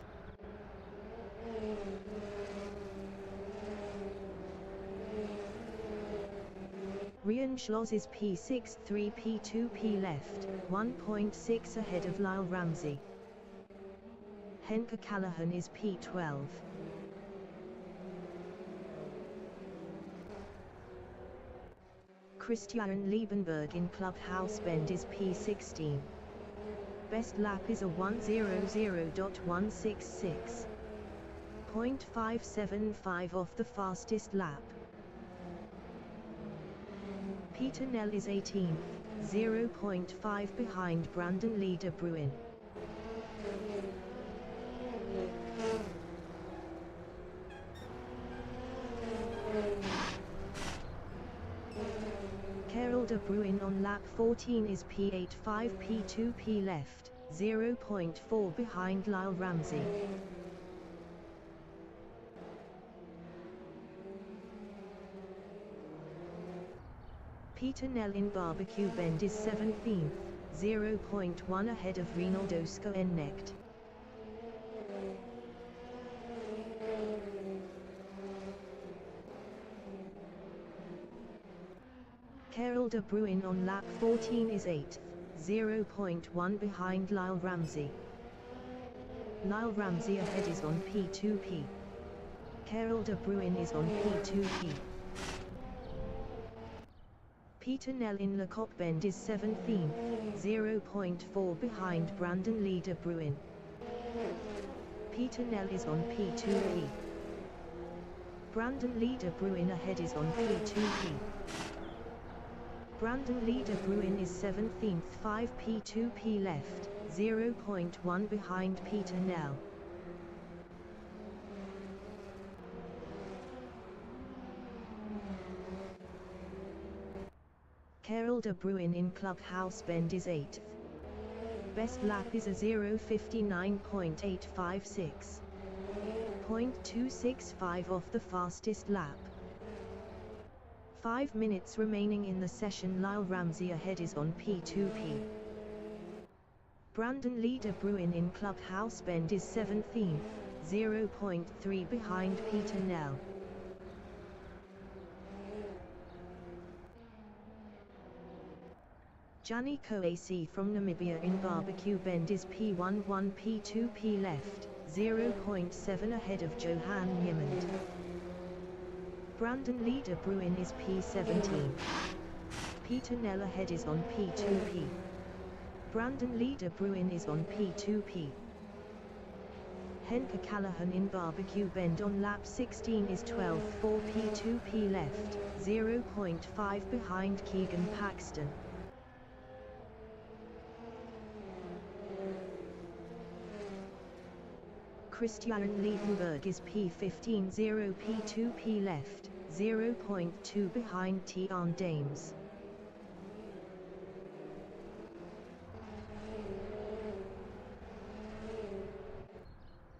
Speaker 2: Rian Schloss is P6, 3 P2P left, 1.6 ahead of Lyle Ramsey. Henke Callahan is P12. Christian Liebenberg in Clubhouse Bend is P16. Best lap is a 1:00.166. 0.575 off the fastest lap. Peter Nel is 18th, 0.5 behind Brandon Leader Bruin. Karel de Bruin on lap 14 is P8, 5 P2P left, 0.4 behind Lyle Ramsey. Peter Nel in Barbecue Bend is 17th, 0.1 ahead of Rinaldo Schoenecht. Karel de Bruin on lap 14 is 8th, 0.1 behind Lyle Ramsey. Lyle Ramsey ahead is on P2P. Karel de Bruin is on P2P. Peter Nell in Le Coq Bend is 17th, 0.4 behind Brandon Leader Bruin. Peter Nell is on P2P. Brandon Leader Bruin ahead is on P2P. Brandon Leader Bruin is 17th, 5 P2P left, 0.1 behind Peter Nell. Carol de Bruin in Clubhouse Bend is 8th. Best lap is a 0:59.856. 0.265 off the fastest lap. 5 minutes remaining in the session. Lyle Ramsey ahead is on P2P. Brandon Leader Bruin in Clubhouse Bend is 17th, 0.3 behind Peter Nell. Gianni Koasi from Namibia in Barbecue Bend is P11 P2P left, 0.7 ahead of Johan Niemand. Brandon Leader Bruin is P17. Peter Nell ahead is on P2P. Brandon Leader Bruin is on P2P. Henke Callahan in Barbecue Bend on lap 16 is 12th, 4 P2P left, 0.5 behind Keegan Paxton. Christian Liebenberg is P15, 0 P2P left, 0.2 behind Tian Dames.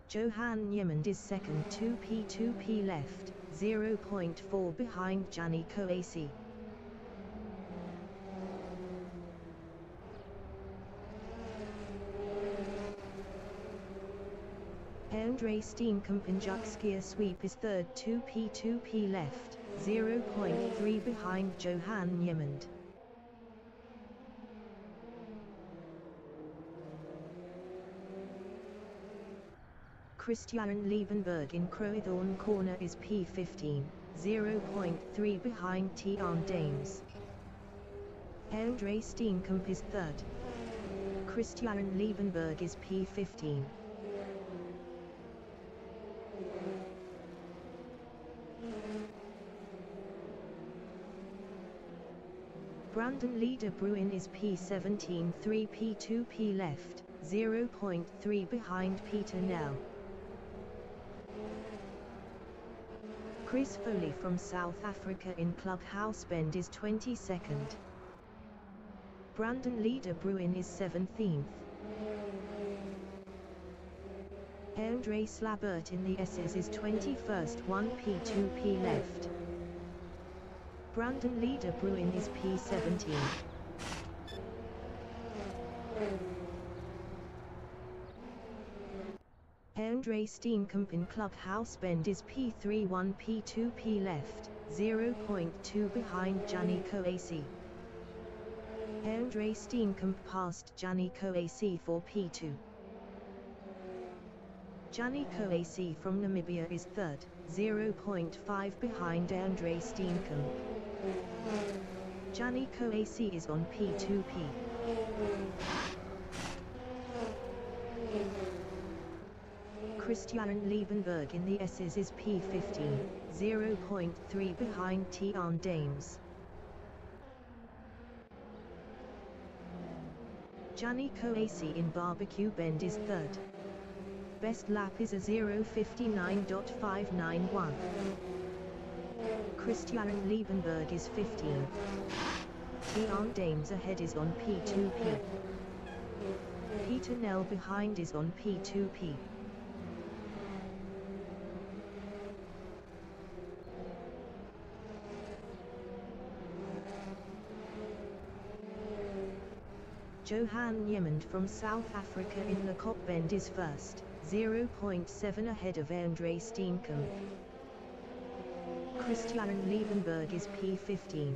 Speaker 2: Johan Niemand is second, 2 P2P left, 0.4 behind Gianni Koasi. Andre Steenkamp in Juxskier Sweep is third, 2 P2P left, 0.3 behind Johan Niemand. Christian Liebenberg in Crowthorne Corner is P15, 0.3 behind Tian Dames. Andre Steenkamp is third. Christian Liebenberg is P15. Brandon Leader Bruin is P17, 3 P2P left, 0.3 behind Peter Nell. Chris Foley from South Africa in Clubhouse Bend is 22nd. Brandon Leader Bruin is 17th. Andre Slabert in the S's is 21st, 1 P2P left. Brandon Leader Bruin is P17. Andre Steenkamp in Clubhouse Bend is P3, 1 P2P left, 0.2 behind Gianni Koasi. Andre Steenkamp passed Gianni Koasi for P2. Gianni Koasi from Namibia is third, 0.5 behind Andre Steenkamp. Gianni Koasi is on P2P. Christian Liebenberg in the S's is P15, 0.3 behind Tian Dames. Gianni Koasi in Barbecue Bend is third. Best lap is a 0:59.591. Christian Liebenberg is 15. Tian Dames ahead is on P2P. Peter Nell behind is on P2P. Johan Niemand from South Africa in Le Coq Bend is first, 0.7 ahead of Andre Steenkamp. Christian Liebenberg is P15.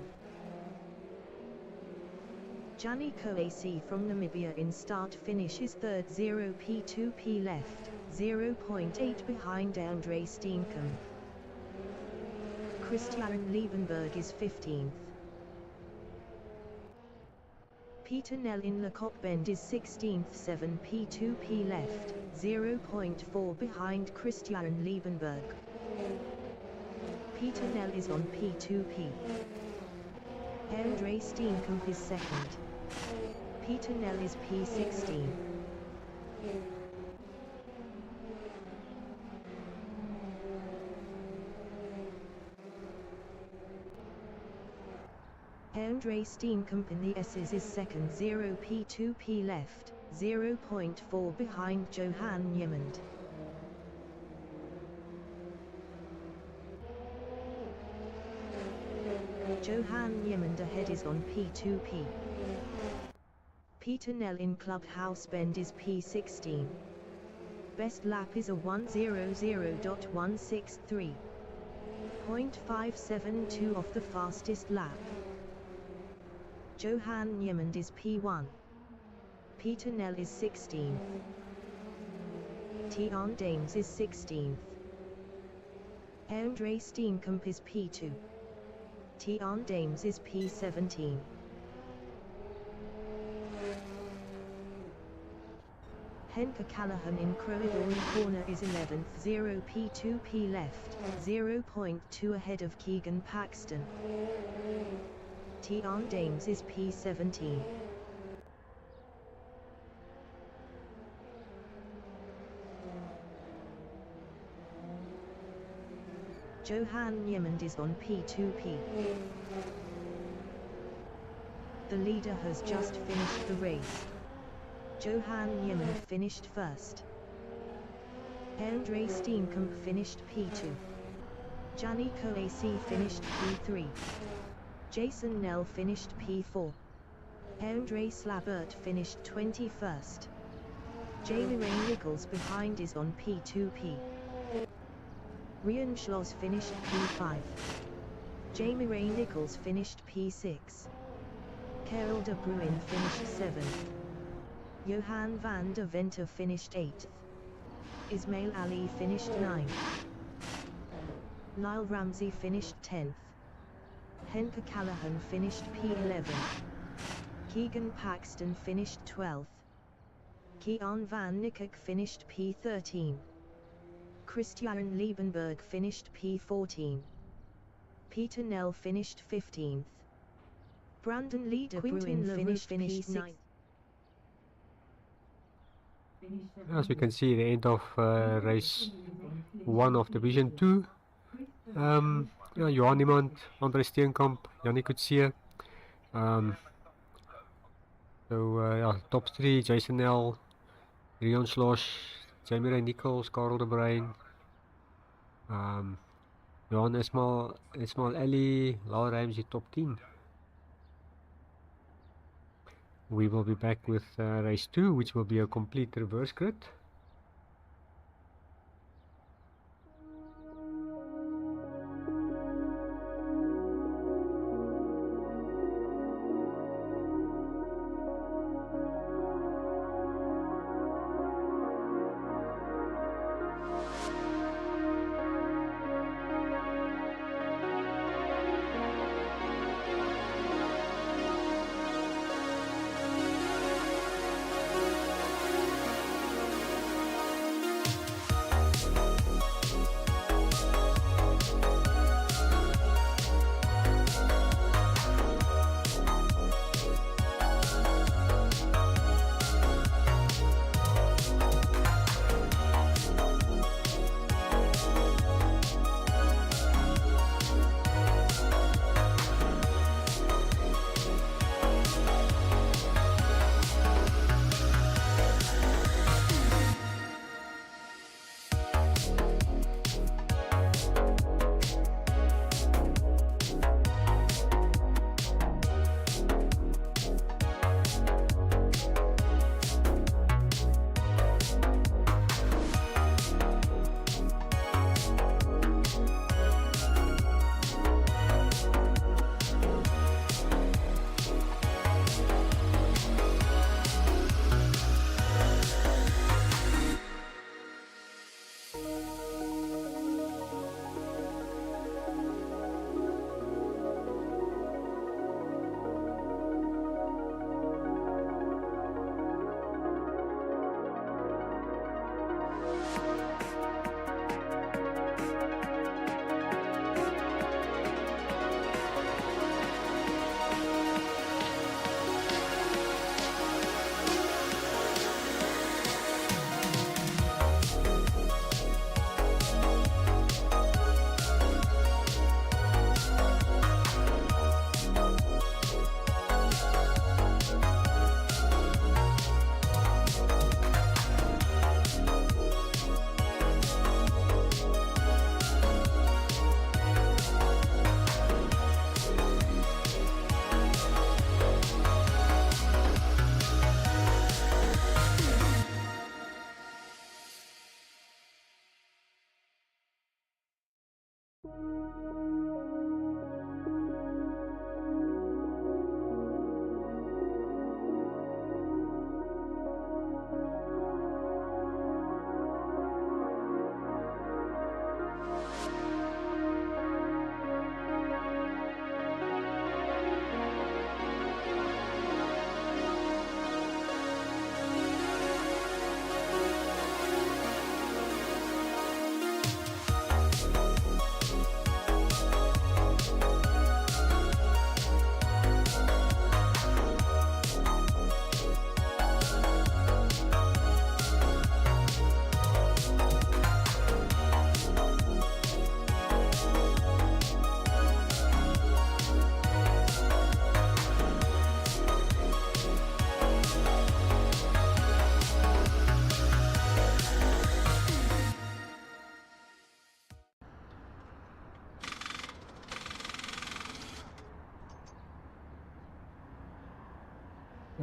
Speaker 2: Gianni Koasi from Namibia in start-finish is third, 0 P2P left, 0.8 behind Andre Steenkamp. Christian Liebenberg is 15th. Peter Nell in Lecoq Bend is 16th, 7P2P left, 0.4 behind Christian Liebenberg. Peter Nell is on P2P. Andre Steenkamp is second. Peter Nell is P16. Andre Steenkamp in the S's is second, 0P2P left, 0.4 behind Johan Niemand. Johan Niemand ahead is on P2P. Peter Nell in Clubhouse Bend is P16. Best lap is a 1:00.163. 0.572 off the fastest lap. Johan Niemand is P1. Peter Nell is 16. Tian Dames is 16th. Andre Steenkamp is P2. Tian Dames is P17. Henke Callahan in Croydon Corner is 11th, 0P2P left, 0.2 ahead of Keegan Paxton. Tian Dames is P17. Johan Niemand is on P2P. The leader has just finished the race. Johan Niemand finished first. Andre Steenkamp finished P2. Gianni Coac finished P3. Jason Nell finished P4. Andre Slabert finished 21st. Jamie Ray Nichols behind is on P2P. Rian Schloss finished P5. Jamie Ray Nichols finished P6. Karel de Bruin finished 7th. Johan van der Venter finished 8th. Ismail Ali finished 9th. Lyle Ramsey finished 10th. Henke Callahan finished P11. Keegan Paxton finished 12th. Kian van Niekerk finished P13. Christian Liebenberg finished P14. Peter Nell finished 15th. Brandon Lee de Bruin finished 9th.
Speaker 1: As we can see, the end of race 1 of Division 2. Yeah, Johan Niemand, Andre Steenkamp, Yannick Coetzee. Yeah, top 3, Jason Nell, Rian Schloss, Jamie Ray Nichols, Karel de Bruin, Johan Ismail Ali, Lyle Ramsey, top 10. We will be back with race 2, which will be a complete reverse grid.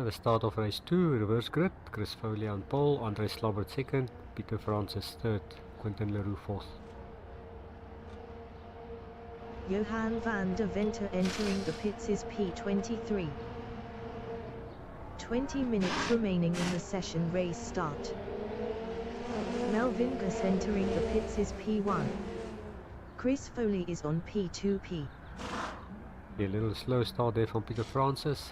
Speaker 1: At the start of race 2, reverse grid, Chris Foley on pole, Andre Slobert second, Peter Francis third, Quentin Leroux fourth.
Speaker 2: Johan van der Venter entering the pits is P23. 20 minutes remaining in the session race start. Melvin Gus entering the pits is P1. Chris Foley is on P2P.
Speaker 1: A little slow start there from Peter Francis.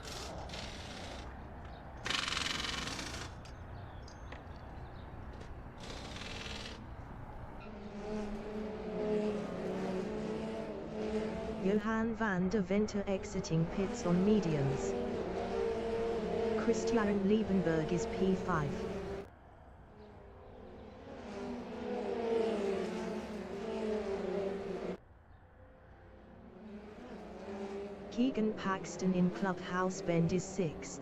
Speaker 2: Johan van der Venter exiting pits on mediums. Christian Liebenberg is P5. Keegan Paxton in Clubhouse Bend is 6th.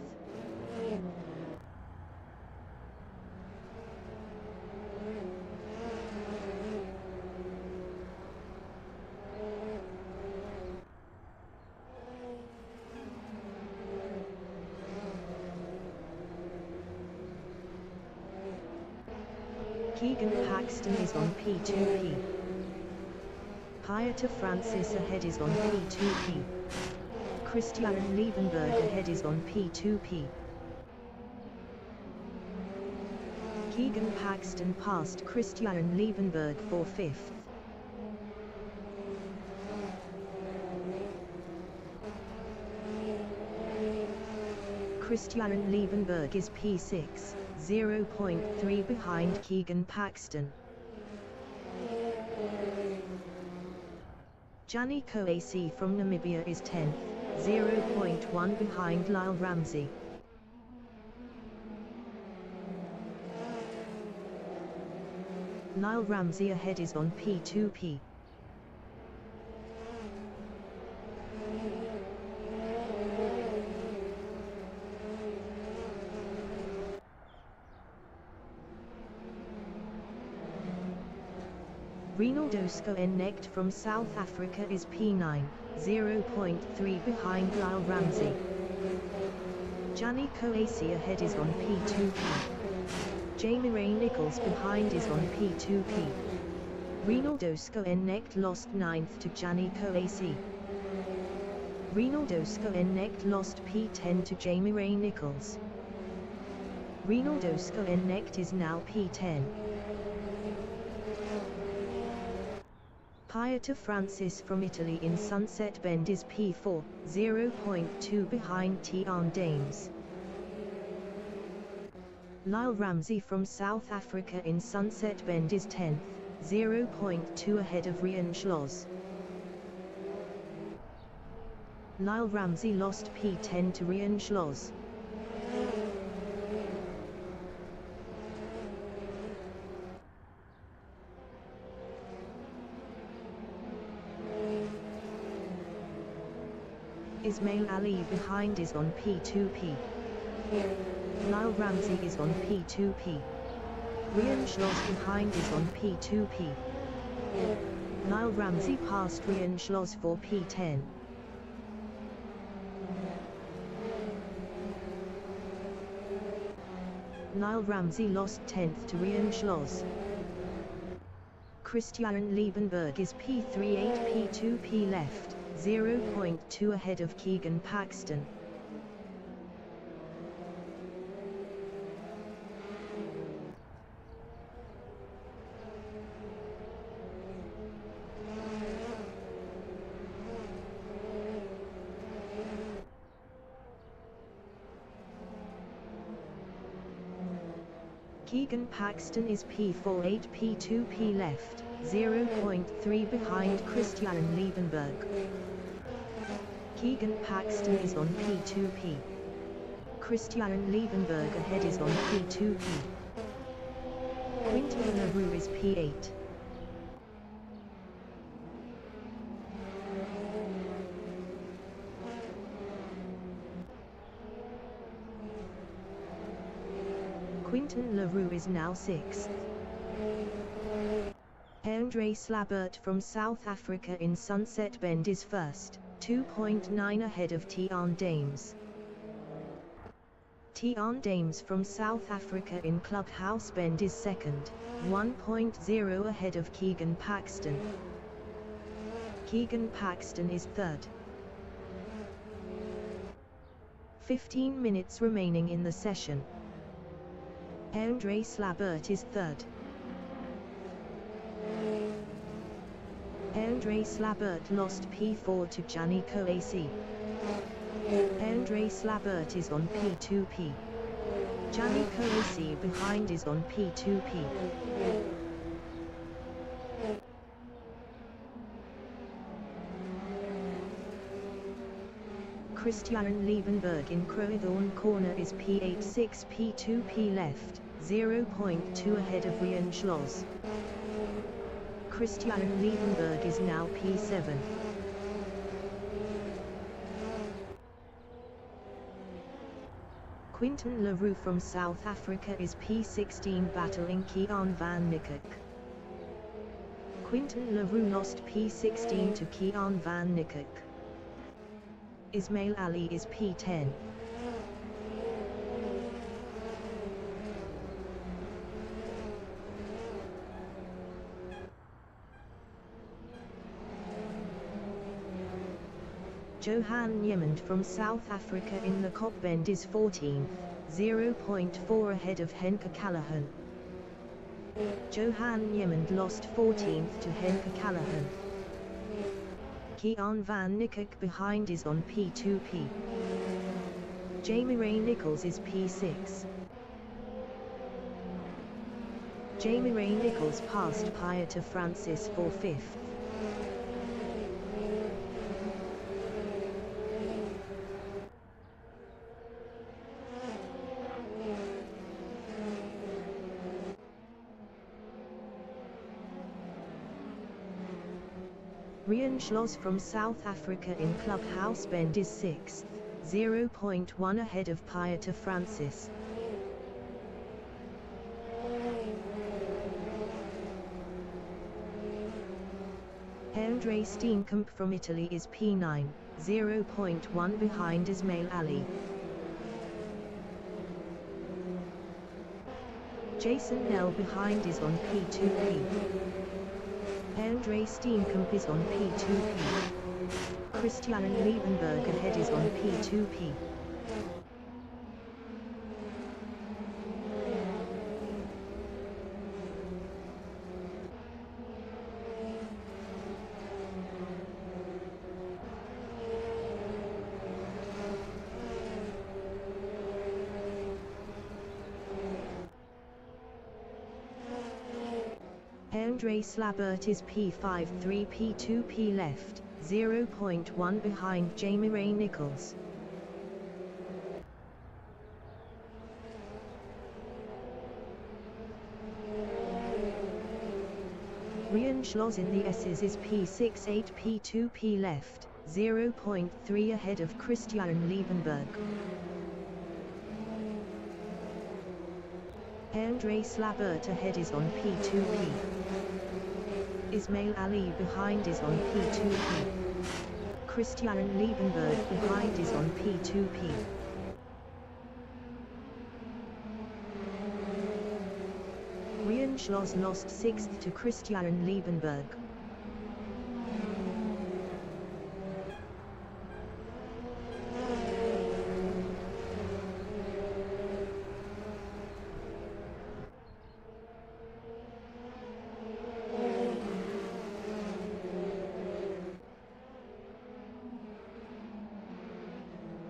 Speaker 2: Keegan Paxton is on P2P. Pieter Francis ahead is on P2P. Christian Liebenberg ahead is on P2P. Keegan Paxton passed Christian Liebenberg for 5th. Christian Liebenberg is P6, 0.3 behind Keegan Paxton. Gianni Coacy from Namibia is 10th, 0.1 behind Lyle Ramsey. Lyle Ramsey ahead is on P2P. Rinaldo Schoenecht from South Africa is P9, 0.3 behind Lyle Ramsey. Gianni Coacy ahead is on P2P. Jamie Ray Nichols behind is on P2P. Rinaldo Schoenecht lost 9th to Gianni Coacy. Rinaldo Schoenecht lost P10 to Jamie Ray Nichols. Rinaldo Schoenecht is now P10. Pieter Francis from Italy in Sunset Bend is P4, 0.2 behind Tiaan Dames. Lyle Ramsey from South Africa in Sunset Bend is 10th, 0.2 ahead of Rian Schloss. Lyle Ramsey lost P10 to Rian Schloss. Ismail Ali behind is on P2P. Lyle Ramsey is on P2P. Rian Schloss behind is on P2P. Lyle Ramsey passed Rian Schloss for P10. Lyle Ramsey lost 10th to Rian Schloss. Christian Liebenberg is P3 8P2P left, 0.2 ahead of Keegan Paxton. Keegan Paxton is P4 8P2P left, 0.3 behind Christian Liebenberg. Keegan Paxton is on P2P. Christian Liebenberg ahead is on P2P. Quinton LaRue is P8. Quinton LaRue is now 6th. Andre Slabert from South Africa in Sunset Bend is first, 2.9 ahead of Tiaan Dames. Tiaan Dames from South Africa in Clubhouse Bend is second, 1.0 ahead of Keegan Paxton. Keegan Paxton is third. 15 minutes remaining in the session. Andre Slabert is third. Andre Slabert lost P4 to Gianni Coacy. Andre Slabert is on P2P. Gianni Coacy behind is on P2P. Christian Liebenberg in Crowthorne Corner is P8 6P2P left, 0.2 ahead of Rian Schloss. Christian Liebenberg is now P7. Quinton LaRue from South Africa is P16 battling Kian van Niekerk. Quinton LaRue lost P16 to Kian van Niekerk. Ismail Ali is P10. Johan Niemand from South Africa in the Kopbend is 14th, 0.4 ahead of Henke Callahan. Johan Niemand lost 14th to Henke Callahan. Kian van Niekerk behind is on P2P. Jamie Ray Nichols is P6. Jamie Ray Nichols passed Pieter Francis for 5th. Rian Schloss from South Africa in Clubhouse Bend is 6th, 0.1 ahead of Pieter Francis. Andre Steenkamp from Italy is P9, 0.1 behind Ismail Ali. Jason Nell behind is on P2P. Andre Steenkamp is on P2P. Christian Liebenberg ahead is on P2P. Andre Slabert is P5 3P2P left, 0.1 behind Jamie Ray Nichols. Rian Schloss in the S's is P6 8P2P left, 0.3 ahead of Christian Liebenberg. Andre Slabert ahead is on P2P. Ismail Ali behind is on P2P. Christian Liebenberg behind is on P2P. Rian Schloss lost 6th to Christian Liebenberg.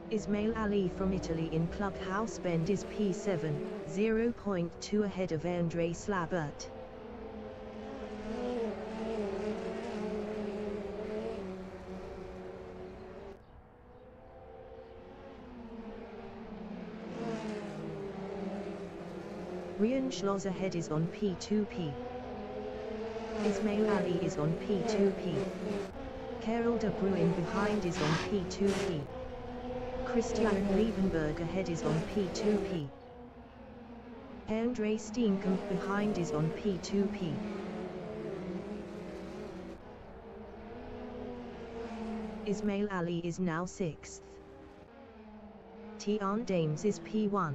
Speaker 2: Ismail Ali from Italy in Clubhouse Bend is P7, 0.2 ahead of Andre Slabert. Rian Schloss ahead is on P2P. Ismail Ali is on P2P. Karel de Bruin behind is on P2P. Christian Liebenberg ahead is on P2P. Andre Steenkamp behind is on P2P. Ismail Ali is now 6th. Tian Dames is P1.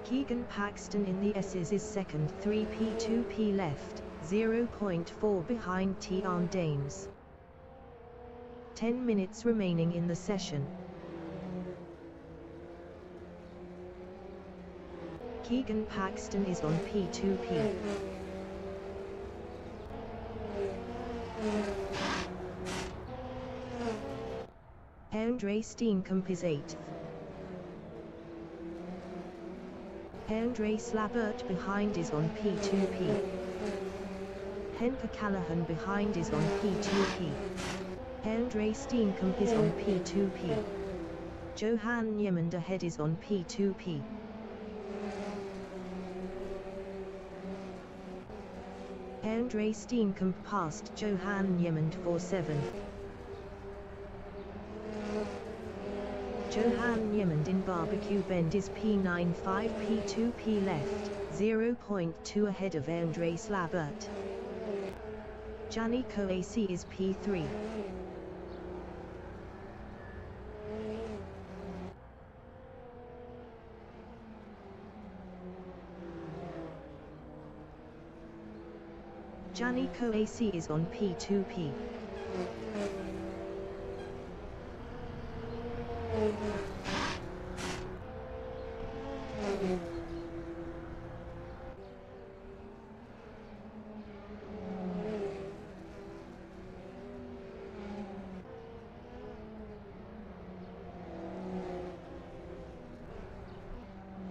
Speaker 2: Keegan Paxton in the S's is second, 3P2P left, 0.4 behind Tian Dames. 10 minutes remaining in the session. Keegan Paxton is on P2P. Andre Steenkamp is 8th. Andre Slabert behind is on P2P. Henke Callahan behind is on P2P. Andre Steenkamp is on P2P. Johan Niemand ahead is on P2P. Andre Steenkamp passed Johan Niemand for 7th. Johan Niemand in Barbecue Bend is P9, 5P2P left, 0.2 ahead of Andre Slabert. Gianni Coacy is P3. Gianni Coacy is on P2P.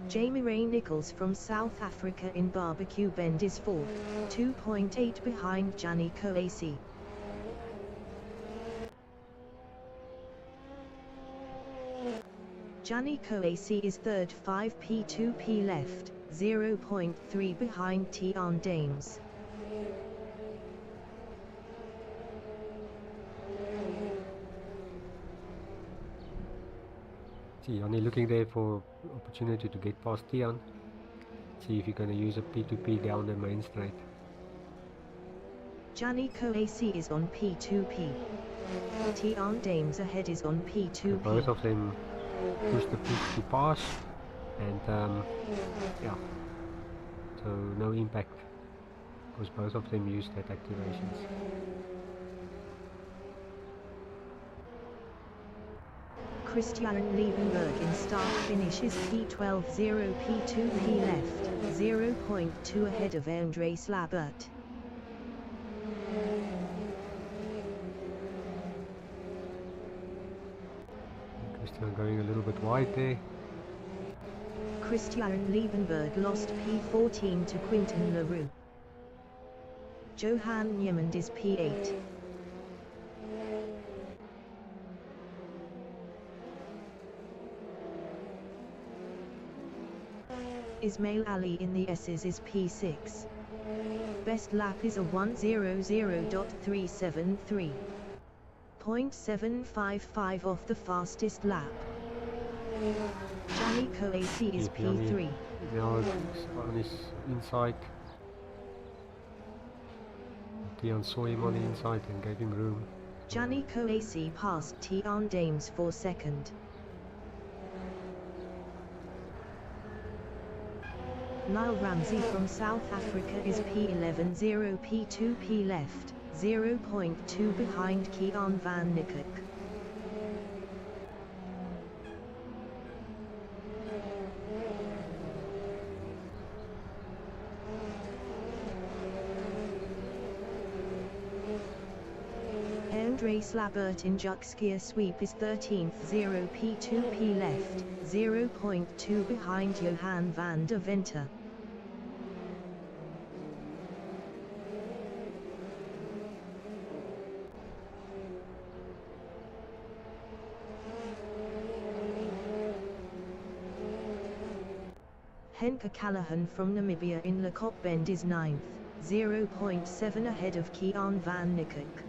Speaker 2: Jamie Ray Nichols from South Africa in Barbecue Bend is 4th, 2.8 behind Gianni Coacy. Gianni Coacy is 3rd, 5P2P left, 0.3 behind Tian Dames.
Speaker 1: See, only looking there for opportunity to get past Tian. See if you're going to use a P2P down the main straight.
Speaker 2: Gianni Coacy is on P2P. Tian Dames ahead is on P2P.
Speaker 1: So both of them push the pitch to pass, and yeah, so no impact because both of them use that activations.
Speaker 2: Christian Liebenberg in start finish is P12, 0P2P left, 0.2 ahead of Andre Slabert.
Speaker 1: Christian going a little bit wide there.
Speaker 2: Christian Liebenberg lost P14 to Quinton LaRue. Johan Niemand is P8. Ismail Ali in the S's is P6. Best lap is a 1:00.373. 0.755 off the fastest lap. Gianni Coacy is P3.
Speaker 1: Now on his inside. Tian saw him on the inside and gave him room.
Speaker 2: Gianni Coacy passed Tian Dames for 2nd. Lyle Ramsey from South Africa is P11 0P2P left, 0.2 behind Kean van Niekerk. Andre Slabert in Juxkia sweep is 13th 0P2P left, 0.2 behind Johan van der Venter. Henke Callahan from Namibia in Lekop Bend is 9th, 0.7 ahead of Kean van Niekerk.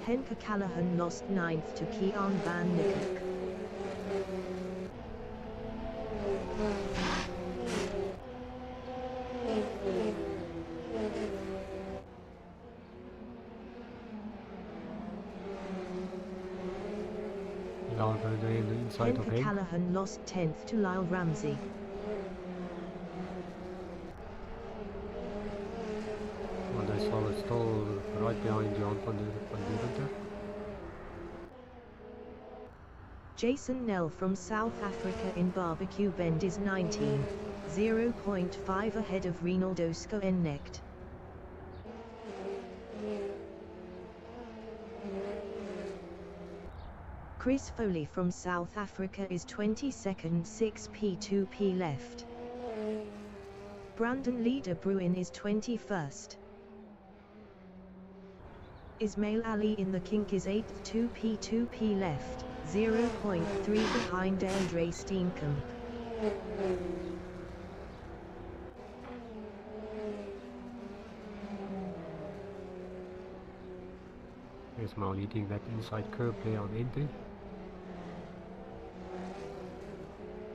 Speaker 2: Henke Callahan lost 9th to Kean van Niekerk. Henke Callahan lost 10th to Lyle Ramsey.
Speaker 1: Still right behind Jan van Deventer.
Speaker 2: Jason Nell from South Africa in Barbecue Bend is 19, 0.5 ahead of Rinaldo Schoennecht. Chris Foley from South Africa is 22nd 6P2P left. Brandon Lee de Bruin is 21st. Ismail Ali in the kink is 8th 2P2P left, 0.3 behind Andre Steenkamp.
Speaker 1: Ismail leading that inside curve there on entry.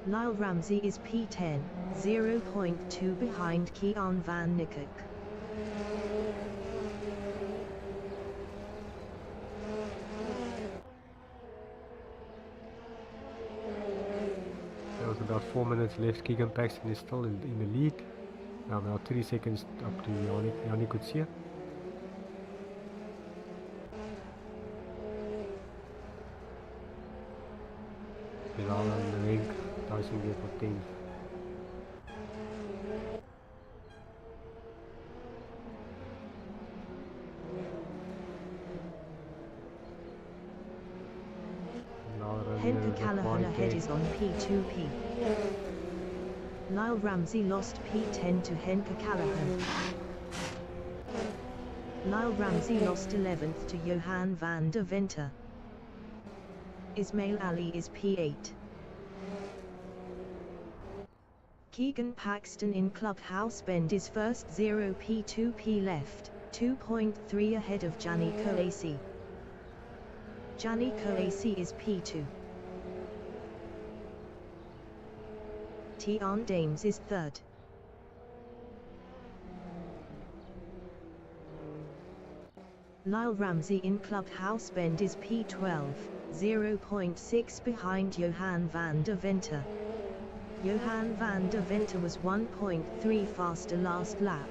Speaker 2: Lyle Ramsey is P10, 0.2 behind Kean van Niekerk.
Speaker 1: About 4 minutes left. Keegan Paxton is still in the lead. Now about 3 seconds up to Yannick Coetzee. Bilal in the ring, Tyson weer for 10.
Speaker 2: Henke Callahan ahead is on P2P. Lyle Ramsey lost P10 to Henke Callahan. Lyle Ramsey lost 11th to Johan van der Venter. Ismail Ali is P8. Keegan Paxton in Clubhouse Bend is first 0P2P left, 2.3 ahead of Gianni Coacy. Gianni Coacy is P2. Tian Dames is third. Lyle Ramsey in Clubhouse Bend is P12, 0.6 behind Johan van der Venter. Johan van der Venter was 1.3 faster last lap.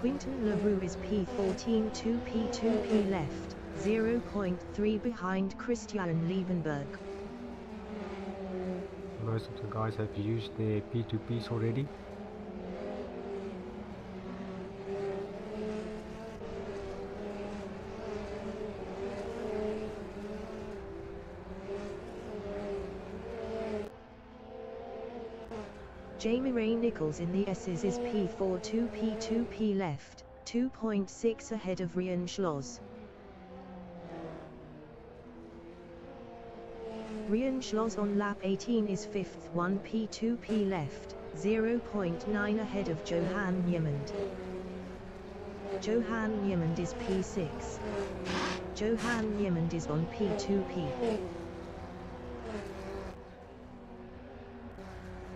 Speaker 2: Quinton LaRue is P14 2P2P left, 0.3 behind Christian Liebenberg.
Speaker 1: Most of the guys have used their P2Ps already.
Speaker 2: Jamie Ray Nichols in the S's is P4 2P2P left, 2.6 ahead of Rian Schloss. Rian Schloss on lap 18 is 5th 1P2P left, 0.9 ahead of Johan Niemand. Johan Niemand is P6. Johan Niemand is on P2P.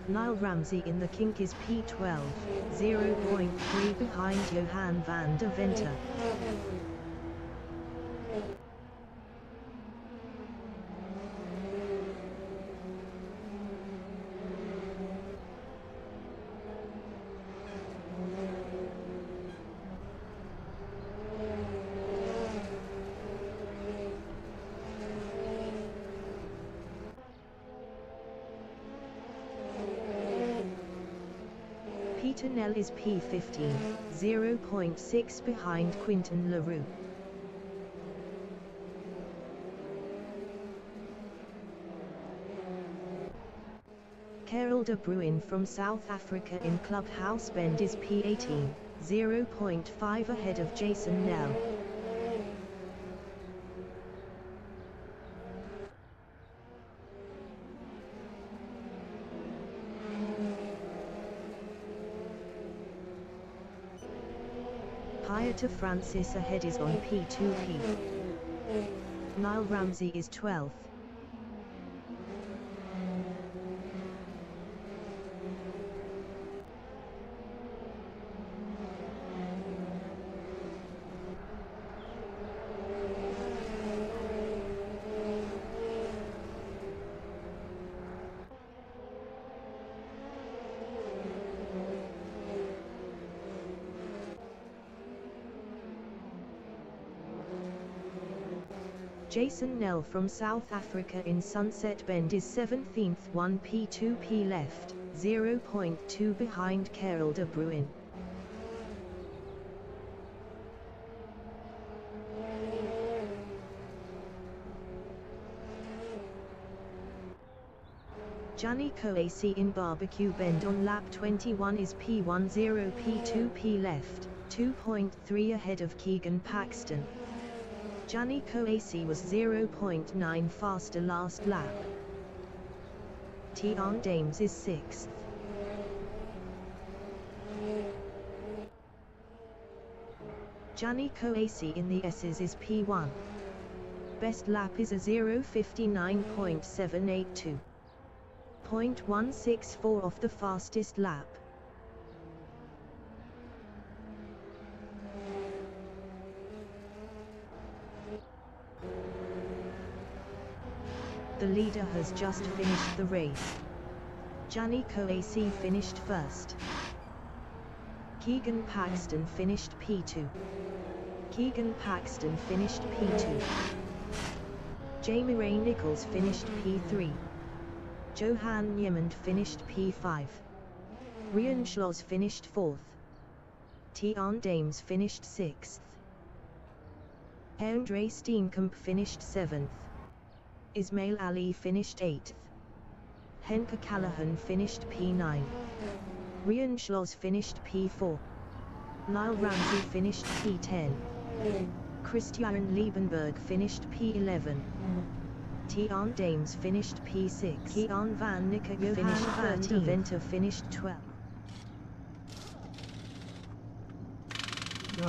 Speaker 2: Niall Ramsey in the kink is P12, 0.3 behind Johan van der Venter. Peter Nell is P15, 0.6 behind Quinton LaRue. Karel de Bruin from South Africa in Clubhouse Bend is P18, 0.5 ahead of Jason Nell. To Francis ahead is on P2P. Niall Ramsey is 12th. Jason Nell from South Africa in Sunset Bend is 17th, 1 P2P left, 0.2 behind Karel de Bruin. Gianni Coacy in Barbecue Bend on lap 21 is P10 P2P left, 2.3 ahead of Keegan Paxton. Gianni Coacy was 0.9 faster last lap. Tian Dames is 6th. Gianni Coacy in the S's is P1. Best lap is a 0:59.782. 0.164 off the fastest lap. The leader has just finished the race. Gianni Coacy finished first. Keegan Paxton finished P2. Keegan Paxton finished P2. Jamie Ray Nichols finished P3. Johan Niemand finished P5. Rian Schloss finished 4th. Tian Dames finished 6th. Andre Steenkamp finished 7th. Ismail Ali finished 8th. Henke Callahan finished P9. Rian Schloss finished P4. Niall Ramsey finished P10. Christian Liebenberg finished P11. Tian Dames finished P6. Kian van Nicker finished 13. Venter finished 12.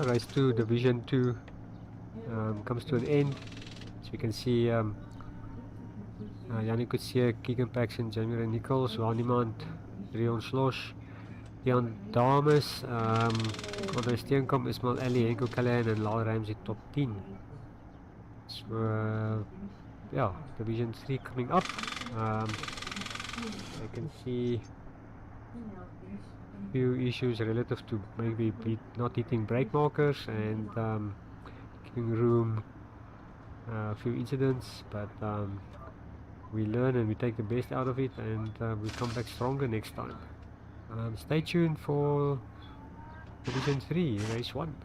Speaker 1: Race 2, Division 2 comes to an end. As we can see, Yannick Coetzee, Keegan Paxton, Jamie Ray Nichols, Niemand, Rian Schloss, Jan Dames, Andre Steenkamp, Ismail Ali, Henko Callahan en Niall Ramsey top 10. So yeah, Division 3 coming up. I can see few issues relative to maybe not hitting brake markers and giving room, a few incidents, but we learn and we take the best out of it, and we come back stronger next time. Stay tuned for Division 3, Race 1.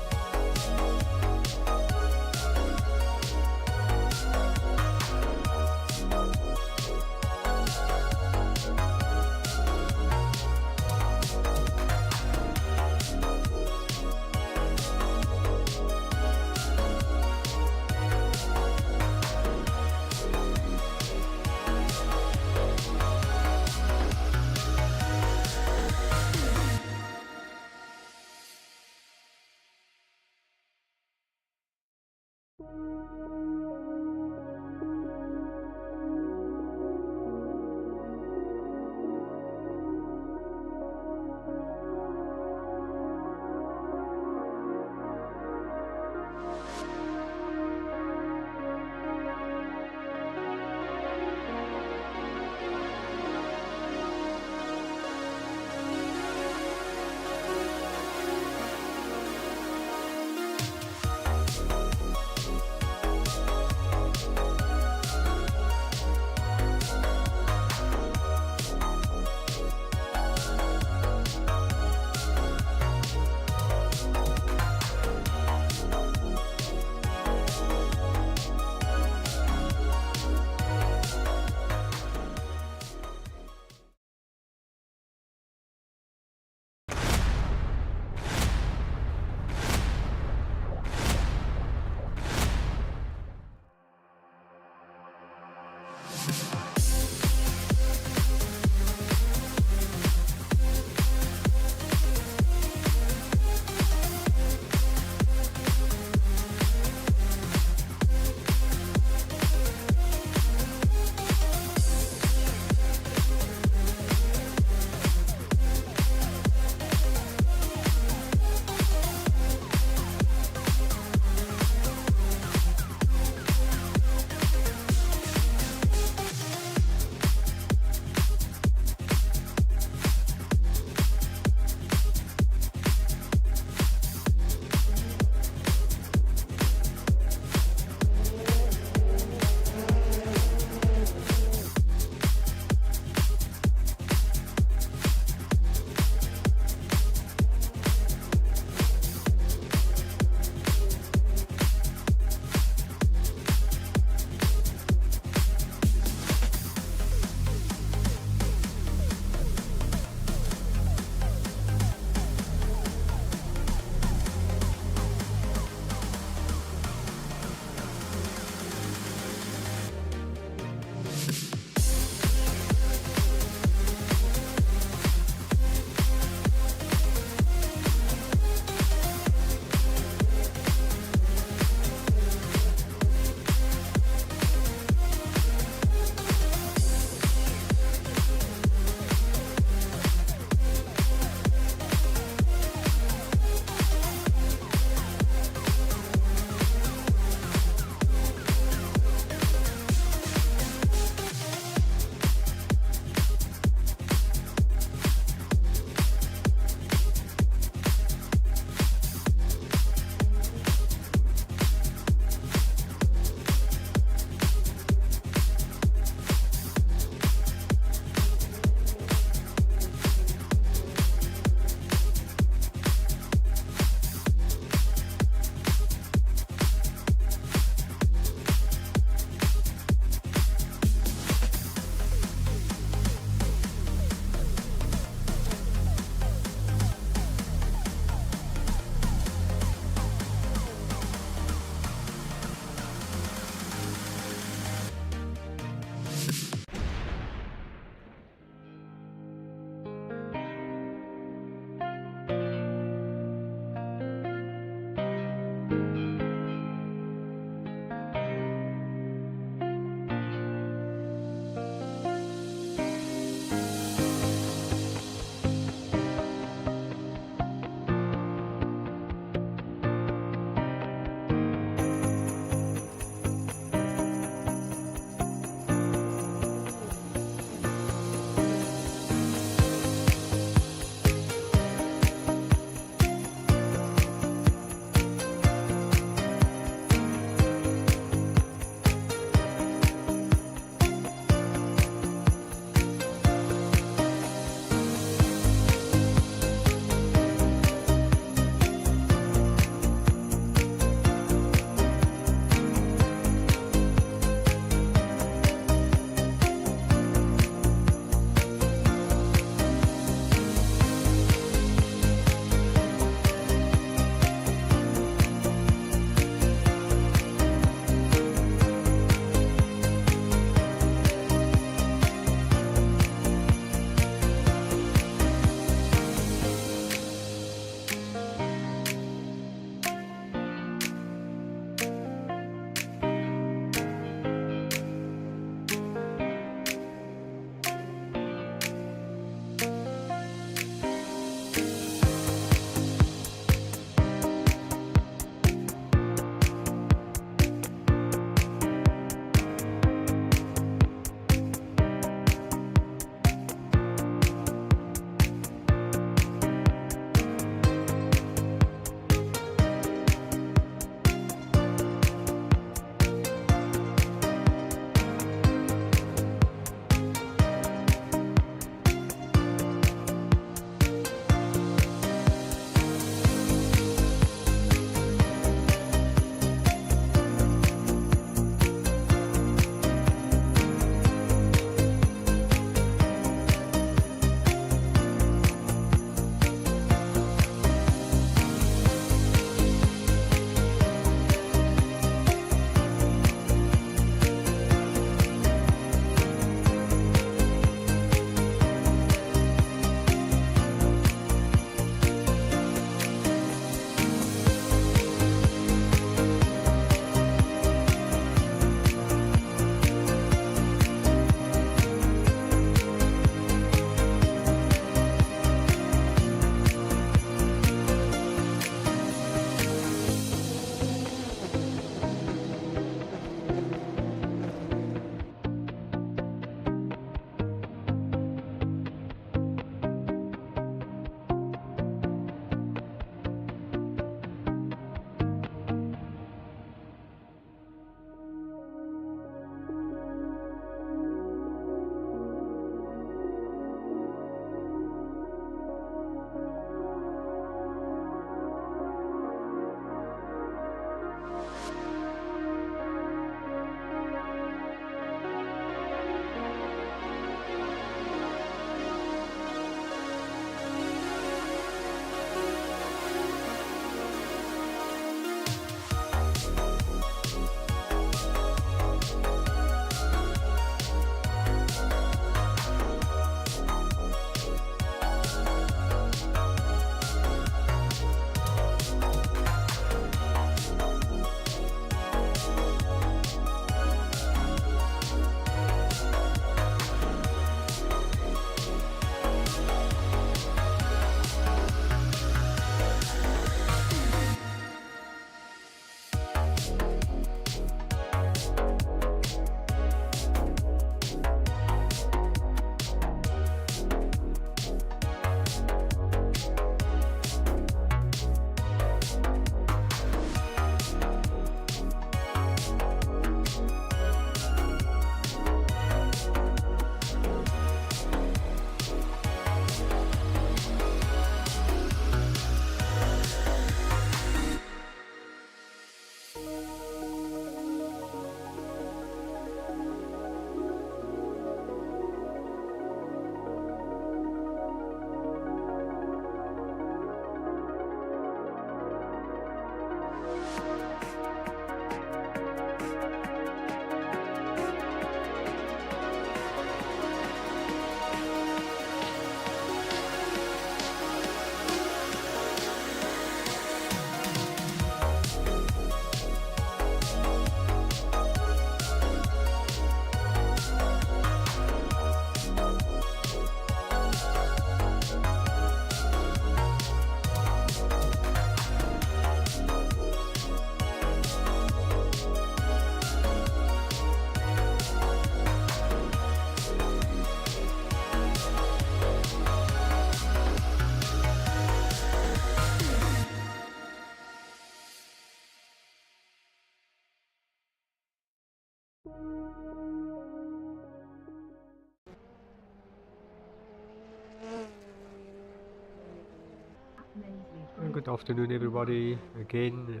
Speaker 1: Good afternoon, everybody. Again,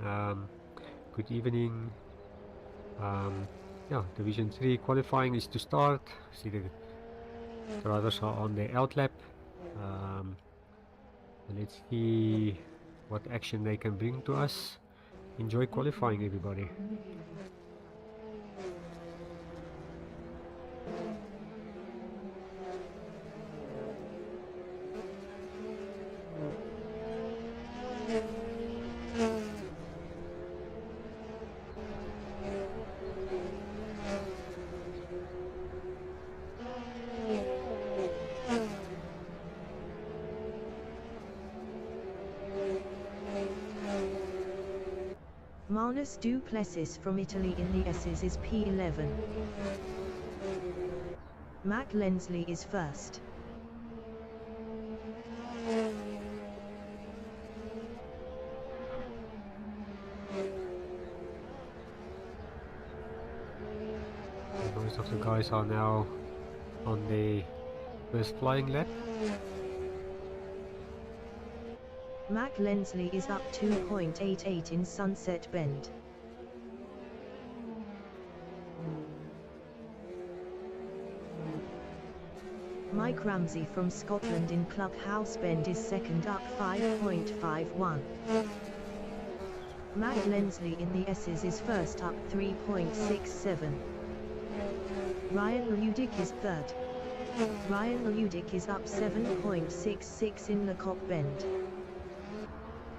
Speaker 1: good evening. Yeah, Division 3 qualifying is to start. See the drivers are on their outlap. Let's see what action they can bring to us. Enjoy qualifying, everybody.
Speaker 2: Manus Duplessis from Italy in the S's is P11. Mac Lensley is first.
Speaker 1: Most of the guys are now on the first flying lap.
Speaker 2: Mac Lensley is up 2.88 in Sunset Bend. Mike Ramsey from Scotland in Clubhouse Bend is second, up 5.51. Mac Lensley in the S's is first, up 3.67. Ryan Ludick is third. Ryan Ludick is up 7.66 in Lecoq Bend.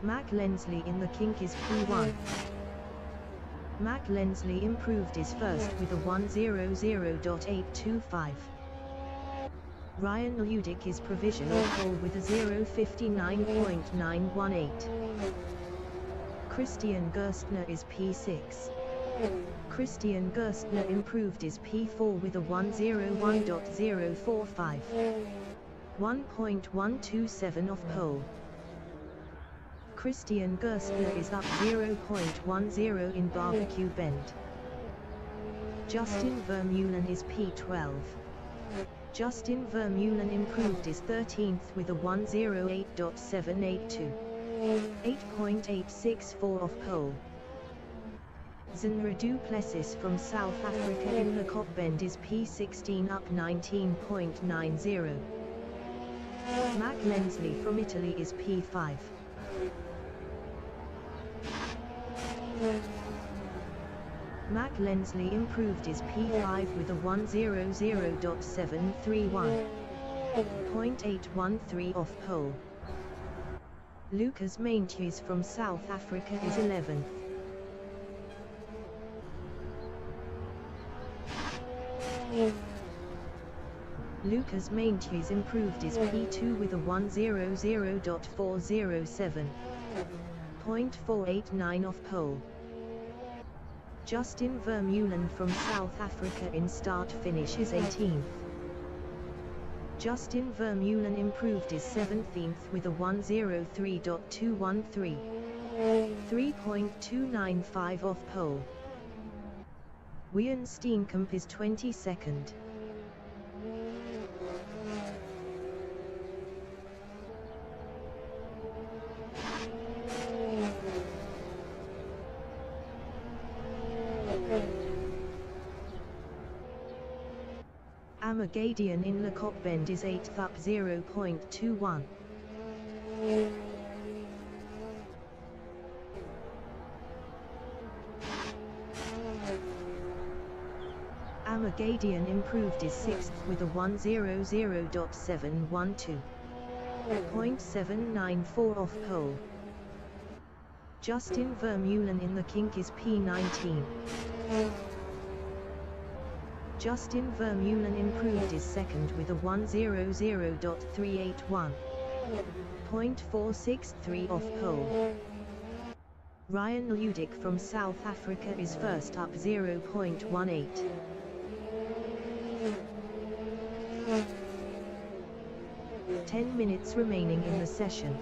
Speaker 2: Mac Lensley in the kink is P1. Mac Lensley improved his first with a 1:00.825. Ryan Ludick is provisional pole with a 0:59.918. Christian Gerstner is P6. Christian Gerstner improved his P4 with a 1:01.045. 1.127 off pole. Christian Gerstner is up 0.10 in Barbecue Bend. Justin Vermeulen is P12. Justin Vermeulen improved his 13th with a 1:08.782. 8.864 off pole. Zenra Duplessis from South Africa in Lecoq Bend is P16, up 19.90. Mac Lensley from Italy is P5. Mac Lensley improved his P5 with a 1:00.731. 0.813 off pole. Lucas Maintjes from South Africa is 11th. Lucas Maintjes improved his P2 with a 1:00.407. 0.489 off pole. Justin Vermeulen from South Africa in start-finish is 18th. Justin Vermeulen improved his 17th with a 1:03.213. 3.295 off pole. Wian Steenkamp is 22nd. Amagadian in Lecoq Bend is 8th, up 0.21. Amagadian improved his 6th with a 1:00.712. 0.794 off pole. Justin Vermeulen in the kink is P19. Justin Vermeulen improved his second with a 1:00.381. 0.463 off pole. Ryan Ludick from South Africa is first, up 0.18. Ten minutes remaining in the session.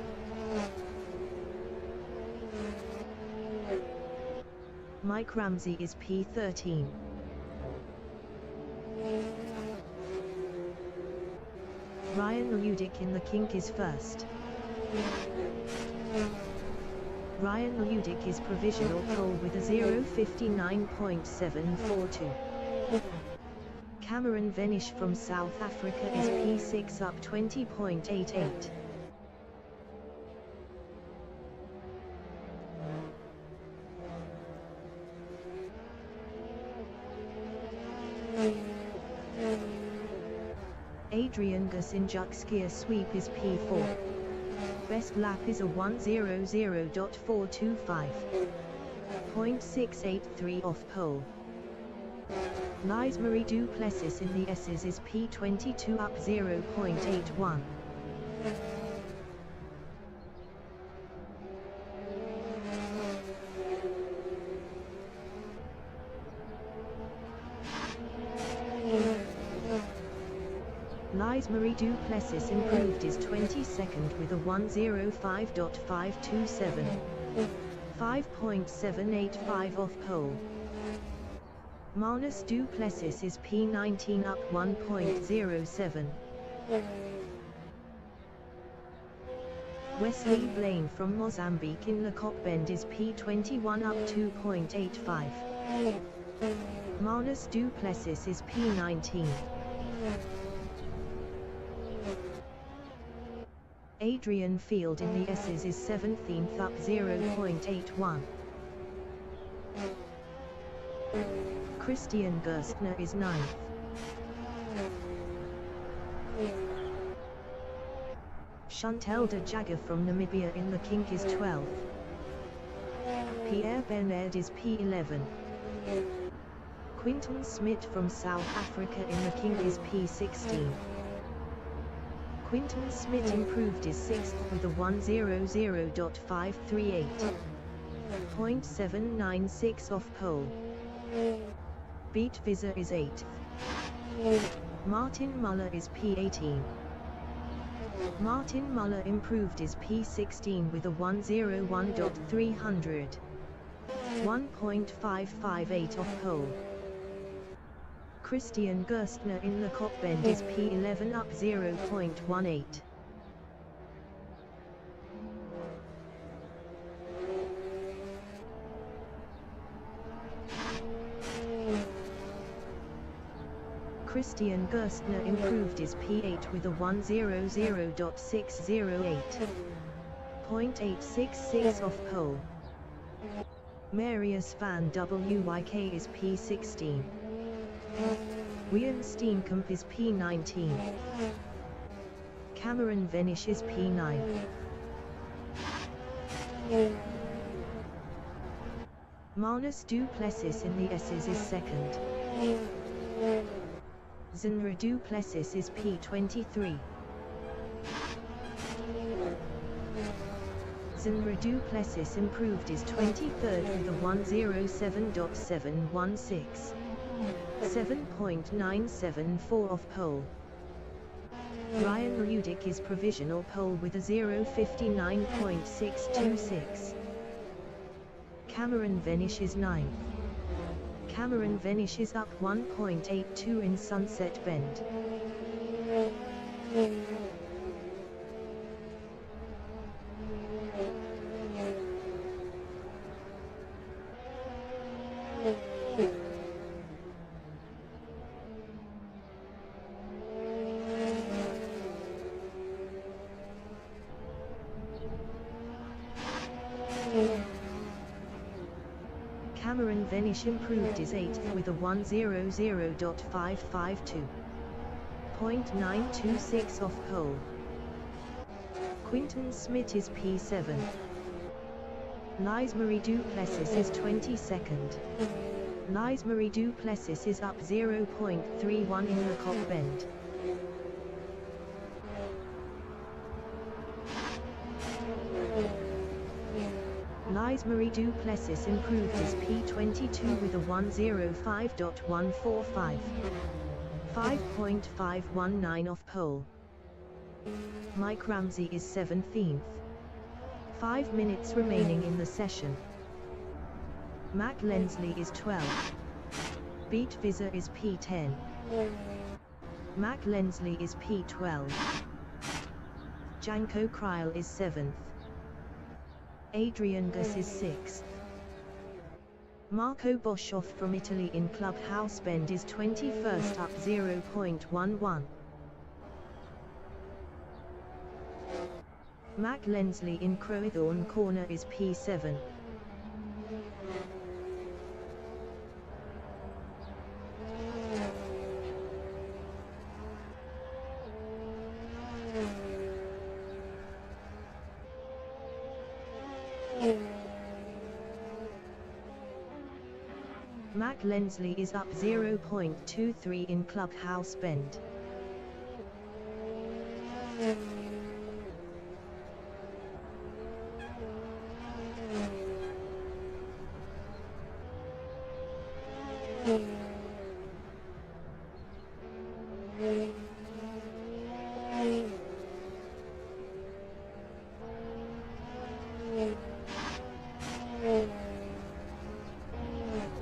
Speaker 2: Mike Ramsey is P13. Ryan Ludic in the kink is first. Ryan Ludic is provisional pole with a 0:59.742. Cameron Venish from South Africa is P6 up 20.88. Adrian Gasinjuk sweep is P4. Best lap is a 1:00.425. 0.683 off pole. Lies Marie Duplessis in the S's is P22 up 0.81. Lies Marie Duplessis improved his 22nd with a 1:05.527. 5.785 off pole. Manus Duplessis is P19 up 1.07. Wesley Blaine from Mozambique in the Cockbend is P21 up 2.85. Manus Duplessis is P19. Adrian Field in the S's is 17th up 0.81. Christian Gerstner is 9th. Chantel de Jager from Namibia in the kink is 12th. Pierre Bernard is P11. Quinton Smith from South Africa in the kink is P16. Quinton Smith improved his 6th with a 1:00.538. 0.796 off pole. Beat Visa is 8th. Martin Muller is P18. Martin Muller improved his P16 with a 1:01.300. 1.558 off pole. Christian Gerstner in the Cockbend is P11 up 0.18. Christian Gerstner improved his P8 with a 1:00.608. 0.866 off pole. Marius van Wyk is P16. Wian Steenkamp is P19. Cameron Venish is P9. Manus Duplessis in the S's is 2nd. Zinra Duplessis is P23. Zinra Duplessis improved his 23rd with a 1:07.716. 7.974 off pole. Ryan Ludic is provisional pole with a 0:59.626. Cameron Venish is 9th. Cameron Venish is up 1.82 in Sunset Bend. Cameron Venish improved his 8th with a 1:00.552. 0.926 off pole. Quinton Smith is P7. Lies Marie Duplessis is 22nd. Lies Marie Duplessis is up 0.31 in the Cockbend. Lies Marie Duplessis improved his P22 with a 1:05.145. 5.519 off pole. Mike Ramsey is 17th. 5 minutes remaining in the session. Matt Lensley is 12th. Beat Visa is P10. Matt Lensley is P12. Janko Kryl is 7th. Adrian Gus is 6th. Marco Boshoff from Italy in Clubhouse Bend is 21st, up 0.11. Mac Lensley in Crowthorne Corner is P7. Mac Lensley is up 0.23 in Clubhouse Bend.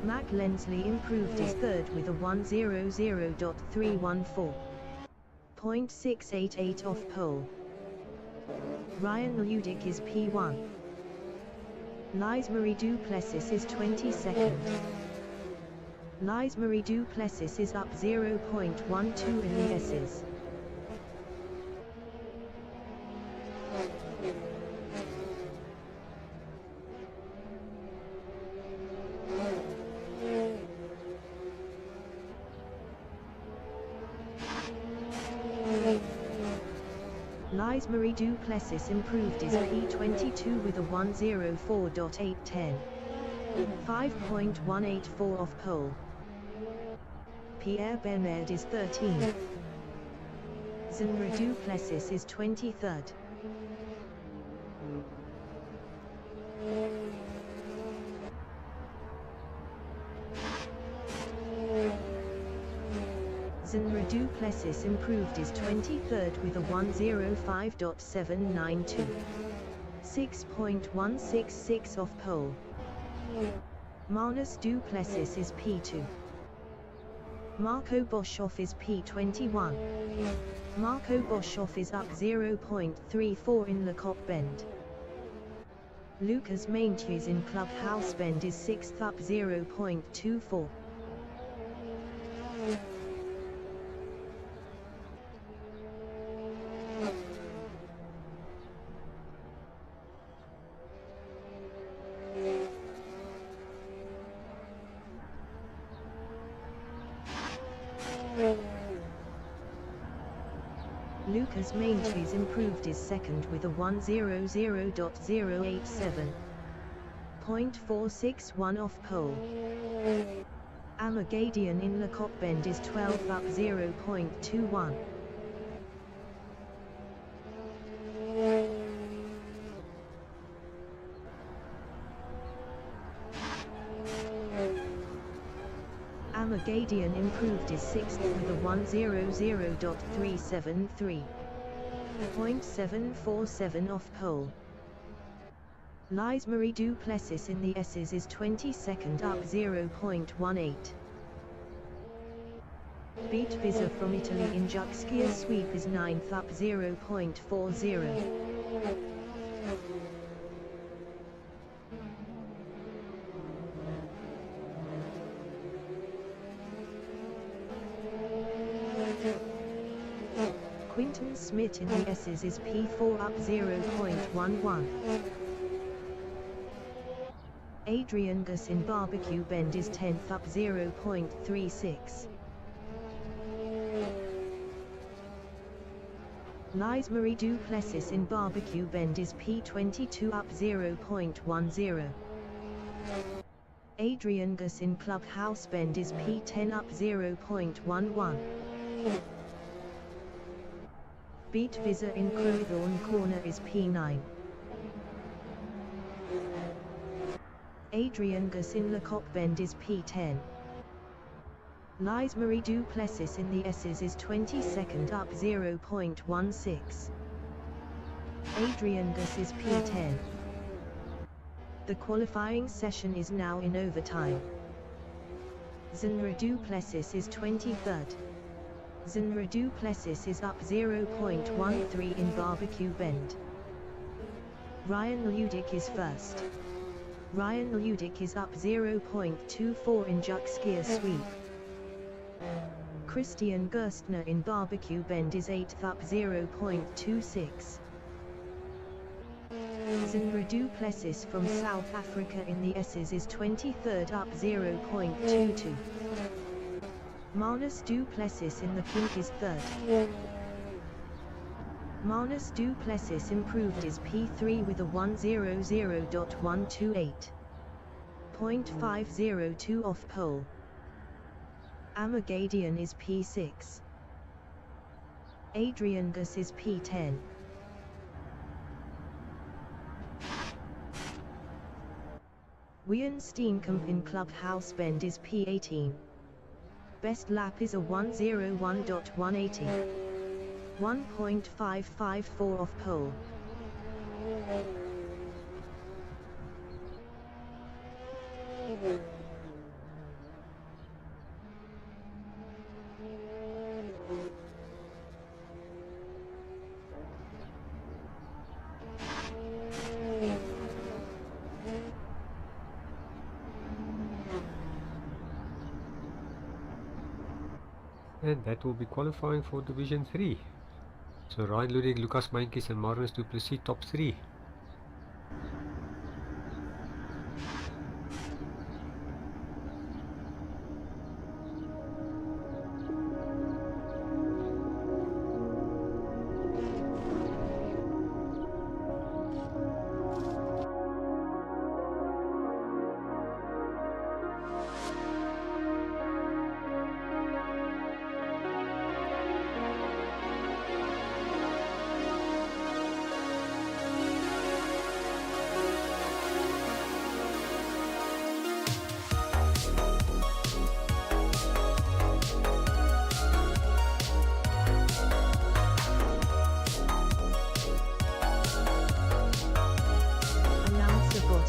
Speaker 2: Mac Lensley improved his third with a 1:00.314. 0.688 off pole. Ryan Ludick is P1. Lise Marie Duplessis is 22nd. Lise Marie Duplessis is up 0.12 in the S's. Lise Marie Duplessis improved his P22 with a 1:04.810. 5.184 off pole. Pierre Bernard is 13th. Zenra Duplessis is 23rd. Zenra Duplessis improved his 23rd with a 1:05.792. 6.166 off pole. Manus Duplessis is P2. Marco Boshoff is P21. Marco Boshoff is up 0.34 in Lecoq Bend. Lucas Maintjes in Clubhouse Bend is 6th, up 0.24. Lucas Maintjes improved his second with a 1:00.087. 0.461 off pole. Amagadian in Lecoq Bend is 12th, up 0.21. Amagadian improved his 6th with a 1:00.373. 0.747 off pole. Lise Marie Duplessis in the S's is 22nd, up 0.18. Beat Visa from Italy in Juxkia Sweep is 9th, up 0.40. Quinton Smith in the S's is P4, up 0.11. Adrian Gus in Barbecue Bend is 10th, up 0.36. Lise Marie Duplessis in Barbecue Bend is P22, up 0.10. Adrian Gus in Clubhouse Bend is P10, up 0.11. Beat Visa in Crowthorne Corner is P9. Adrian Gus in Lecoq Bend is P10. Lise Marie Duplessis in the S's is 22nd, up 0.16. Adrian Gus is P10. The qualifying session is now in overtime. Zenra Duplessis is 23rd. Zenra Duplessis is up 0.13 in Barbecue Bend. Ryan Ludick is first. Ryan Ludick is up 0.24 in Juxgear Sweep. Christian Gerstner in Barbecue Bend is 8th up 0.26. Zenra Duplessis from South Africa in the S's is 23rd up 0.22. Manus Duplessis in the Pink is 3rd. Manus Duplessis improved is P3 with a 100.128. 0.502 off pole. Amagadian is P6. Adrian Gus is P10. Wian Steenkamp in Clubhouse Bend is P18. Best lap is a 101.180. 1.554 off pole.
Speaker 1: And that will be qualifying for Division 3. So Ryan Ludick, Lucas Meintjes and Marnus Du Plessis top 3.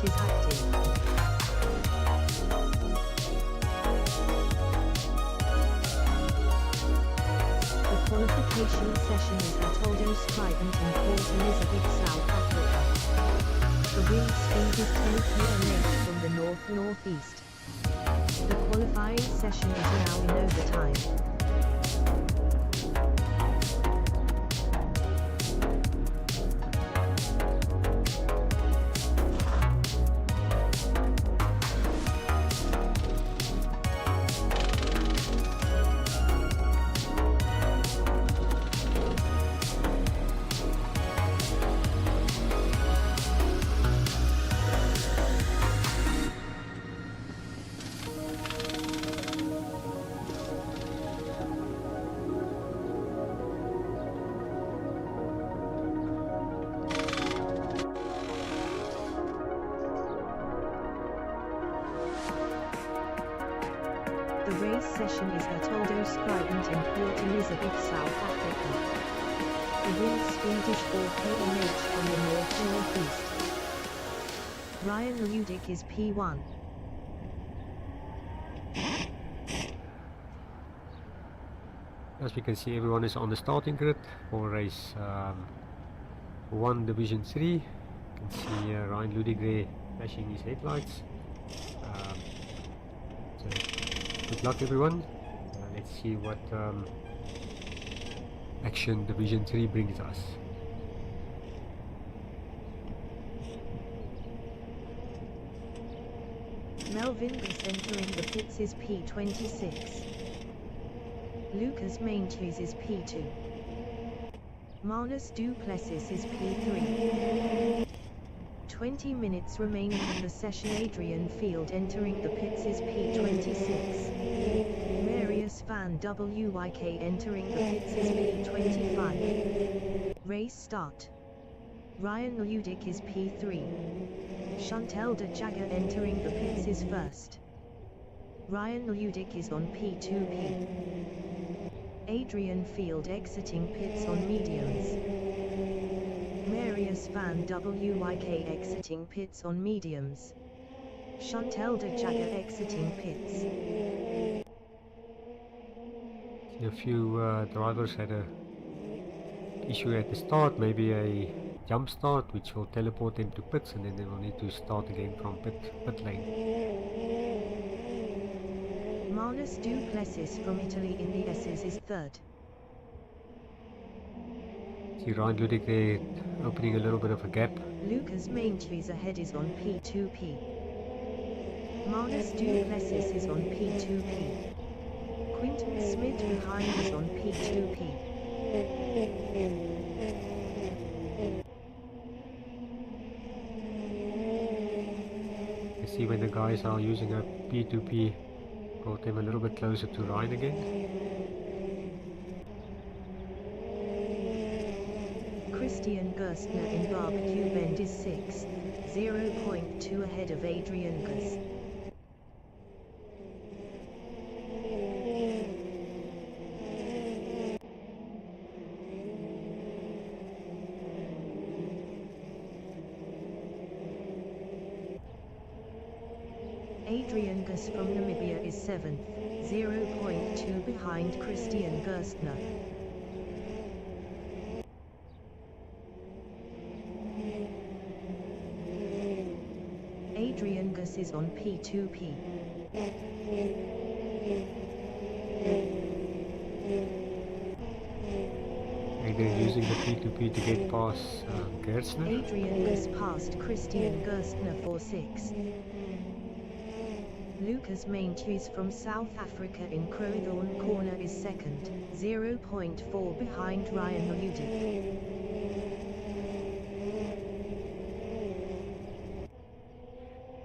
Speaker 2: Is active. The qualification session is at Aldo Scribante in Port Elizabeth, South Africa. The wind speed is 10 km from the north-northeast. The qualifying session is now in overtime. The race session is at Aldo Scribante in Port Elizabeth, South Africa. The wind speed is 4 km from the north-northeast. Ryan Ludick is P1.
Speaker 1: As we can see, everyone is on the starting grid for race 1 Division 3. You can see Ryan Ludick there flashing his headlights. So good luck everyone. Let's see what Action Division 3 brings us.
Speaker 2: Melvin Gus entering the pits is P26. Lucas Meintjes is P2. Manus Duplessis is P3. 20 minutes remaining in the session. Adrian Field entering the pits is P26. Marius van Wyk entering the pits is P25. Race start. Ryan Ludick is P3. Chantel de Jager entering the pits is first. Ryan Ludick is on P2P. Adrian Field exiting pits on mediums. Marius van Wyk exiting pits on mediums. Chantel de Jager exiting pits.
Speaker 1: A few drivers had a issue at the start, maybe a jump start which will teleport them to pits, and then they will need to start again from pit lane.
Speaker 2: Manus Duplessis from Italy in the S's is third.
Speaker 1: See Ryan Ludik there opening a little bit of a gap.
Speaker 2: Lucas Maintries ahead is on P2P. Manus Duplessis is on P2P. Quinton Smith behind is on P2P.
Speaker 1: You see when the guys are using a P2P, brought them a little bit closer to Ryan again.
Speaker 2: Christian Gerstner in Barbecue Bend is 6th, 0.2 ahead of Adrian Gus. Adrian Gus from Namibia is 7th, 0.2 behind Christian Gerstner. Adrian Gus is on P2P.
Speaker 1: Adrian using the P2P to get past Gerstner.
Speaker 2: Adrian Gus passed Christian Gerstner for 6th. Lucas Maintries from South Africa in Crowthorne Corner is 2nd, 0.4 behind Ryan Ludik.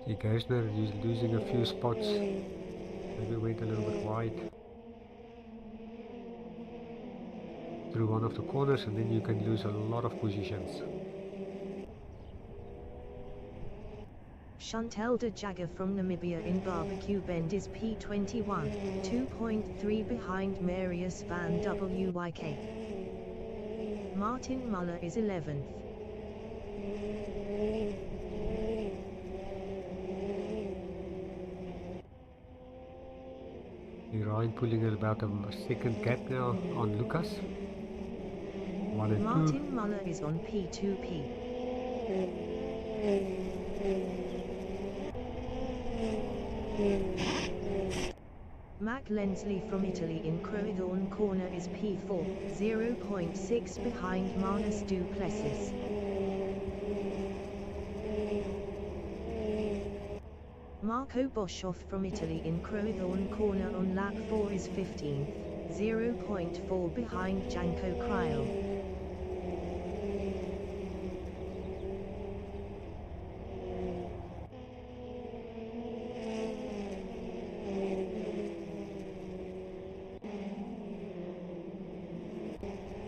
Speaker 1: See Gerstner losing a few spots, maybe went a little bit wide through one of the corners, and then you can lose a lot of positions.
Speaker 2: Chantel de Jager from Namibia in Barbecue Bend is P21, 2.3 behind Marius van Wyk. Martin Muller is 11th.
Speaker 1: Ryan pulling about a second gap now on Lucas. 1 and 2.
Speaker 2: Martin Muller is on P2P. Mac Lensley from Italy in Crowthorne Corner is P4, 0.6 behind Manus Duplessis. Marco Boschoff from Italy in Crowthorne Corner on lap 4 is 15th, 0.4 behind Janko Kryl.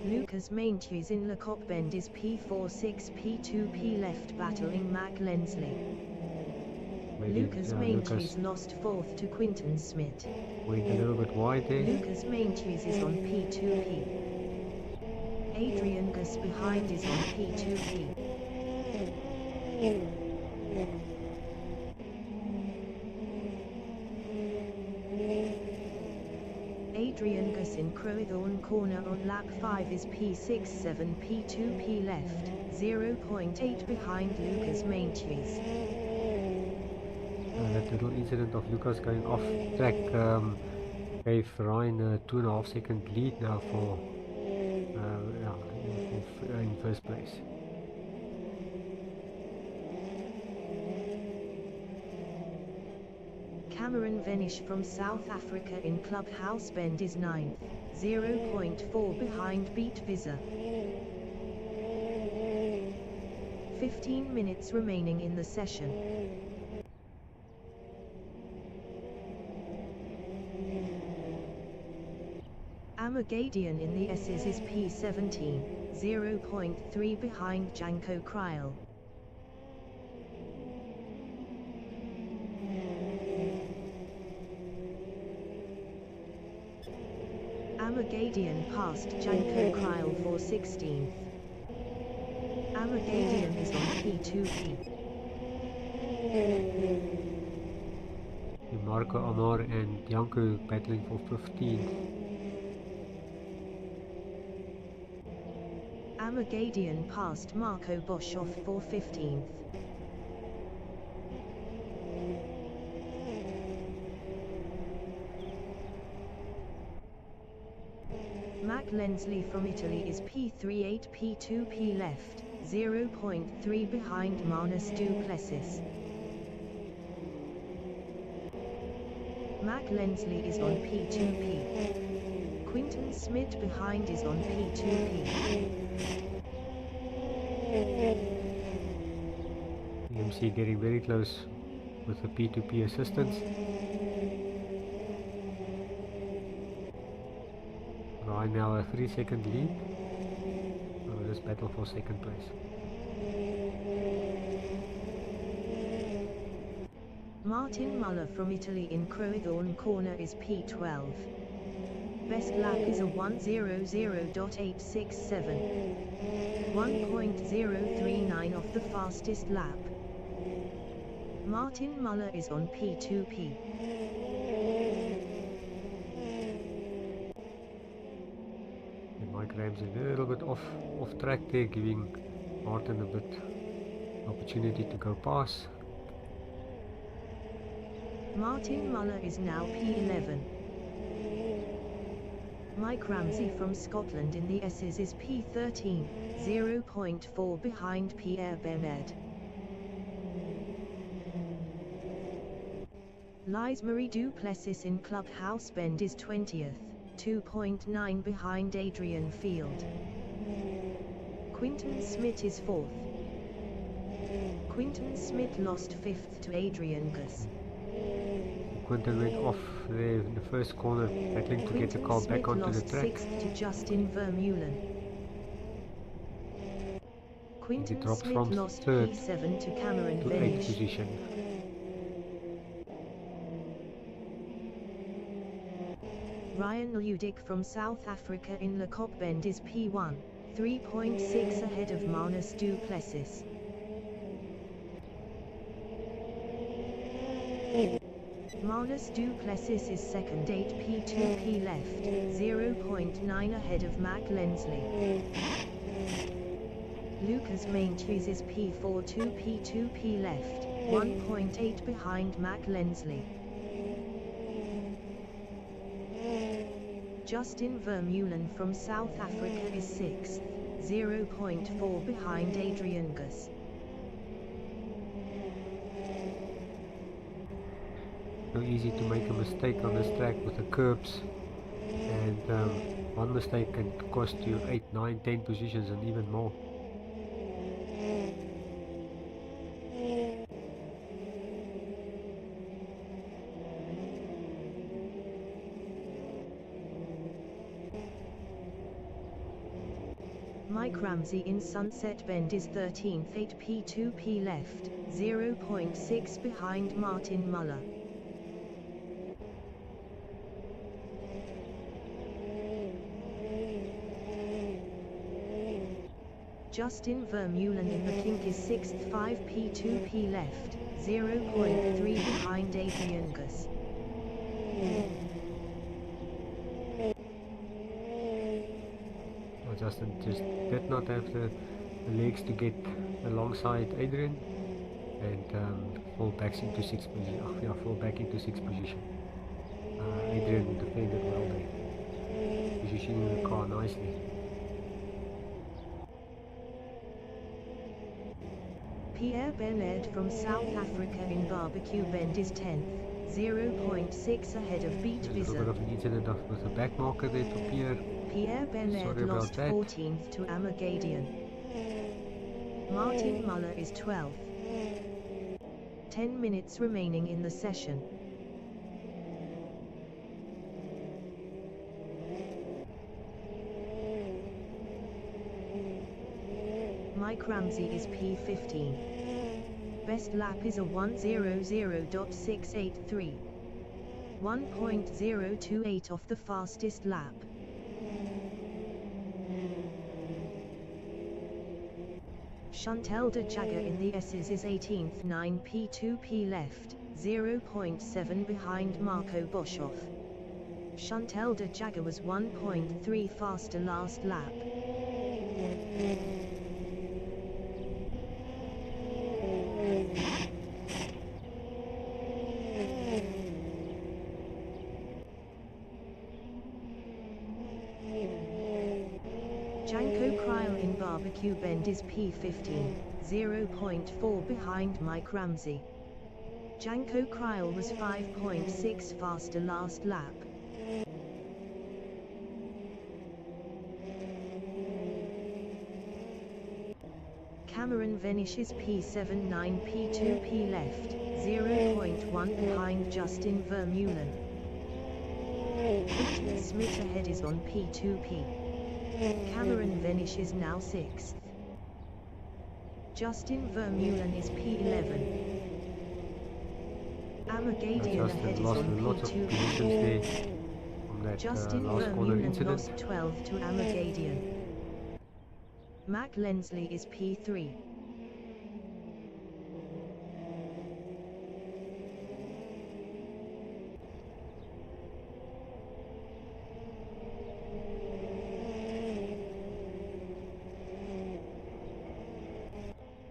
Speaker 2: Lucas Maintries in Lecoq Bend is P46 P2P left battling Mac Lensley. Lucas Maintries lost 4th to Quinton Smith.
Speaker 1: Went a little bit wide there.
Speaker 2: Lucas Maintries is on P2P. Adrian Gus behind is on P2P. Adrian Gus in Crowthorne Corner on lap 5 is P67 P2P left, 0.8 behind Lucas Maintries.
Speaker 1: That little incident of Lucas going off track gave Ryan a 2.5 second lead now for in first place.
Speaker 2: Cameron Venish from South Africa in Clubhouse Bend is 9th, 0.4 behind Beat Visa. 15 minutes remaining in the session. Amagadian in the S's is P17, 0.3 behind Janko Kryl. Amagadian passed Janko Kryl for 16th. Amagadian is on P2P.
Speaker 1: Marco Amar and Janko battling for 15th.
Speaker 2: Amagadian passed Marco Boshoff for 15th. Mac Lensley from Italy is P38 P2P left, 0.3 behind Manus du Plessis. Mac Lensley is on P2P. Quinton Smith behind is on P2P.
Speaker 1: EMC getting very close with the P2P assistance. Right now a 3-second lead. This battle for second place.
Speaker 2: Martin Muller from Italy in Crowthorne Corner is P12. Best lap is a 1:00.867. 1.039 off the fastest lap. Martin Muller is on P2P.
Speaker 1: And Mike Ramsey a little bit off track there, giving Martin a bit opportunity to go past.
Speaker 2: Martin Muller is now P11. Mike Ramsey from Scotland in the S's is P13, 0.4 behind Pierre Bernard. Lies Marie du Plessis in Clubhouse Bend is 20th, 2.9 behind Adrian Field. Quinton Smith is 4th. Quinton Smith lost 5th to Adrian Gus.
Speaker 1: Quinton went off there in the first corner, battling to get the car back onto the track.
Speaker 2: Quinton Smith lost 6th to Justin Vermeulen. Quinton
Speaker 1: dropped
Speaker 2: Smith
Speaker 1: from
Speaker 2: lost
Speaker 1: third
Speaker 2: P7 to Cameron
Speaker 1: to 8th
Speaker 2: Vench.
Speaker 1: position.
Speaker 2: Ryan Ludick from South Africa in Le Cop Bend is P1, 3.6 ahead of Manus du Plessis. Manus du Plessis is second, 8 P2P left, 0.9 ahead of Mac Lensley. Lucas Maintjes is P4 2 P2P left, 1.8 behind Mac Lensley. Justin Vermeulen from South Africa is 6th, 0.4 behind Adrian Gus.
Speaker 1: So easy to make a mistake on this track with the curbs, and one mistake can cost you 8, 9, 10 positions and even more.
Speaker 2: Mike Ramsey in Sunset Bend is 13th, 8 P2P left, 0.6 behind Martin Muller. Justin Vermeulen in the kink is 6th, 5 P2P left, 0.3 behind Adrian Gus.
Speaker 1: Justin just did not have the legs to get alongside Adrian, and fall back into 6th position. Fall back into 6th position. Adrian defended well there, positioning the car nicely.
Speaker 2: Pierre Bernard from South Africa in Barbecue Bend is 10th, 0.6 ahead of Beat
Speaker 1: A little bit
Speaker 2: Bizzer.
Speaker 1: of an incident with the back marker there for Pierre.
Speaker 2: Pierre Bernard
Speaker 1: Sorry about
Speaker 2: lost
Speaker 1: that.
Speaker 2: 14th to Amagadian. Martin Muller is 12th. 10 minutes remaining in the session. Mike Ramsey is P15. Best lap is a 1:00.683. 1.028 off the fastest lap. Chantal de Jager in the S's is 18th, 9 P2P left, 0.7 behind Marco Boshoff. Chantal de Jager was 1.3 faster last lap. Janko Cryle in Barbecue Bend is P15, 0.4 behind Mike Ramsey. Janko Cryle was 5.6 faster last lap. Cameron Venish is P79, P2P left, 0.1 behind Justin Vermeulen. Victor Smith ahead is on P2P. Cameron Venish is now 6th. Justin Vermeulen is P11. Amagadian ahead is on P2P. Justin Vermeulen lost 12 to Amagadian. Mac Lensley is P3.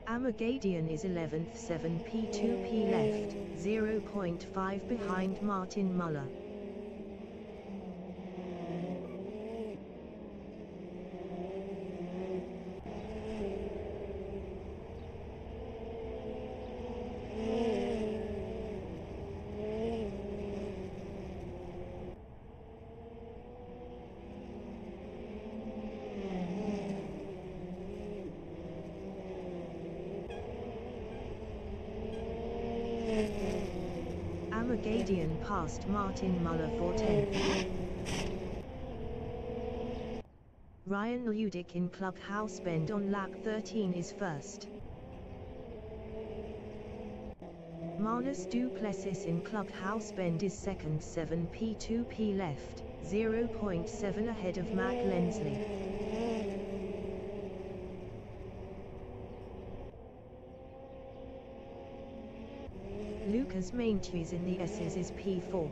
Speaker 2: Amagadian is 11th, 7 P2P left, 0.5 behind Martin Muller. Amagadian passed Martin Muller for 10th. Ryan Ludick in Clubhouse Bend on lap 13 is first. Manus Duplessis in Clubhouse Bend is second, 7 P2P left, 0.7 ahead of Mac Lensley. Lucas Maintjes in the S's is P4.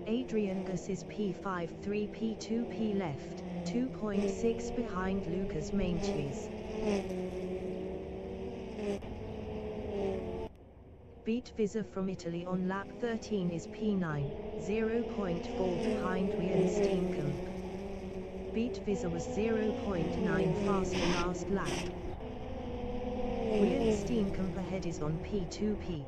Speaker 2: Adrian Gus is P5, 3 P2P left, 2.6 behind Lucas Maintjes. Beat Visa from Italy on lap 13 is P9, 0.4 behind Wian Steenkamp. Beat Visa was 0.9 faster last lap. Wian Steenkamp ahead is on P2P.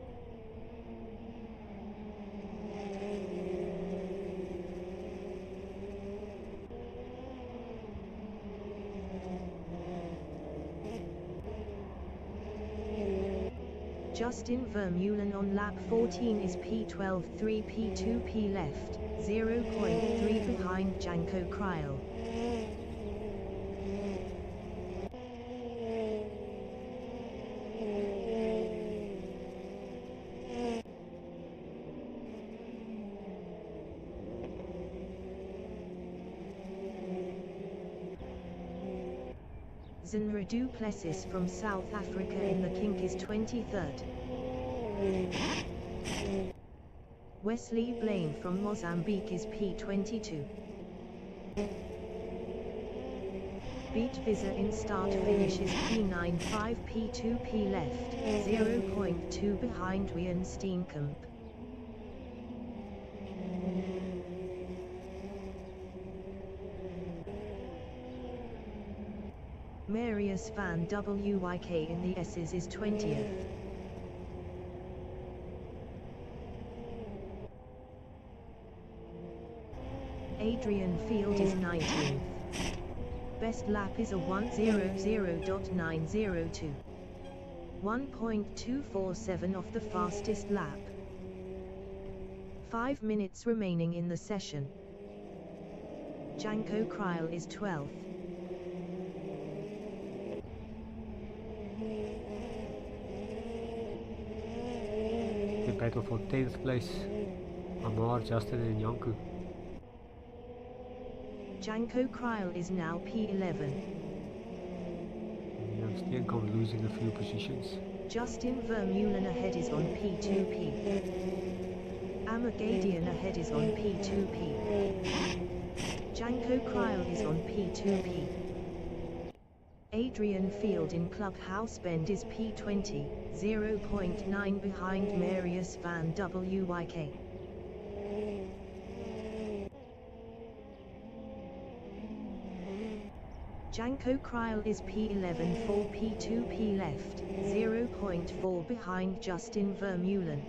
Speaker 2: Justin Vermeulen on lap 14 is P12, 3 P2P left, 0.3 behind Janko Cryle. Zenra Duplessis from South Africa in the kink is 23rd. Wesley Blaine from Mozambique is P22. Beat Visa in start finish is P9, 5 P2P left, 0.2 behind Wian Steenkamp. Marius van Wyk in the S's is 20th. Adrian Field is 19th. Best lap is a 1:00.902. 1.247 off the fastest lap. 5 minutes remaining in the session. Janko Cryle is 12th.
Speaker 1: The battle for 10th place. Amar, Justin and Janko.
Speaker 2: Janko Cryle is now P11.
Speaker 1: Steenkamp losing a few positions.
Speaker 2: Justin Vermeulen ahead is on P2P. Armagadian ahead is on P2P. Janko Kryl is on P2P. Adrian Field in Clubhouse Bend is P20, 0.9 behind Marius van Wyk. Janko Kryl is P11 for P2P left, 0.4 behind Justin Vermeulen.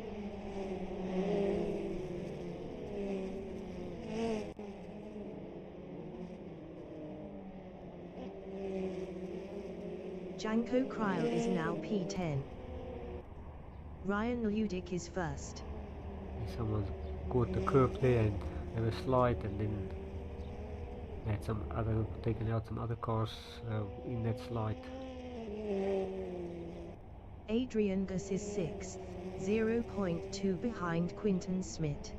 Speaker 2: Janko Kryl is now P10. Ryan Ludick is first.
Speaker 1: Someone caught the curb there and had a slide, and then had taken out some other cars in that slide.
Speaker 2: Adrian Gus is 6th, 0.2 behind Quinton Smith.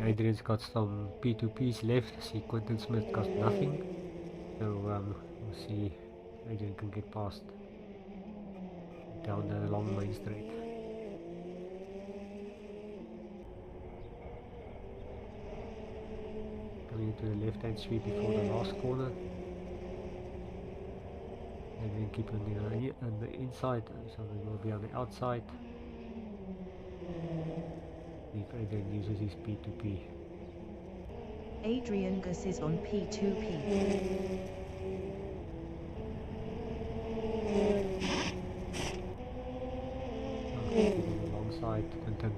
Speaker 1: Adrian's got some P2Ps left. See, Quinton Smith got nothing. So we'll see if Adrian can get past down the long main straight. Coming into the left hand sweep before the last corner. Adrian keeping on the inside, so they will be on the outside. If Adrian uses his P2P.
Speaker 2: Adrian Gus is on P2P.
Speaker 1: Alongside Quinton.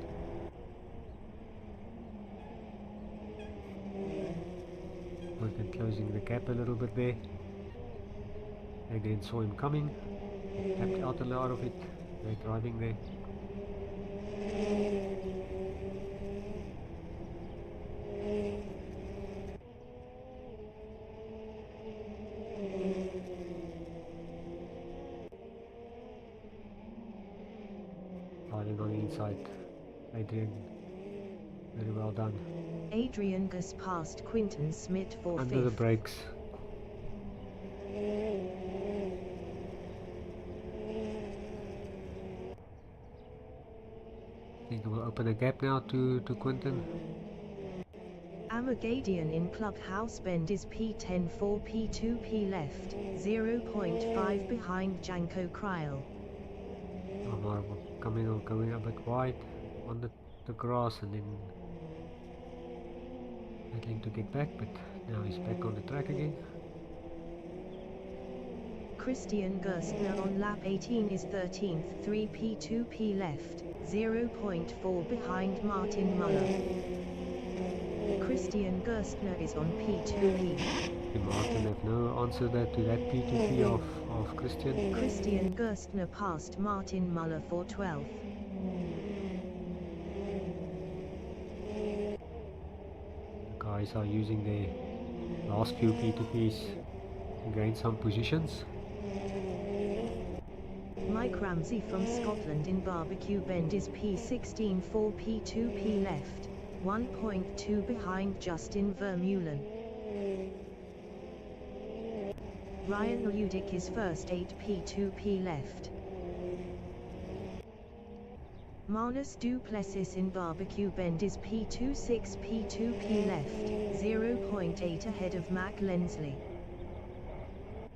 Speaker 1: Quinton closing the gap a little bit there. Adrian saw him coming, tapped out a lot of it. They're driving there. Driving on the inside. Adrian, very well done.
Speaker 2: Adrian Gus passed Quinton Smith for
Speaker 1: Under
Speaker 2: 5th.
Speaker 1: the brakes. I think we'll open a gap now to Quinton.
Speaker 2: Armagadian in Clubhouse Bend is P10 for P2P left, 0.5 behind Janko Kryl.
Speaker 1: Omar going a bit wide on the grass, and then battling to get back, but now he's back on the track again.
Speaker 2: Christian Gerstner on lap 18 is 13th, 3 P2P left, 0.4 behind Martin Muller. Christian Gerstner is on P2P.
Speaker 1: Martin have no answer to that P2P of Christian.
Speaker 2: Christian Gerstner passed Martin Muller for 12th.
Speaker 1: The guys are using their last few P2Ps to gain some positions.
Speaker 2: Mike Ramsey from Scotland in Barbecue Bend is P16 for P2P left, 1.2 behind Justin Vermeulen. Ryan Ludick is first, 8 P2P left. Manus Duplessis in Barbecue Bend is P26 P2P left, 0.8 ahead of Mac Lensley.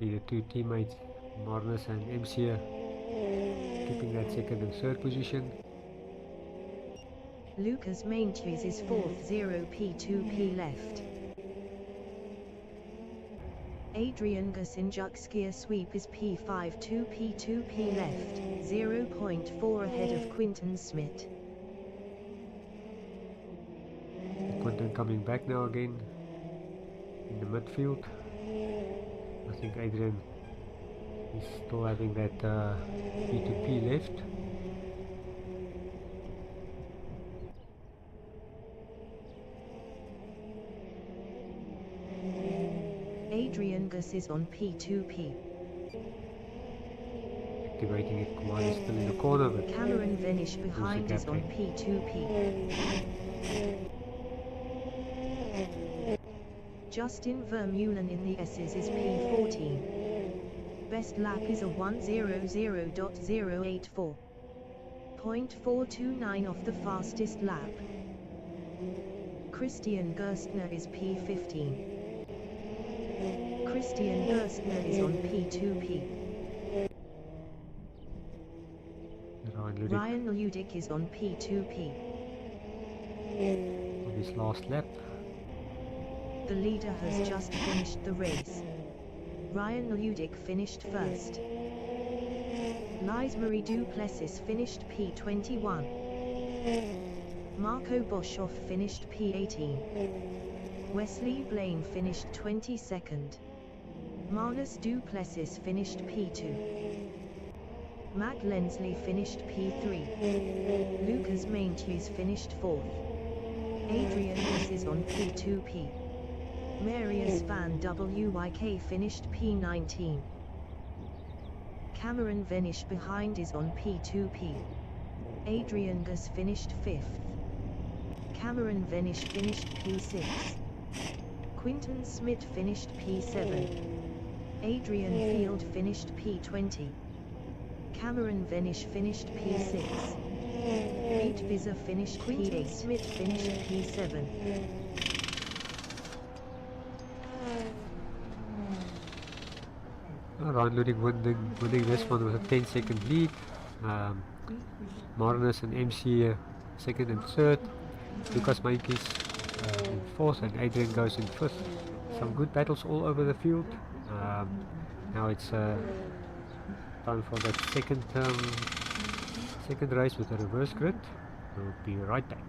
Speaker 1: The two teammates, Marnus and MC, keeping that second and third position.
Speaker 2: Lucas Mainchees is 4th, 0 P2P left. Adrian Gus in Juxgear Sweep is P5 2 P2P left, 0.4 ahead of Quinton Smith.
Speaker 1: Quinton coming back now again in the midfield. I think Adrian is still having that P2P left.
Speaker 2: Adrian Gus is on P2P.
Speaker 1: Activating it, Kumar is still in the corner, but
Speaker 2: Cameron Venish behind is on P2P. Justin Vermeulen in the S's is P14. Best lap is a 1:00.084. 0.429 off the fastest lap. Christian Gerstner is P15. Christian Gerstner is on P2P. Ryan Ludick is on P2P.
Speaker 1: On his last lap.
Speaker 2: The leader has just finished the race. Ryan Ludick finished first. Lise-Marie Duplessis finished P21. Marco Boshoff finished P18. Wesley Blaine finished 22nd. Marnus Duplessis finished P2. Matt Lensley finished P3. Lucas Maintjes finished 4th. Adrian Hess is on P2P. Marius van Wyk finished P19. Cameron Venish behind is on P2P. Adrian Gus finished 5th. Cameron Venish finished P6. Quinton Smith finished P7. Adrian Field finished P20. Cameron Venish finished P6. Pete Vizzer finished P8. Smith finished P7.
Speaker 1: Ryan Ludick winning this one with a 10-second lead. Marnus and MC second and third. Lucas Maintjes in fourth, and Adrian goes in fifth. Some good battles all over the field. Now it's time for that second race with a reverse grid. We'll be right back.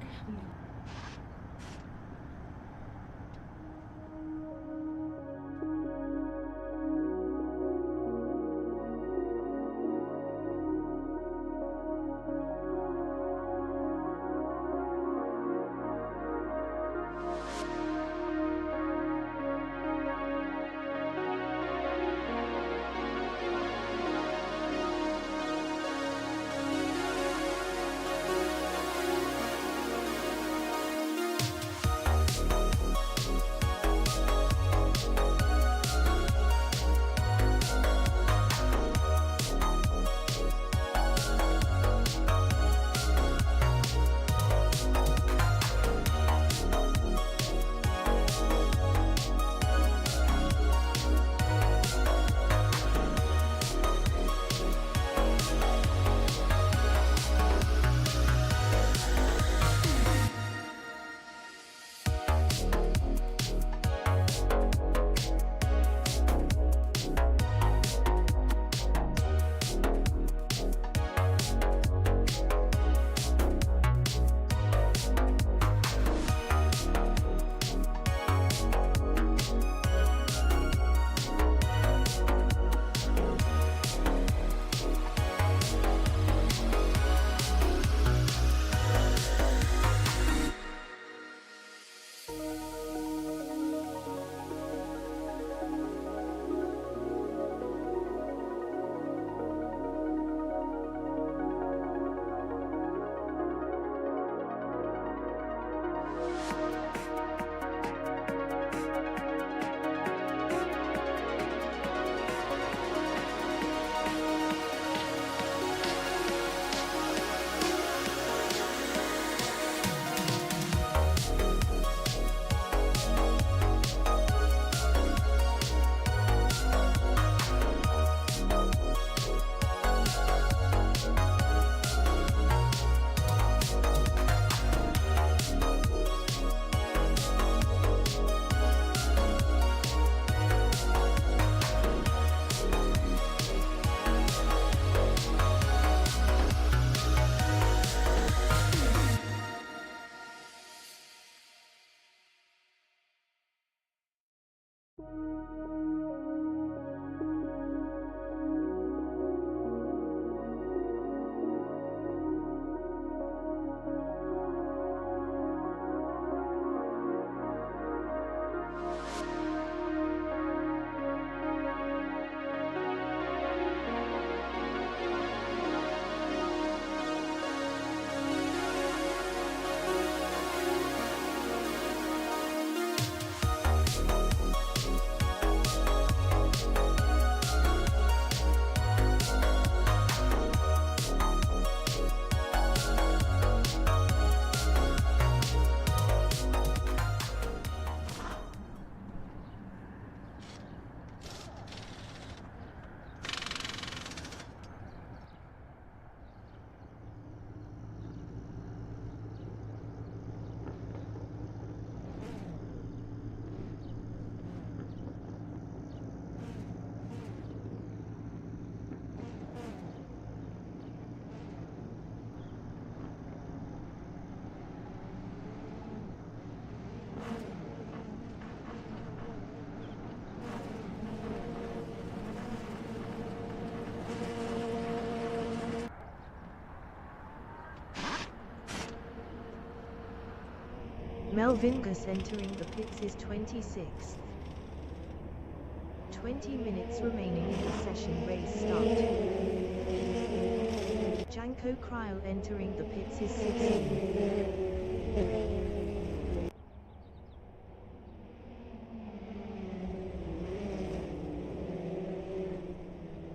Speaker 2: Melvin Gus entering the pits is 26th. 20 minutes remaining in the session, race start. Janko Kryl entering the pits is 16th.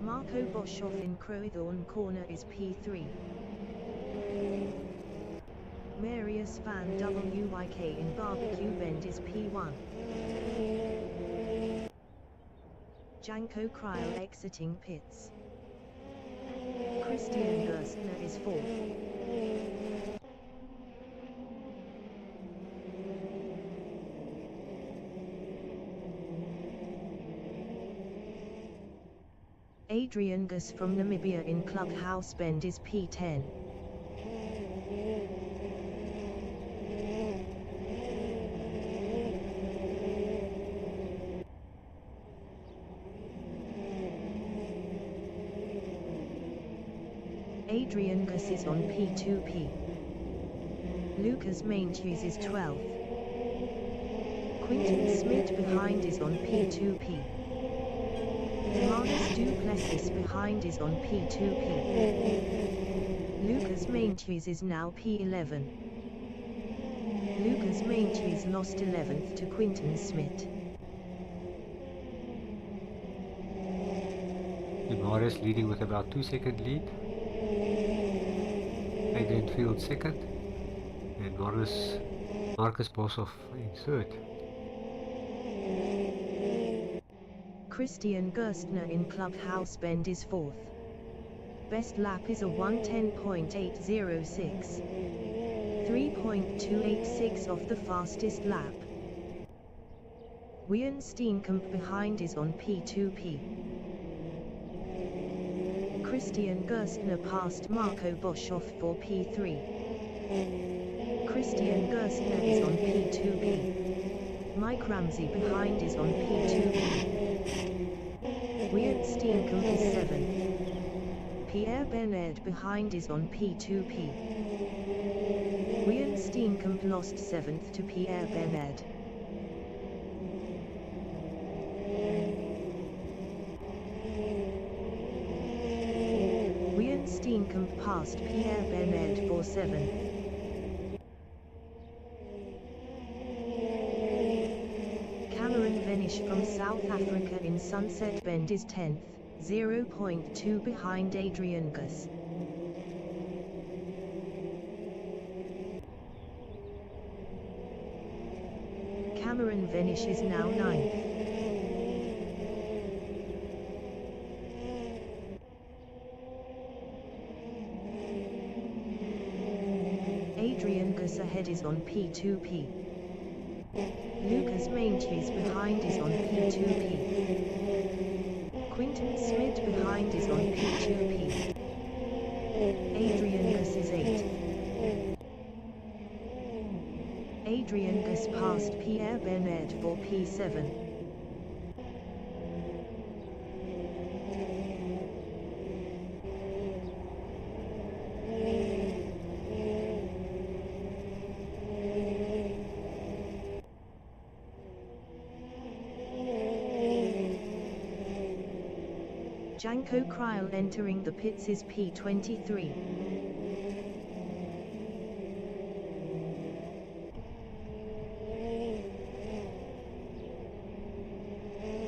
Speaker 2: Marco Boshoff in Crowthorne Corner is P3. Marius van Wyk in Barbecue Bend is P1. Janko Kryl exiting pits. Christian Gerstner is 4th. Adrian Gus from Namibia in Clubhouse Bend is P10. Adrian Gus is on P2P. Lucas Maintjes is 12th. Quinton Smith behind is on P2P. Marcus Duplessis behind is on P2P. Lucas Maintjes is now P11. Lucas Maintjes lost 11th to Quinton Smith.
Speaker 1: Marius leading with about 2-second lead. Adrian Field second. And Marcus Boshoff in third.
Speaker 2: Christian Gerstner in Clubhouse Bend is 4th. Best lap is a 1:10.806. 3.286 off the fastest lap. Wian Steenkamp behind is on P2P. Christian Gerstner passed Marco Boshoff for P3. Christian Gerstner is on P2P. Mike Ramsey behind is on P2P. Wian Steenkamp is 7th. Pierre Bernard behind is on P2P. Wian Steenkamp lost 7th to Pierre Bernard. Wian Steenkamp passed Pierre Bernard for 7th. From South Africa in Sunset Bend is 10th, 0.2 behind Adrian Gus. Cameron Venish is now 9th. Adrian Gus ahead is on P2P. Lucas Maintjes behind is on P2P. Quinton Smith behind is on P2P. Adrian Gus is 8th. Adrian Gus passed Pierre Bernard for P7. Janko Kryl entering the pits is P23.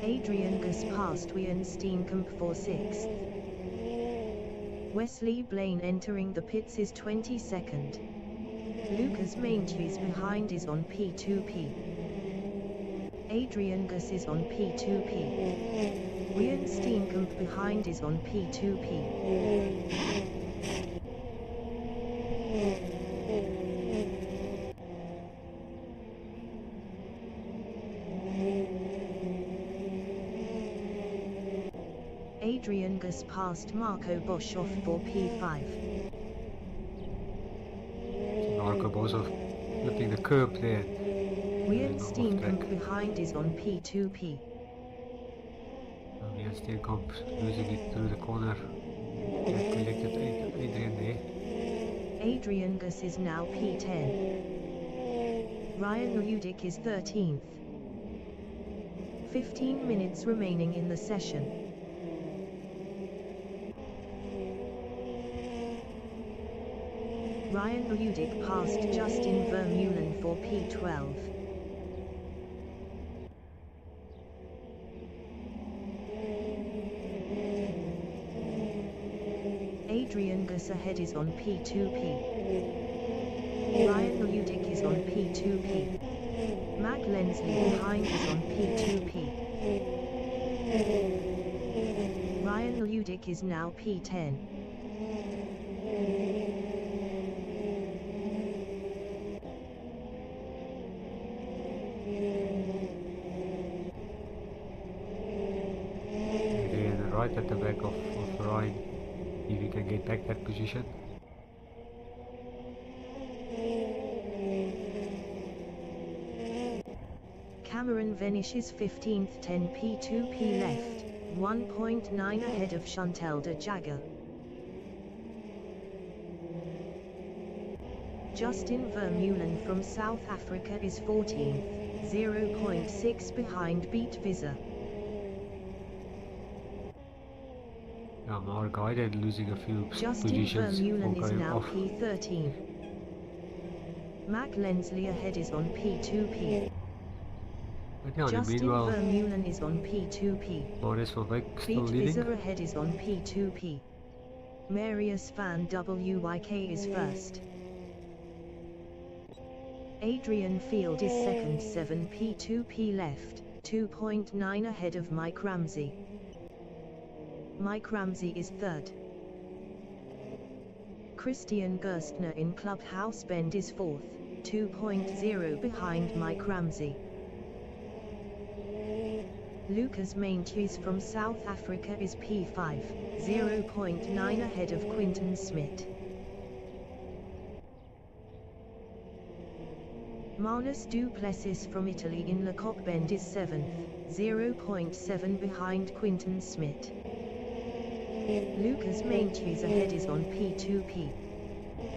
Speaker 2: Adrian Gus passed Wian Steenkamp for 6th. Wesley Blaine entering the pits is 22nd. Lucas Maintjes behind is on P2P. Adrian Gus is on P2P. Wian Steenkamp behind is on P2P. Adrian Gus passed Marco Boshoff for P5.
Speaker 1: Marco Boshoff flipping the curb there.
Speaker 2: Wian Steenkamp behind is on P2P.
Speaker 1: Wian Steenkamp losing it through the corner. Collected Adrian there.
Speaker 2: Adrian Gus is now P10. Ryan Ludic is 13th. 15 minutes remaining in the session. Ryan Ludic passed Justin Vermeulen for P12. Adrian Gus ahead is on P2P. Ryan Ludic is on P2P. Mac Lensley behind is on P2P. Ryan Ludic is now P10.
Speaker 1: Again, right at the back of Ryan, if he can get back that position.
Speaker 2: Cameron Venish is 15th, 10 P2P left, 1.9 ahead of Chantal de Jager. Justin Vermeulen from South Africa is 14th, 0.6 behind Beat Visa.
Speaker 1: Our guide losing a few
Speaker 2: Justin
Speaker 1: positions
Speaker 2: Vermeulen
Speaker 1: for
Speaker 2: is
Speaker 1: going
Speaker 2: now
Speaker 1: off.
Speaker 2: P13. Mac Lensley ahead is on P2P.
Speaker 1: But yeah,
Speaker 2: Justin
Speaker 1: meanwhile,
Speaker 2: Vermeulen is on P2P.
Speaker 1: Maurice van Wyk still
Speaker 2: Beat
Speaker 1: leading.
Speaker 2: Visa ahead is on P2P. Marius van Wyk is first. Adrian Field is second, 7 P2P left, 2.9 ahead of Mike Ramsey. Mike Ramsey is third. Christian Gerstner in Clubhouse Bend is fourth, 2.0 behind Mike Ramsey. Lucas Maintjes from South Africa is P5, 0.9 ahead of Quinton Smith. Manus du Plessis from Italy in Lecoq Bend is 7th, 0.7 behind Quinton Smith. Lucas Maintjes ahead is on P2P.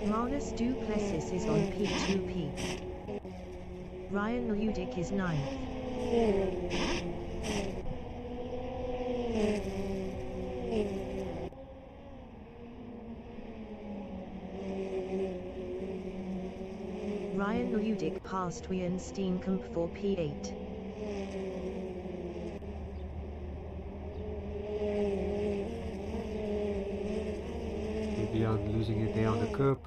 Speaker 2: Manus du Plessis is on P2P. Ryan Ludic is 9th. Ryan Ludic passed Wian Steenkamp for P8.
Speaker 1: Vivian losing it there on the curb.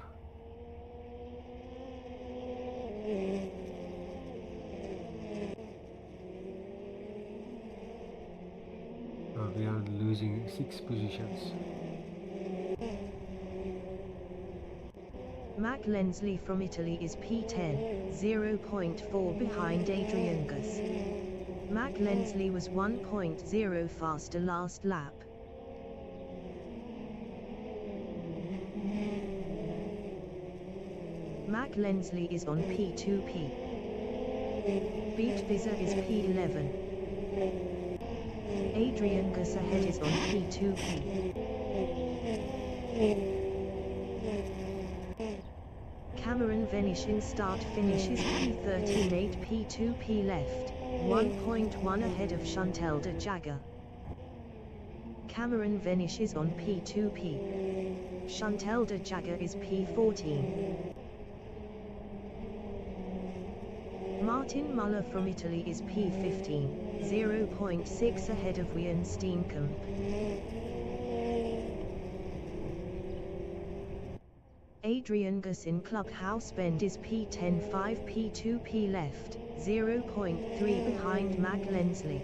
Speaker 1: Vivian losing 6 positions.
Speaker 2: Mac Lensley from Italy is P10, 0.4 behind Adrian Gus. Mac Lensley was 1.0 faster last lap. Mac Lensley is on P2P. Beat Visa is P11. Adrian Gus ahead is on P2P. Cameron Venish in start finish is P13, 8 P2P left, 1.1 ahead of Chantal de Jager. Cameron Venish is on P2P. Chantal de Jager is P14. Martin Muller from Italy is P15, 0.6 ahead of Wian Steenkamp. Adrian Gus in Clubhouse Bend is P10, 5 P2P left, 0.3 behind Mac Lensley.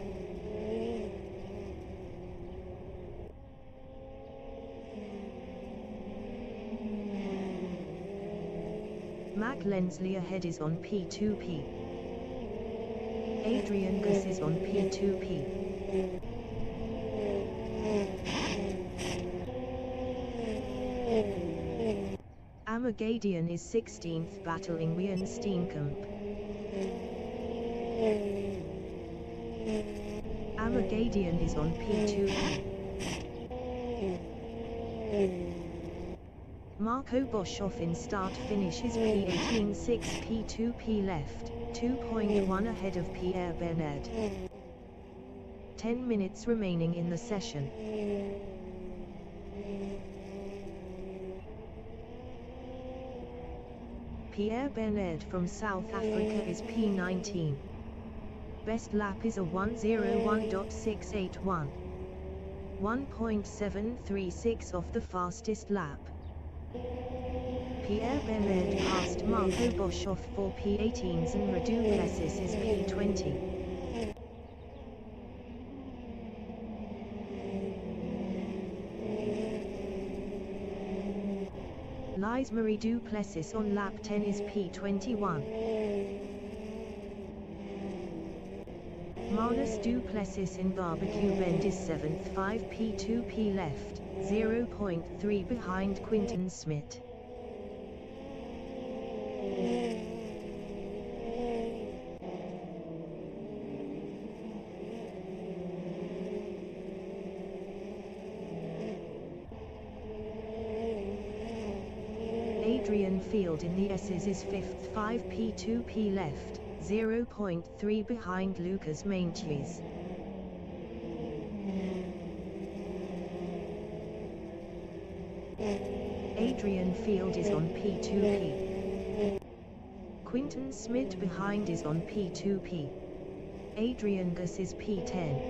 Speaker 2: Mac Lensley ahead is on P2P. Adrian Gus is on P2P. Amagadian is 16th battling Wian Steenkamp. Amagadian is on P2P. Marco Boshoff in start finish is P18 6 P2 P left, 2.1 ahead of Pierre Bernard. 10 minutes remaining in the session. Pierre Bernard from South Africa is P19. Best lap is a 1:01.681. 1.736 off the fastest lap. Pierre Bernard passed Marco Boshoff for P18s and Radu Plessis is P20. Lise Marie Duplessis on lap 10 is P21. Marnus Duplessis in Barbecue Bend is 7th 5 P2 P left, 0.3 behind Quinton Smith. Adrian Field in the S's is 5th 5 P2 P left, 0.3 behind Lucas Mainchees. Adrian Field is on P2P. Quinton Smith behind is on P2P. Adrian Gus is P10.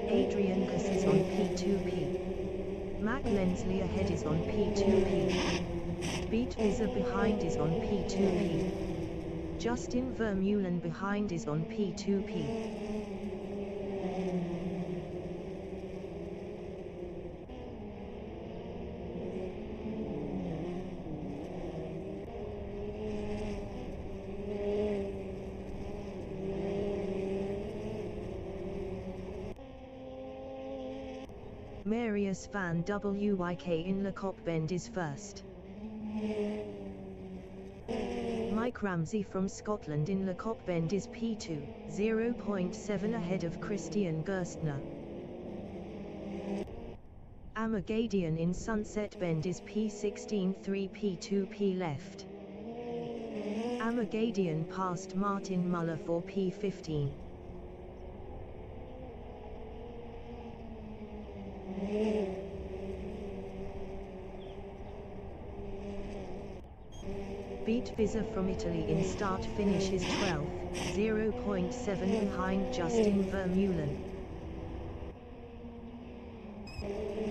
Speaker 2: Adrian Gus is on P2P. Mac Lensley ahead is on P2P. Beat Visa behind is on P2P. Justin Vermeulen behind is on P2P. Marius van Wyk in Le Cop Bend is first. Mike Ramsey from Scotland in Le Cop Bend is P2, 0.7 ahead of Christian Gerstner. Amagadian in Sunset Bend is P16 3 P2 P left. Amagadian passed Martin Muller for P15. Beat Visa from Italy in start finish is 12th, 0.7 behind Justin Vermeulen.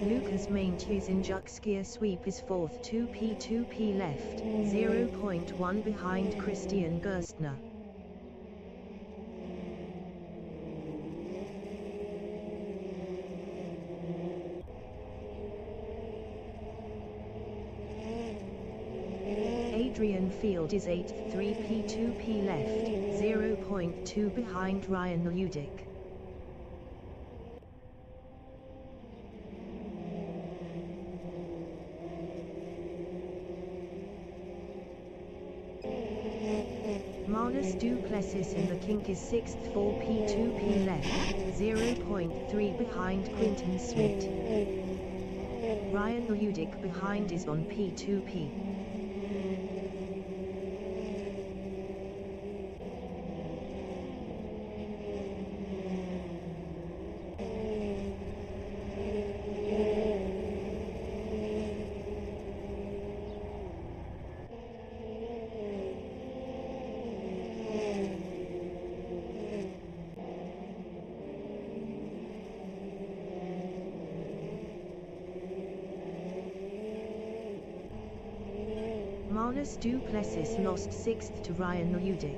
Speaker 2: Lucas Mainchees in Juxgear Sweep is 4th 2 P2 P left, 0.1 behind Christian Gerstner. Adrian Field is 8th 3 P2 P left, 0.2 behind Ryan Ludick. Marnus Duplessis in the kink is 6th 4 P2 P left, 0.3 behind Quinton Smith. Ryan Ludick behind is on P2P. Marnus Duplessis lost 6th to Ryan Ludick.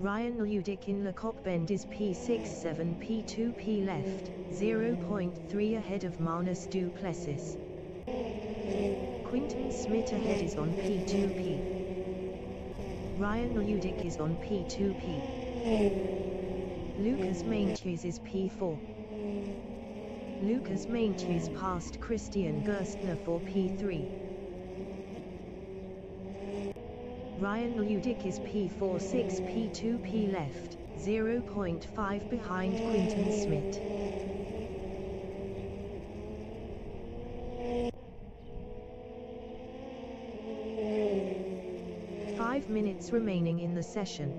Speaker 2: Ryan Ludick in Le Cop Bend is P6 7 P2 P left, 0.3 ahead of Marnus Duplessis. Quinton Smith ahead is on P2P. Ryan Ludick is on P2P. Lucas Mainchees is P4. Lucas Mainchees passed Christian Gerstner for P3. Ryan Ludick is P4 6 P2 P left, 0.5 behind Quinton Smith. 5 minutes remaining in the session.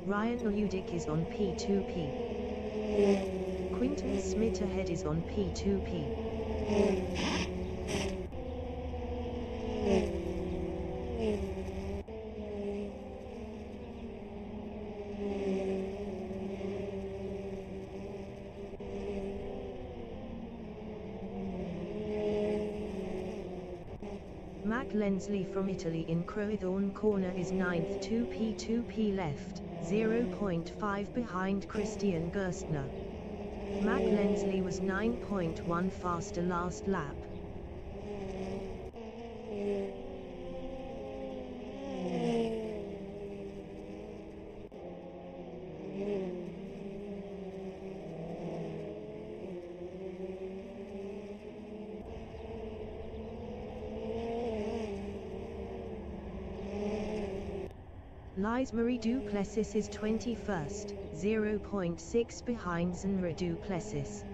Speaker 2: Ryan Ludick is on P2P. Quinton Smith ahead is on P2P. Mac Lensley from Italy in Crowthorne corner is 9th, 2P left, 0.5 behind Christian Gerstner. Mac Lensley was 9.1 faster last lap. Lies Marie Duplessis is 21st, 0.6 behind Zenra Duplessis.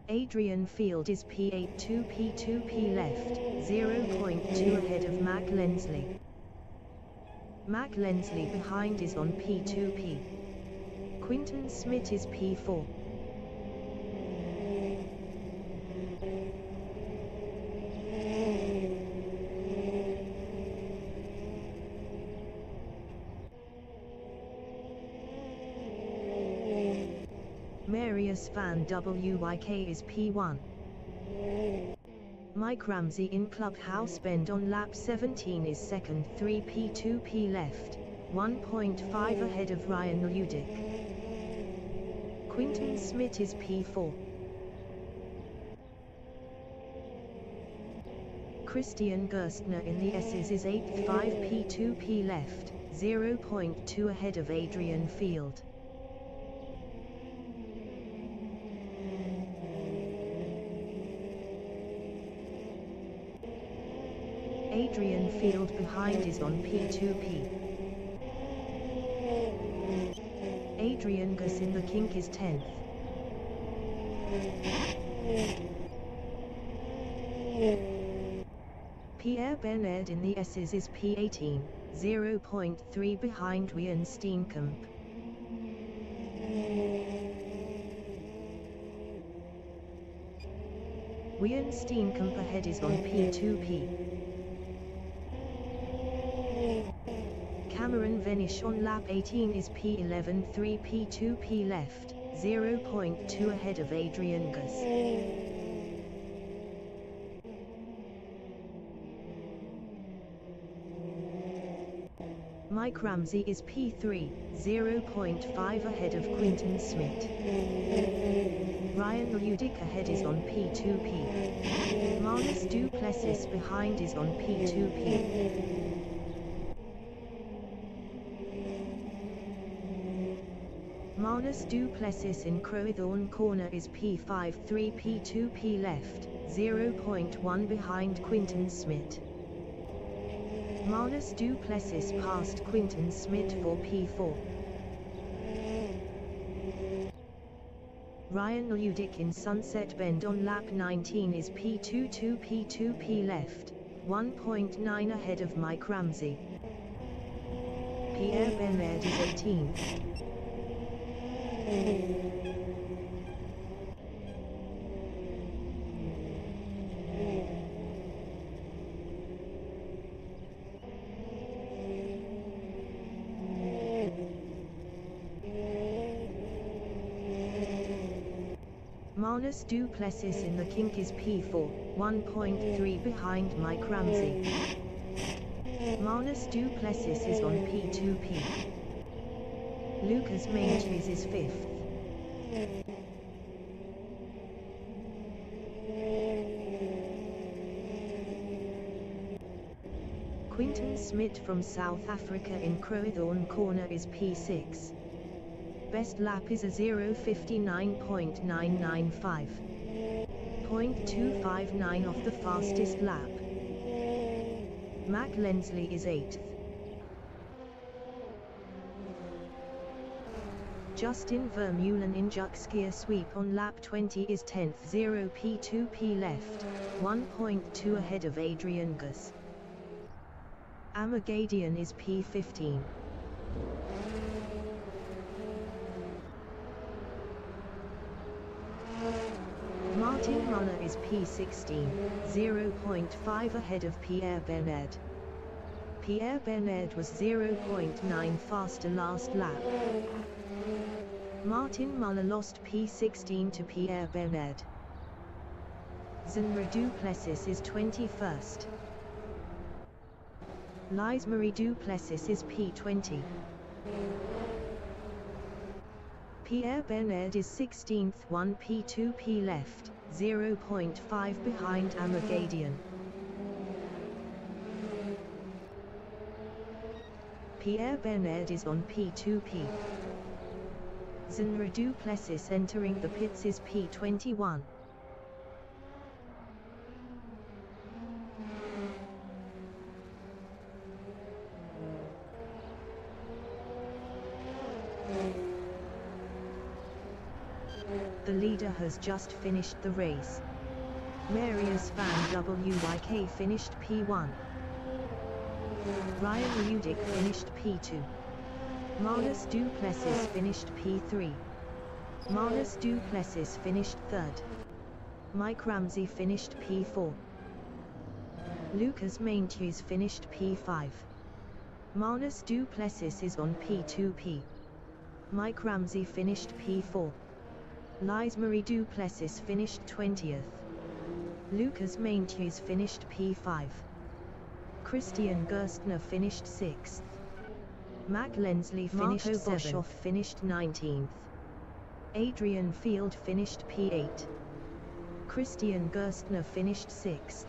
Speaker 2: Adrian Field is P8, 2P left, 0.2 ahead of Mac Lensley. Mac Lensley behind is on P2P. Quinton Smith is P4. Marius Van Wyk is P1. Mike Ramsey in Clubhouse Bend on lap 17 is second, 3P left, 1.5 ahead of Ryan Ludick. Quinton Smith is P4. Christian Gerstner in the S's is 8th, 5P left, 0.2 ahead of Adrian Field. Adrian Field behind is on P2P. Adrian Gus in the kink is 10th. Pierre Bernard in the S's is P18, 0.3 behind Wian Steenkamp. Wian Steenkamp ahead is on P2P. Cameron Venish on lap 18 is P11, 3P left, 0.2 ahead of Adrian Gus. Mike Ramsey is P3, 0.5 ahead of Quinton Smith. Ryan Ludick ahead is on P2P. Marnus Duplessis behind is on P2P. Marnus Duplessis in Crowthorne corner is P5, 3P left, 0.1 behind Quinton Smith. Marnus Duplessis passed Quinton Smith for P4. Ryan Ludick in Sunset Bend on lap 19 is P2 left, 1.9 ahead of Mike Ramsey. Pierre Bernard is 18th. Marnus Duplessis in the kink is P4, 1.3 behind Mike Ramsey. Marnus Duplessis is on P2P. Lucas Mainches is 5th. Quinton Smith from South Africa in Crowthorne corner is P6. Best lap is a 0:59.995. 0.259 off the fastest lap. Mac Lensley is 8th. Justin Vermeulen in Juxgear sweep on lap 20 is 10th, 0p2p left, 1.2 ahead of Adrian Gus. Amagadian is P15. Martin Muller is P16, 0.5 ahead of Pierre Bernard. Pierre Bernard was 0.9 faster last lap. Martin Muller lost P16 to Pierre Bernard. Zenra Duplessis is 21st. Lise Marie Duplessis is P20. Pierre Bernard is 16th, 1p2p left, 0.5 behind Amagadian. Pierre Bernard is on P2p. Zenra Duplessis entering the pits is P21. The leader has just finished the race. Marius van Wyk finished P1. Ryan Ludick finished P2. Marnus Duplessis finished P3. Marnus Duplessis finished 3rd. Mike Ramsey finished P4. Lucas Maintjes finished P5. Marnus Duplessis is on P2p. Mike Ramsey finished P4. Lise Marie Duplessis finished 20th. Lucas Maintjes finished P5. Christian Gerstner finished 6th. Mac Lensley finished 7th. Finished 19th. Adrian Field finished P8. Christian Gerstner finished 6th.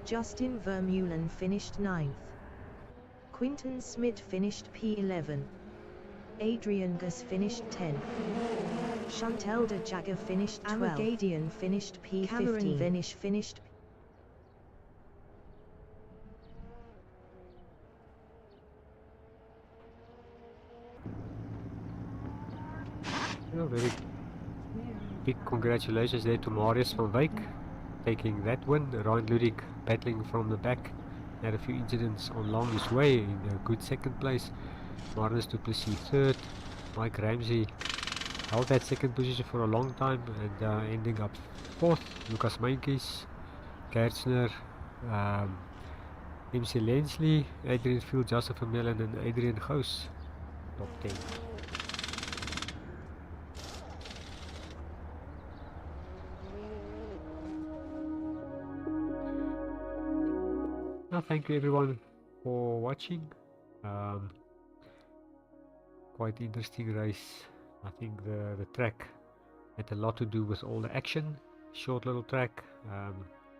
Speaker 2: Justin Vermeulen finished 9th. Quinton Smith finished P11. Adrian Gus finished 10th. Chantel de Jagger finished 12th. Amagadian finished P15. Cameron Venish finished
Speaker 1: Very big congratulations there to Marius van Wyk taking that win. Ryan Ludick battling from the back, had a few incidents along his way in a good second place. Marnus Duplessis 3rd. Mike Ramsey held that second position for a long time and ending up 4th. Lucas Maintjes, Gerstner, MC Lensley, Adrian Field, Joseph Vermeulen and Adrian Gous top 10. Now, thank you everyone for watching. Quite interesting race. I think the track had a lot to do with all the action. Short little track,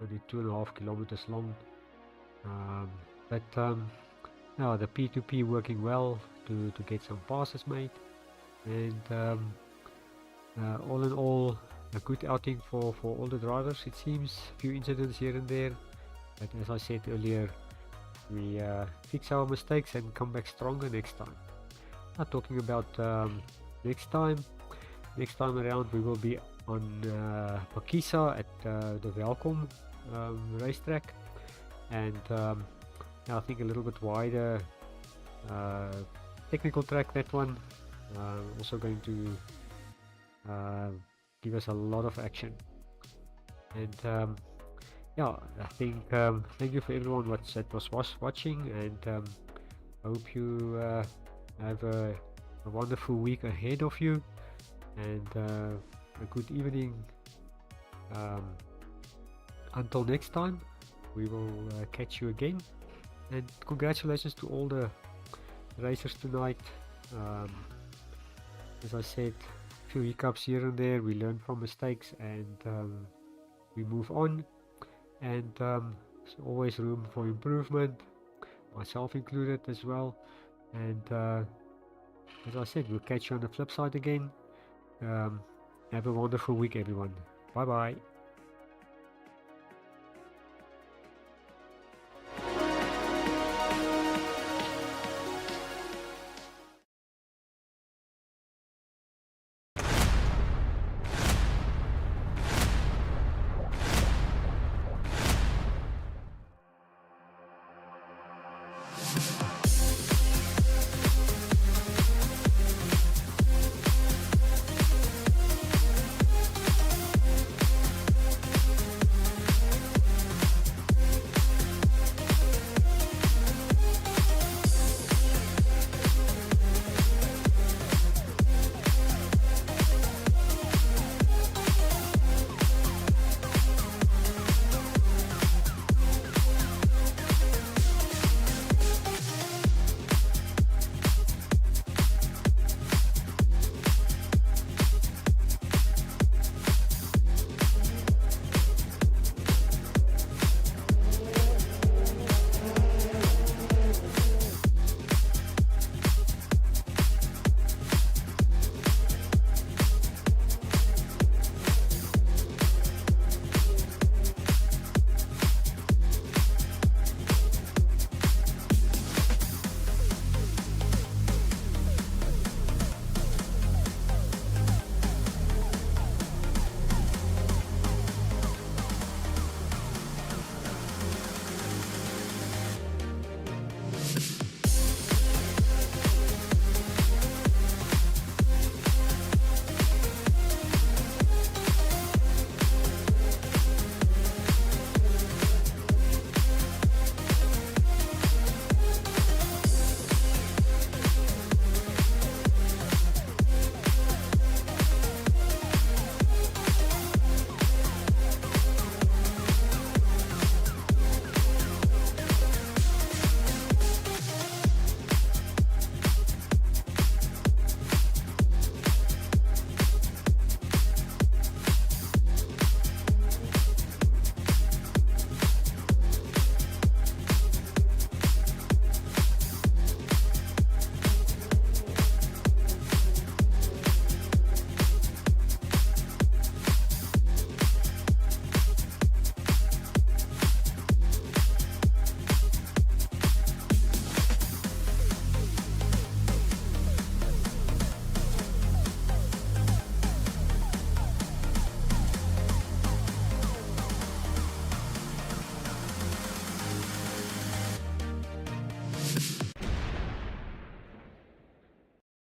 Speaker 1: only 2.5 kilometers long. Now the P2P working well to get some passes made, and all in all a good outing for all the drivers. It seems few incidents here and there, but as I said earlier, we fix our mistakes and come back stronger next time. Now talking about next time around, we will be on Pakisa at the Welkom racetrack, and I think a little bit wider technical track, that one also going to give us a lot of action. And yeah, I think thank you for everyone that was watching, and I hope you have a wonderful week ahead of you, and a good evening. Until next time, we will catch you again, and congratulations to all the racers tonight. As I said, few hiccups here and there, we learn from mistakes, and we move on, and there's always room for improvement, myself included as well. And as I said, we'll catch you on the flip side again. Have a wonderful week, everyone. Bye bye.